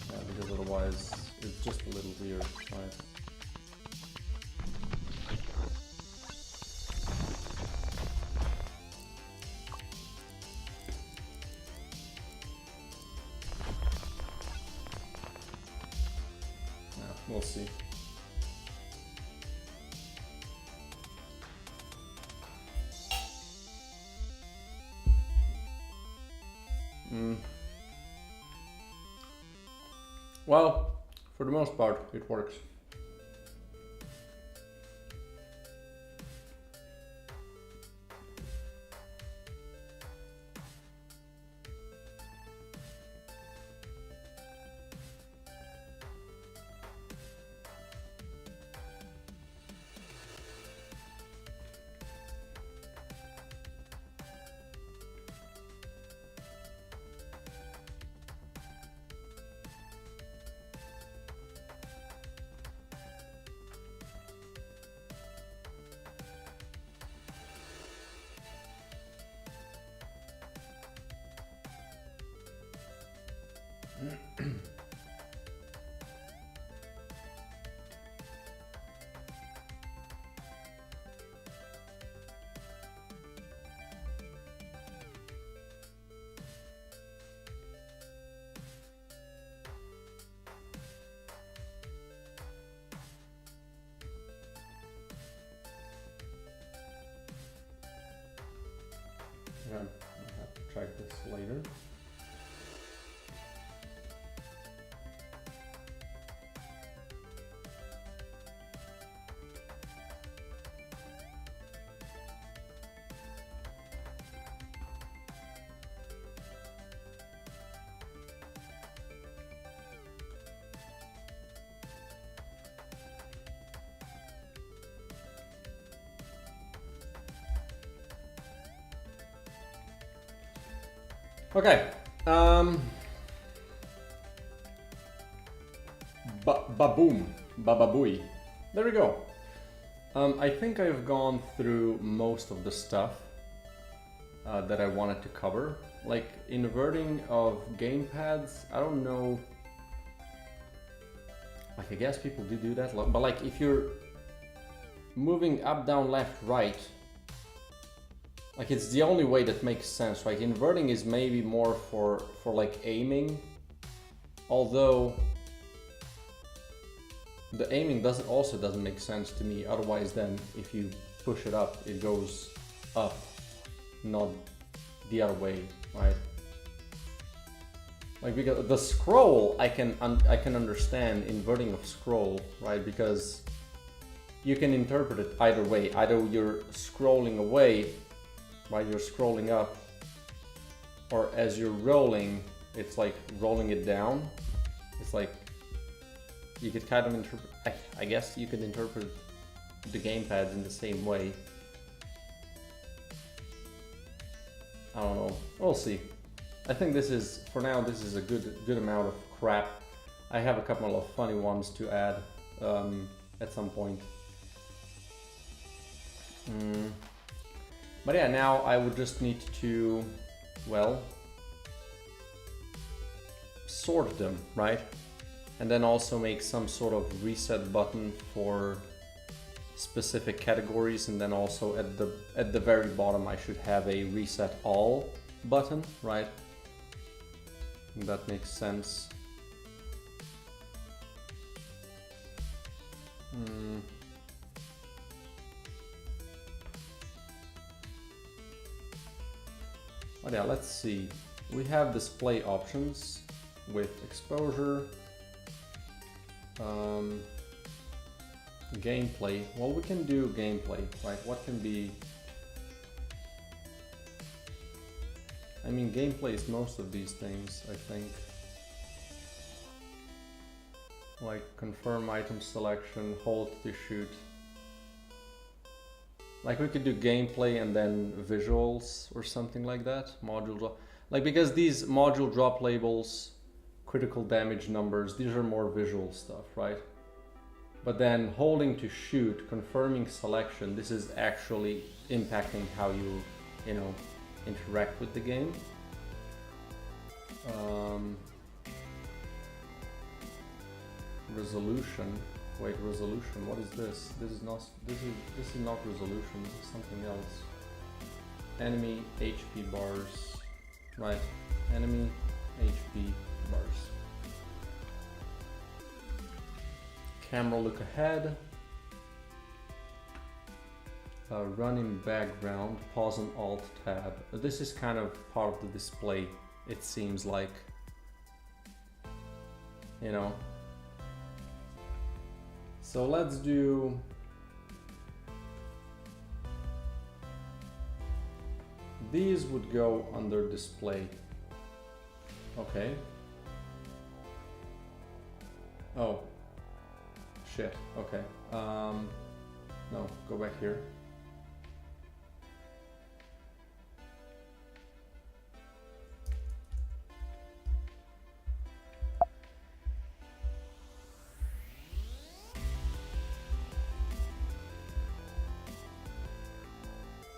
Yeah, because otherwise it's just a little weird, right? We'll see. Well, for the most part, it works. I'll have to check this later. Okay. Baboom. Bababooey. There we go. I think I've gone through most of the stuff that I wanted to cover. Like inverting of gamepads, I don't know. Like I guess people do that, but like if you're moving up, down, left, right, like it's the only way that makes sense, right? Inverting is maybe more for like aiming, although the aiming doesn't make sense to me. Otherwise, then if you push it up, it goes up, not the other way, right? Like because the scroll, I can understand inverting of scroll, right? Because you can interpret it either way. Either you're scrolling away, right? You're scrolling up, or as you're rolling, it's like rolling it down. It's like you could kind of interpret. I guess you could interpret the gamepads in the same way. I don't know. We'll see. I think this is, for now, this is a good amount of crap. I have a couple of funny ones to add at some point. But yeah, now I would just need to, well, sort them, right? And then also make some sort of reset button for specific categories, and then also at the very bottom I should have a reset all button, right? That makes sense. But yeah, let's see. We have display options with exposure, gameplay. Well, we can do gameplay, right? What can be... I mean, gameplay is most of these things, I think. Like confirm item selection, hold to shoot. Like we could do gameplay and then visuals or something like that. Module drop. Like because these module drop labels, critical damage numbers, these are more visual stuff, right? But then holding to shoot, confirming selection, this is actually impacting how you know, interact with the game. Resolution. Wait, resolution. What is this? This is not resolution. This is something else. Enemy HP bars. Right. Enemy HP bars. Camera look ahead. Run in background. Pause on Alt tab. This is kind of part of the display. It seems like. You know. So let's do these would go under display. Okay. Oh shit. Okay. No, go back here.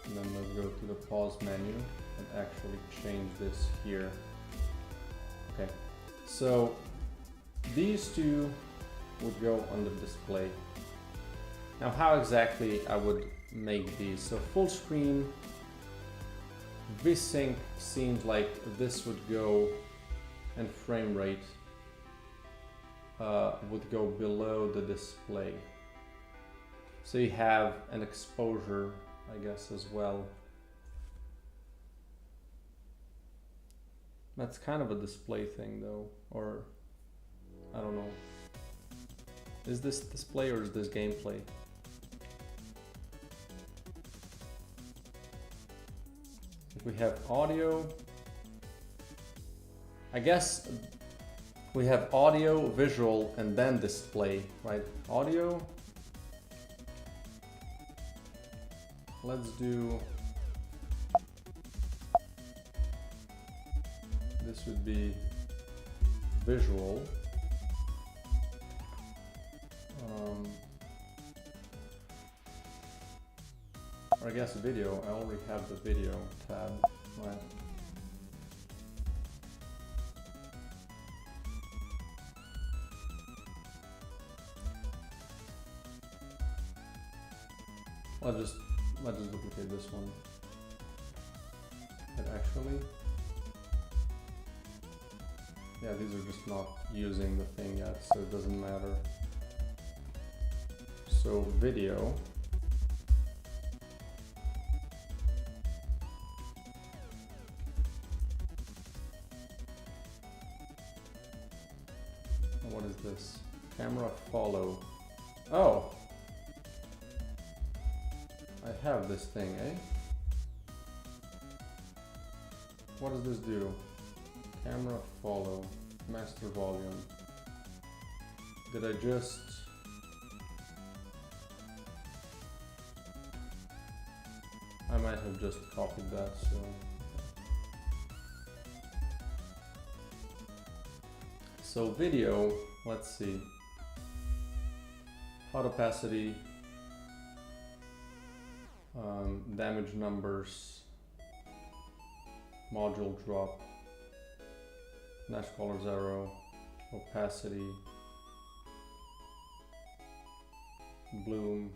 And then let's go to the pause menu and actually change this here. Okay, so these two would go under display. Now how exactly I would make these? So full screen, VSync seems like this would go, and frame rate would go below the display. So you have an exposure, I guess, as well. That's kind of a display thing though, or I don't know. Is this display or is this gameplay? If we have audio, I guess we have audio, visual, and then display, right? Audio. Let's do, this would be visual. Or I guess video, I already have the video tab, right? Let's just duplicate this one. And actually, yeah, these are just not using the thing yet, so it doesn't matter. So video. What is this? Camera follow. Oh! I have this thing, eh? What does this do? Camera follow. Master volume. Did I just... I might have just copied that, so... So video, let's see. Hot opacity, damage numbers, module drop, Nash color 0, opacity, bloom,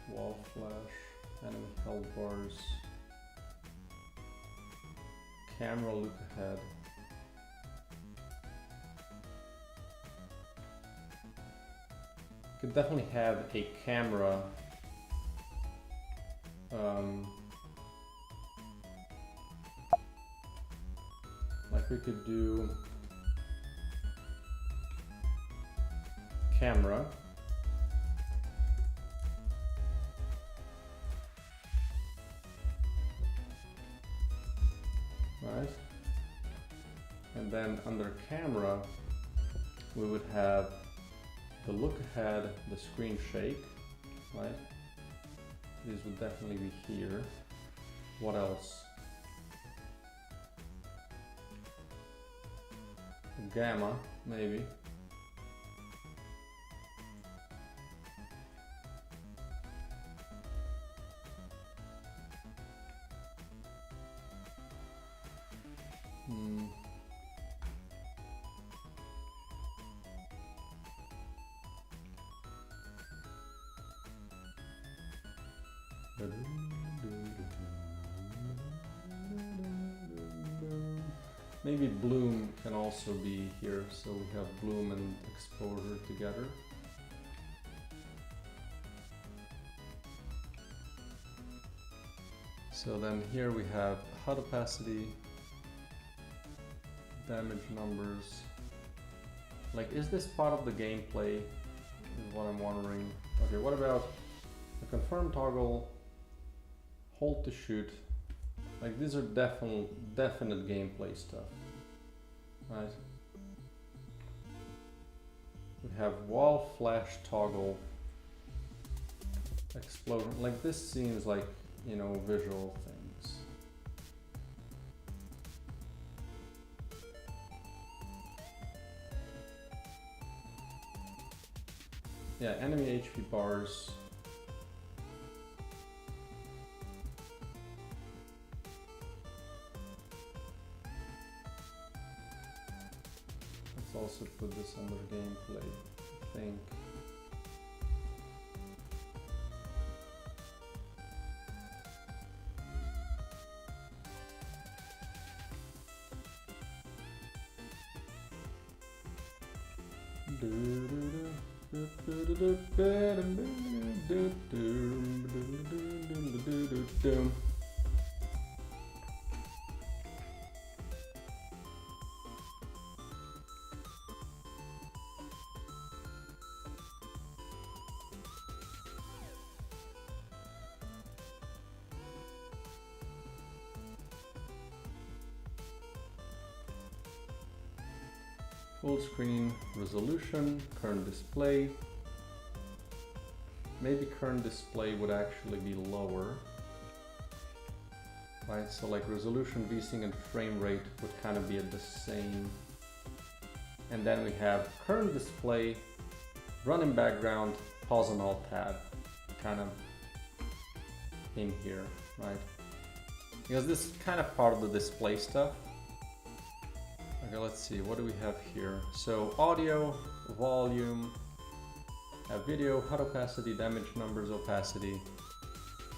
wall flash, enemy health bars, camera look ahead. Could definitely have a camera like we could do camera, right? And then under camera we would have the look ahead, the screen shake, right? These would definitely be here. What else? Gamma, maybe. Maybe bloom can also be here, so we have bloom and exposure together. So then here we have hot opacity, damage numbers. Like, is this part of the gameplay? Is what I'm wondering. Okay, what about the confirm toggle, hold to shoot? Like, these are definite gameplay stuff, right? We have wall flash toggle, explosion. Like, this seems like, you know, visual things. Yeah, enemy HP bars. Let's also put this under gameplay, I think. Full screen resolution, current display. Maybe current display would actually be lower. Right, so like resolution, VSync and frame rate would kind of be at the same. And then we have current display, run in background, pause and alt tab, kind of in here, right? Because this is kind of part of the display stuff. Okay, let's see, what do we have here? So audio, volume, video, HUD opacity, damage numbers opacity,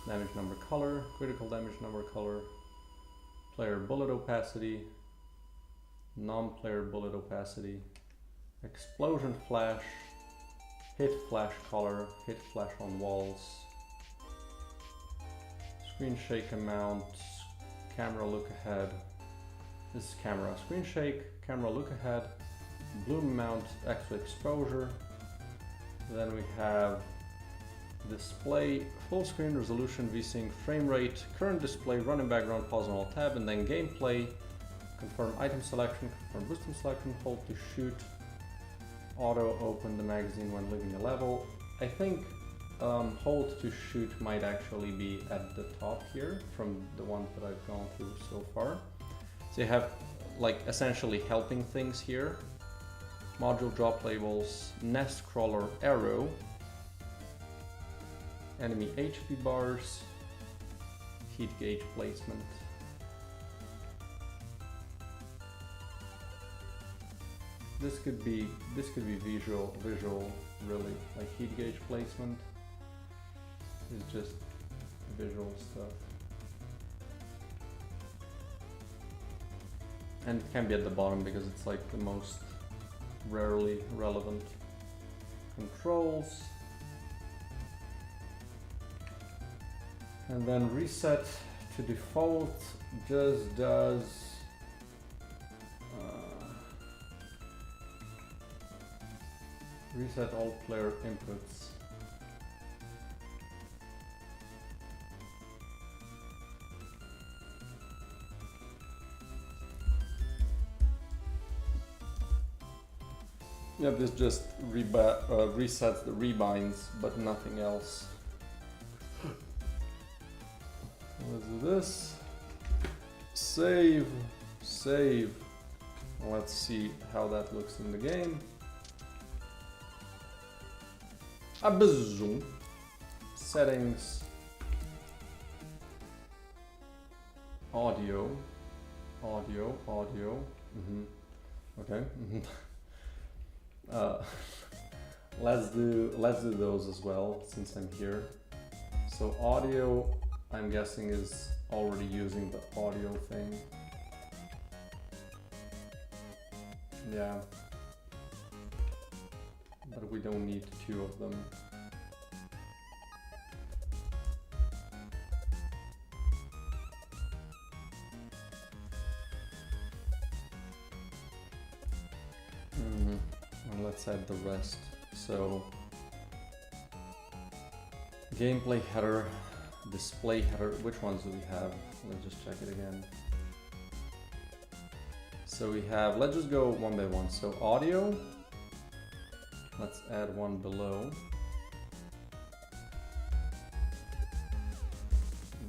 damage number color, critical damage number color, player bullet opacity, non-player bullet opacity, explosion flash, hit flash color, hit flash on walls, screen shake amount, camera look ahead. This is camera screen shake, camera look ahead, bloom amount, actual exposure. Then we have display, full screen resolution, VSync, frame rate, current display, run in background, pause and alt tab, and then gameplay, confirm item selection, confirm boosting selection, hold to shoot, auto open the magazine when leaving a level. I think hold to shoot might actually be at the top here from the ones that I've gone through so far. So you have like essentially helping things here. Module drop labels, nest crawler arrow, enemy HP bars, heat gauge placement. This could be visual really, like heat gauge placement is just visual stuff. And it can be at the bottom because it's like the most rarely relevant. Controls. And then reset to default just does reset all player inputs. Yeah, this just resets the rebinds, but nothing else. Let's do this. Save, save. Let's see how that looks in the game. Abazoom. Settings. Audio. Audio, audio. Okay. Let's do those as well since I'm here. So audio, I'm guessing is already using the audio thing. Yeah, but we don't need two of them. Let's add the rest. So gameplay header, display header, which ones do we have? Let's just check it again. So we have, let's just go one by one. So audio, let's add one below.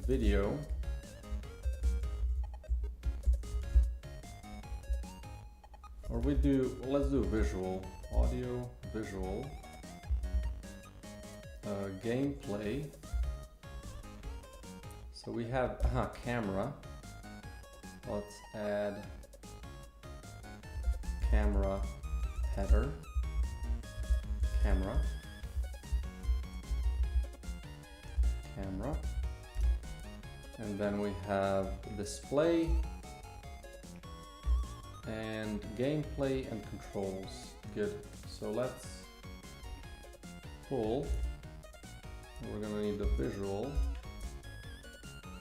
Video. Or let's do visual. Audio, visual. Gameplay. So we have camera. Let's add camera header. Camera. Camera. And then we have display. And gameplay and controls. Good. So let's full. We're gonna need the visual.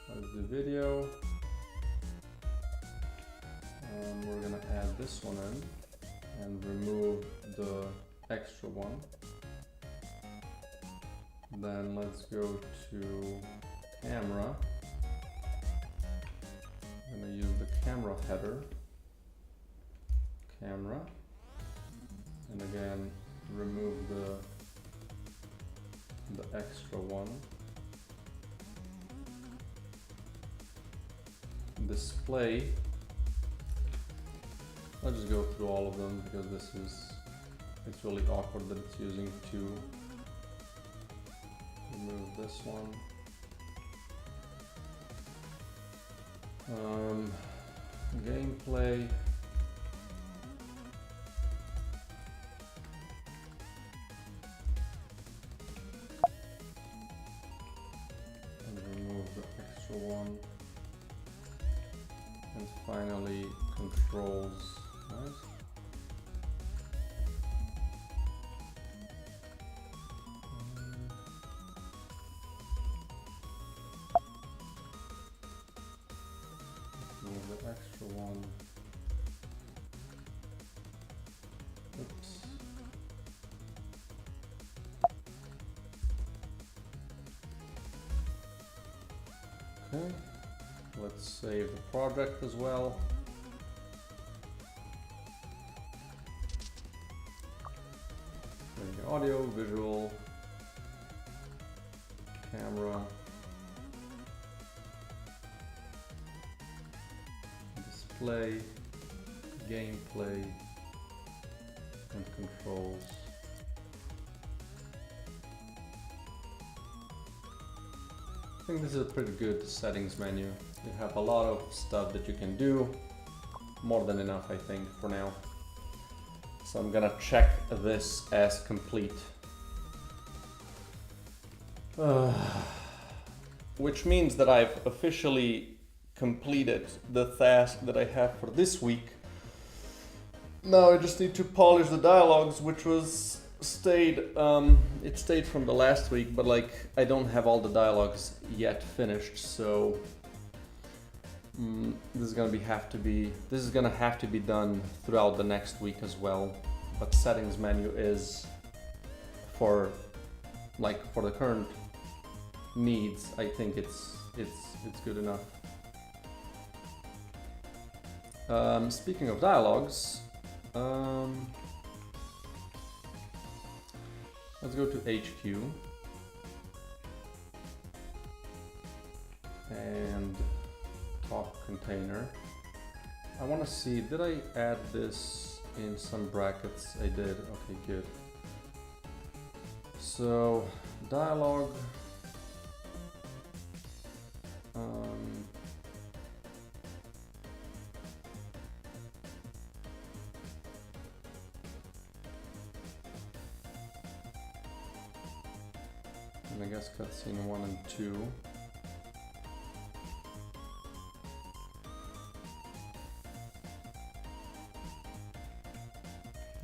That's the video. We're gonna add this one in and remove the extra one. Then let's go to camera. I'm gonna use the camera header. Camera. And again, remove the extra one. Display. I'll just go through all of them because it's really awkward that it's using two. Remove this one. Gameplay. And remove the extra one. And finally, controls. Right? Remove the extra one. Oops. Okay. Let's save the project as well. Audio, visual, camera, display, gameplay, and controls. I think this is a pretty good settings menu. You have a lot of stuff that you can do, more than enough I think for now. So I'm gonna check this as complete. Which means that I've officially completed the task that I have for this week. Now I just need to polish the dialogues, which was stayed from the last week, but like I don't have all the dialogues yet finished, so this is gonna have to be done throughout the next week as well. But settings menu is for the current needs. I think it's good enough. Speaking of dialogues, let's go to HQ and talk container. I want to see, did I add this in some brackets? I did. Okay, good. So dialogue. And I guess cutscene 1 and 2.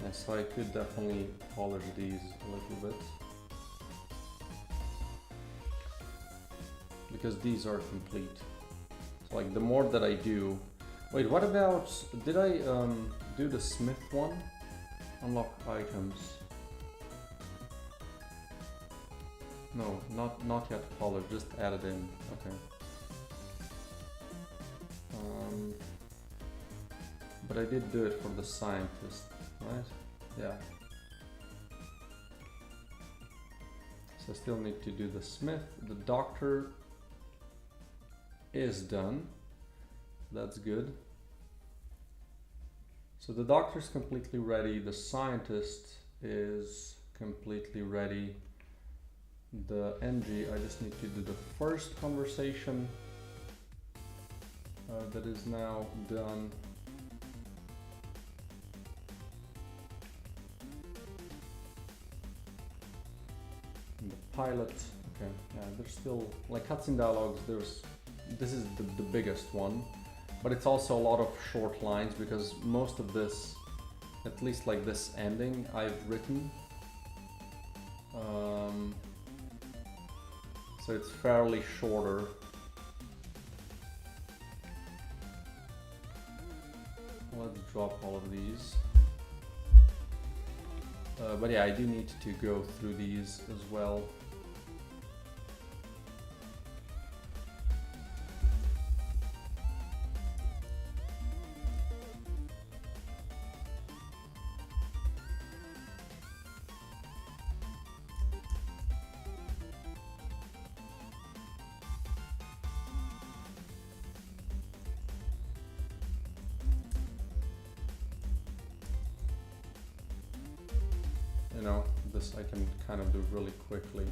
Yeah, so I could definitely polish these a little bit, because these are complete. So like the more that I do... Wait, what about... Did I do the Smith one? Unlock items. No, not yet polished, just added in. Okay. But I did do it for the scientist, right? Yeah. So I still need to do the Smith. The doctor is done. That's good. So the doctor's completely ready. The scientist is completely ready. The NG, I just need to do the first conversation that is now done. And the pilot, okay, yeah, there's still, like cutscene dialogues, this is the biggest one, but it's also a lot of short lines because most of this, at least like this ending, I've written. So it's fairly shorter. Let's drop all of these. But yeah, I do need to go through these as well. You know, this I can kind of do really quickly.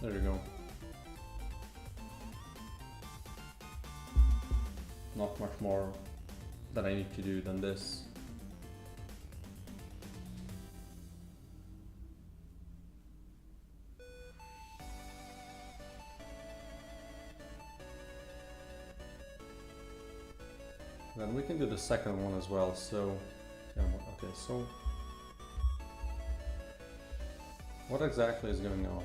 There you go. Not much more that I need to do than this. Then we can do the second one as well, so... Yeah, okay, so... What exactly is going on?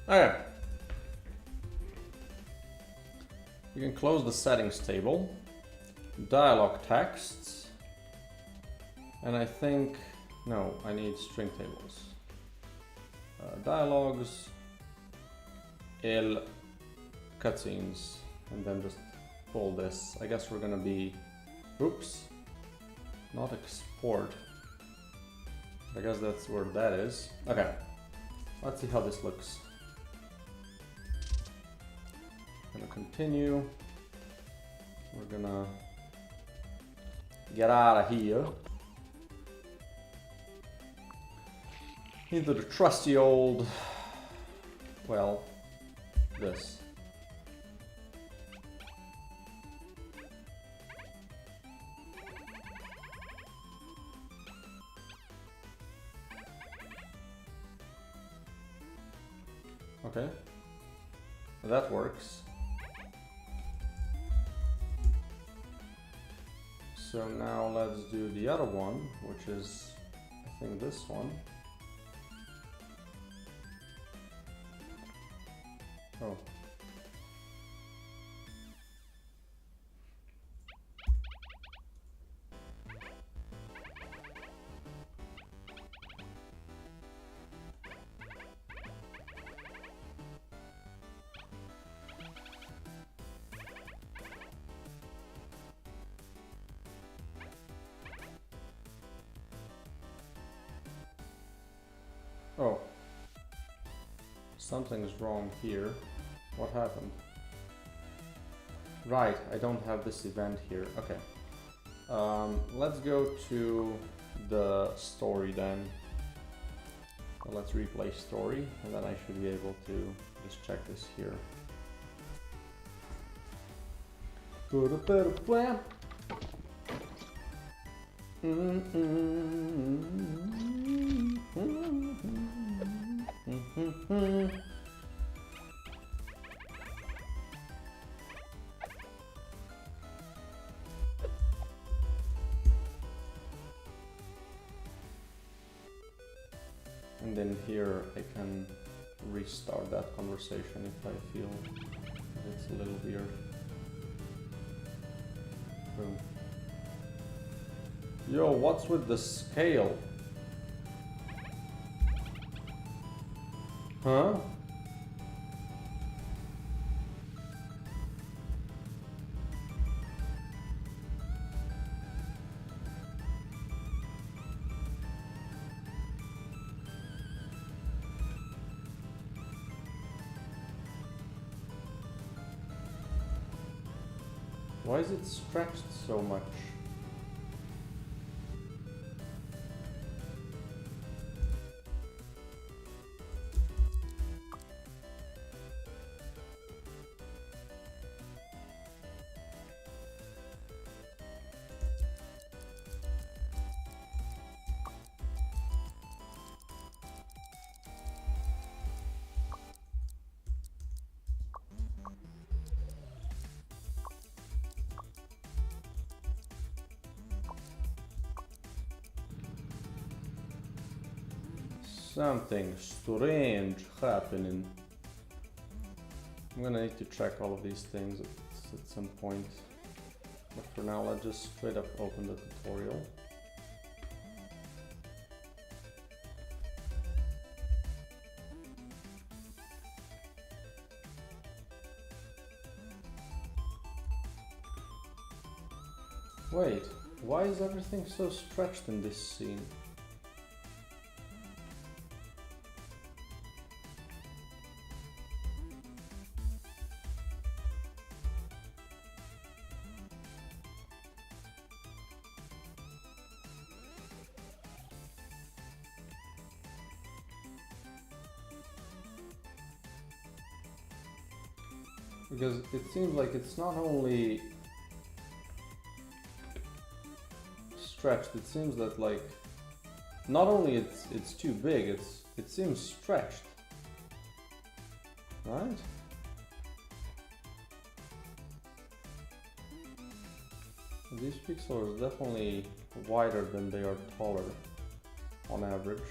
Okay. You can close the settings table, dialog texts, and I think, no, I need string tables. Dialogues, il, cutscenes, and then just pull this. I guess we're gonna be, oops, not export. I guess that's where that is. Okay. Let's see how this looks. Gonna continue. We're gonna get out of here. Into the trusty old, well, this. Okay, that works. So now let's do the other one, which is, I think, this one. Oh. Oh. Something's wrong here. What happened? Right, I don't have this event here. Okay. Let's go to the story then. Well, let's replay story, and then I should be able to just check this here. And then here I can restart that conversation if I feel it's a little weird. Boom. Yo, what's with the scale? Huh? Why is it stretched so much? Something strange happening. I'm gonna need to check all of these things at some point. But for now, let's just straight up open the tutorial. Wait, why is everything so stretched in this scene? Because it seems like it's not only stretched, it seems that like not only it's too big, it seems stretched. Right? These pixels are definitely wider than they are taller on average.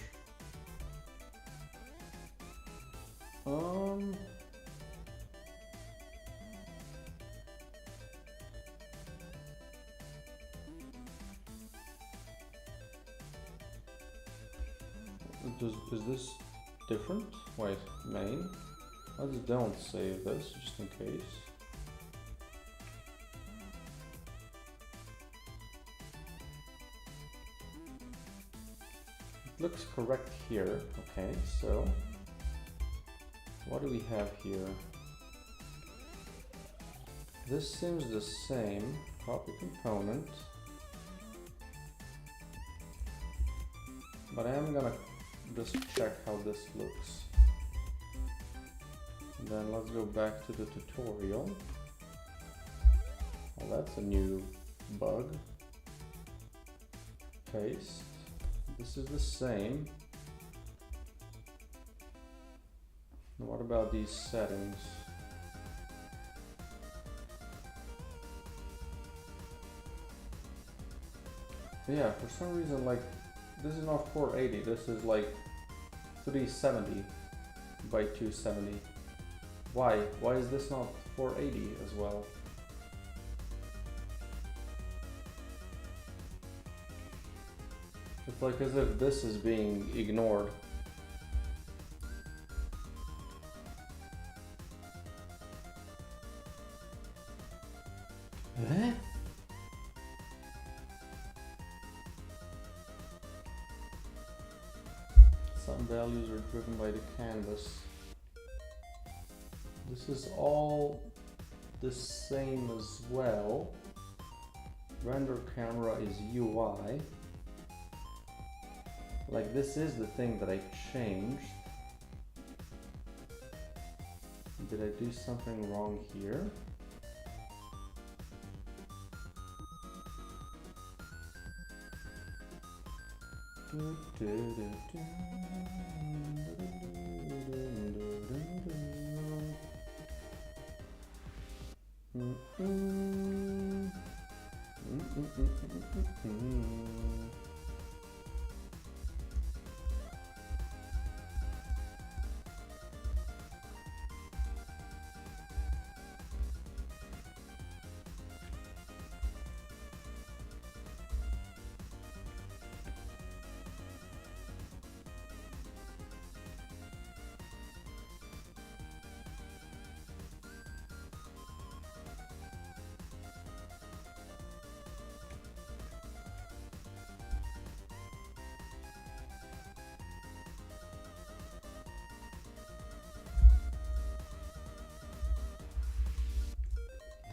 Is this different? Wait, main? Let's don't save this, just in case. It looks correct here. Okay, so What do we have here? This seems the same. Copy component. But I am gonna just check how this looks. And then let's go back to the tutorial. Well, that's a new bug. Paste. This is the same. And what about these settings? Yeah, for some reason, like, this is not 480, this is like 370 by 270. Why? Why is this not 480 as well? It's like as if this is being ignored. Eh? Some values are driven by the canvas. This is all the same as well. Render camera is UI. Like, this is the thing that I changed. Did I do something wrong here?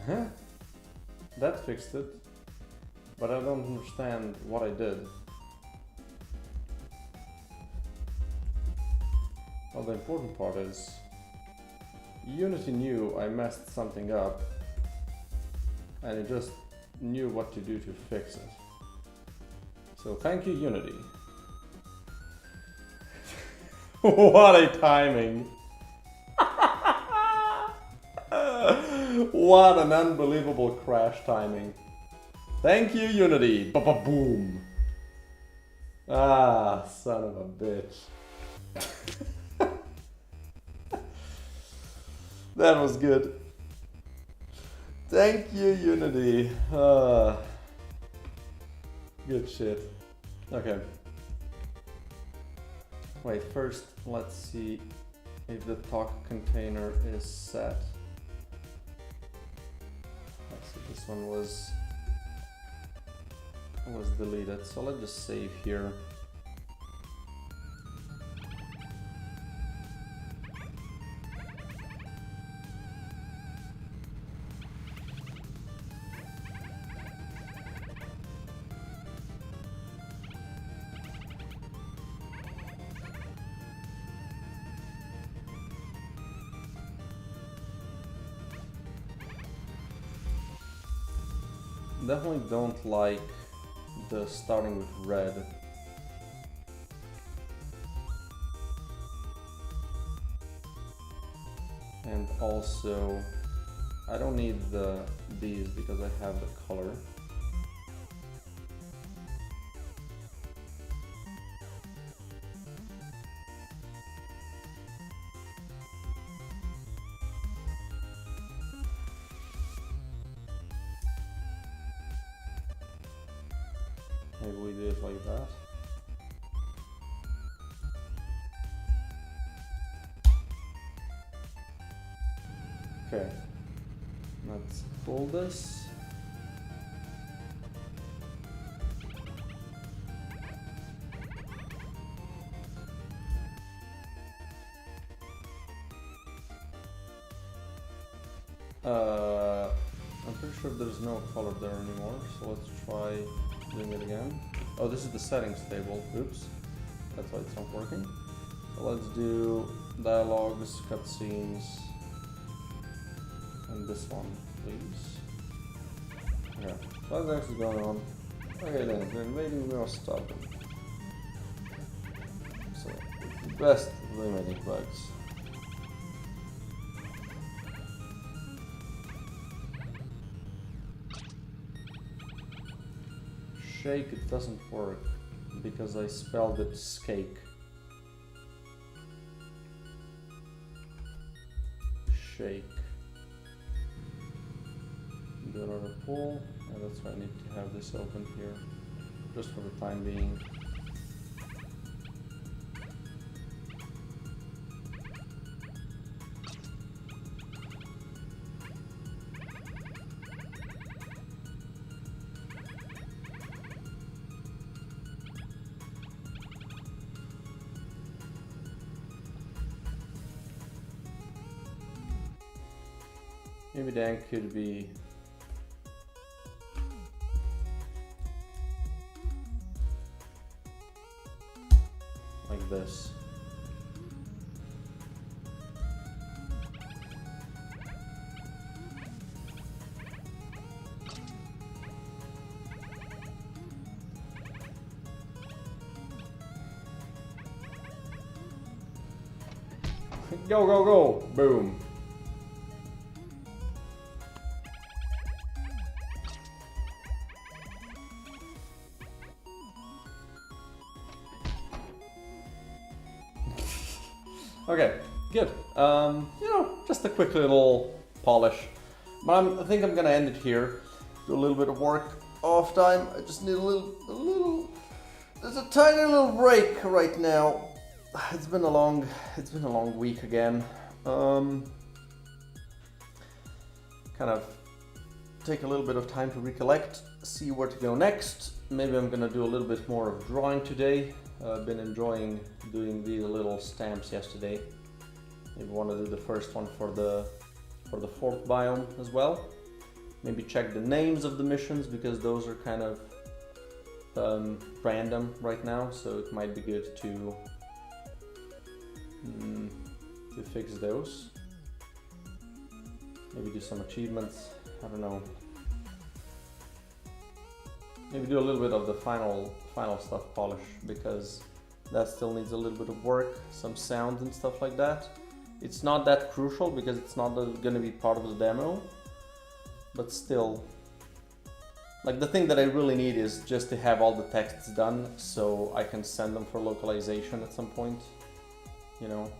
Huh? That fixed it, but I don't understand what I did. Well, the important part is Unity knew I messed something up, and it just knew what to do to fix it. So thank you, Unity. What a timing! What an unbelievable crash timing. Thank you, Unity. Ba-ba-boom. Ah, son of a bitch. That was good. Thank you, Unity. Good shit. Okay. Wait, first let's see if the talk container is set. This one was deleted, so let's just save here. Definitely don't like the starting with red. And also, I don't need these because I have the color. Maybe we do it like that. Okay, let's pull this. I'm pretty sure there's no color there anymore, so let's try doing it again. Oh, this is the settings table. Oops, that's why it's not working. So let's do dialogues, cutscenes, and this one, please. Okay, so what's actually going on? Okay then, they're invading me or stopping. So, best limiting bugs. Shake, it doesn't work because I spelled it skake. Shake. Do another pull, and that's why I need to have this open here, just for the time being. Maybe then could be like this. Go, go, go! Boom! Okay, good. You know, just a quick little polish. But I think I'm gonna end it here. Do a little bit of work off time. I just need a little. There's a tiny little break right now. It's been a long week again. Kind of take a little bit of time to recollect, see where to go next. Maybe I'm gonna do a little bit more of drawing today. I've been enjoying doing these little stamps yesterday. Maybe want to do the first one for the fourth biome as well. Maybe check the names of the missions because those are kind of random right now, so it might be good to fix those. Maybe do some achievements. I don't know. Maybe do a little bit of the final stuff polish because that still needs a little bit of work, some sounds and stuff like that. It's not that crucial because it's not going to be part of the demo, but still, like the thing that I really need is just to have all the texts done so I can send them for localization at some point, you know.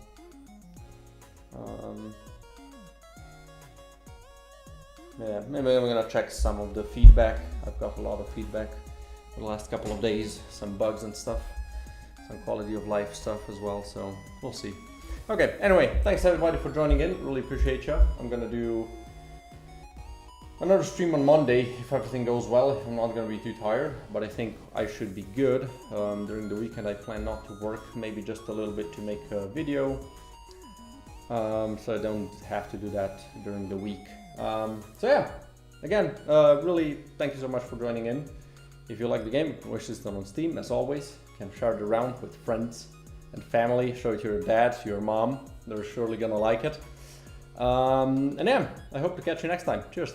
Yeah, maybe I'm gonna check some of the feedback. I've got a lot of feedback for the last couple of days, some bugs and stuff, some quality of life stuff as well, so we'll see. Okay, anyway, thanks everybody for joining in, really appreciate you. I'm gonna do another stream on Monday if everything goes well, if I'm not gonna be too tired, but I think I should be good. During the weekend I plan not to work, maybe just a little bit to make a video, so I don't have to do that during the week. So yeah, again, really thank you so much for joining in. If you like the game, wish it's still on Steam, as always. You can share it around with friends and family, show it to your dad, to your mom. They're surely gonna like it. And yeah, I hope to catch you next time. Cheers.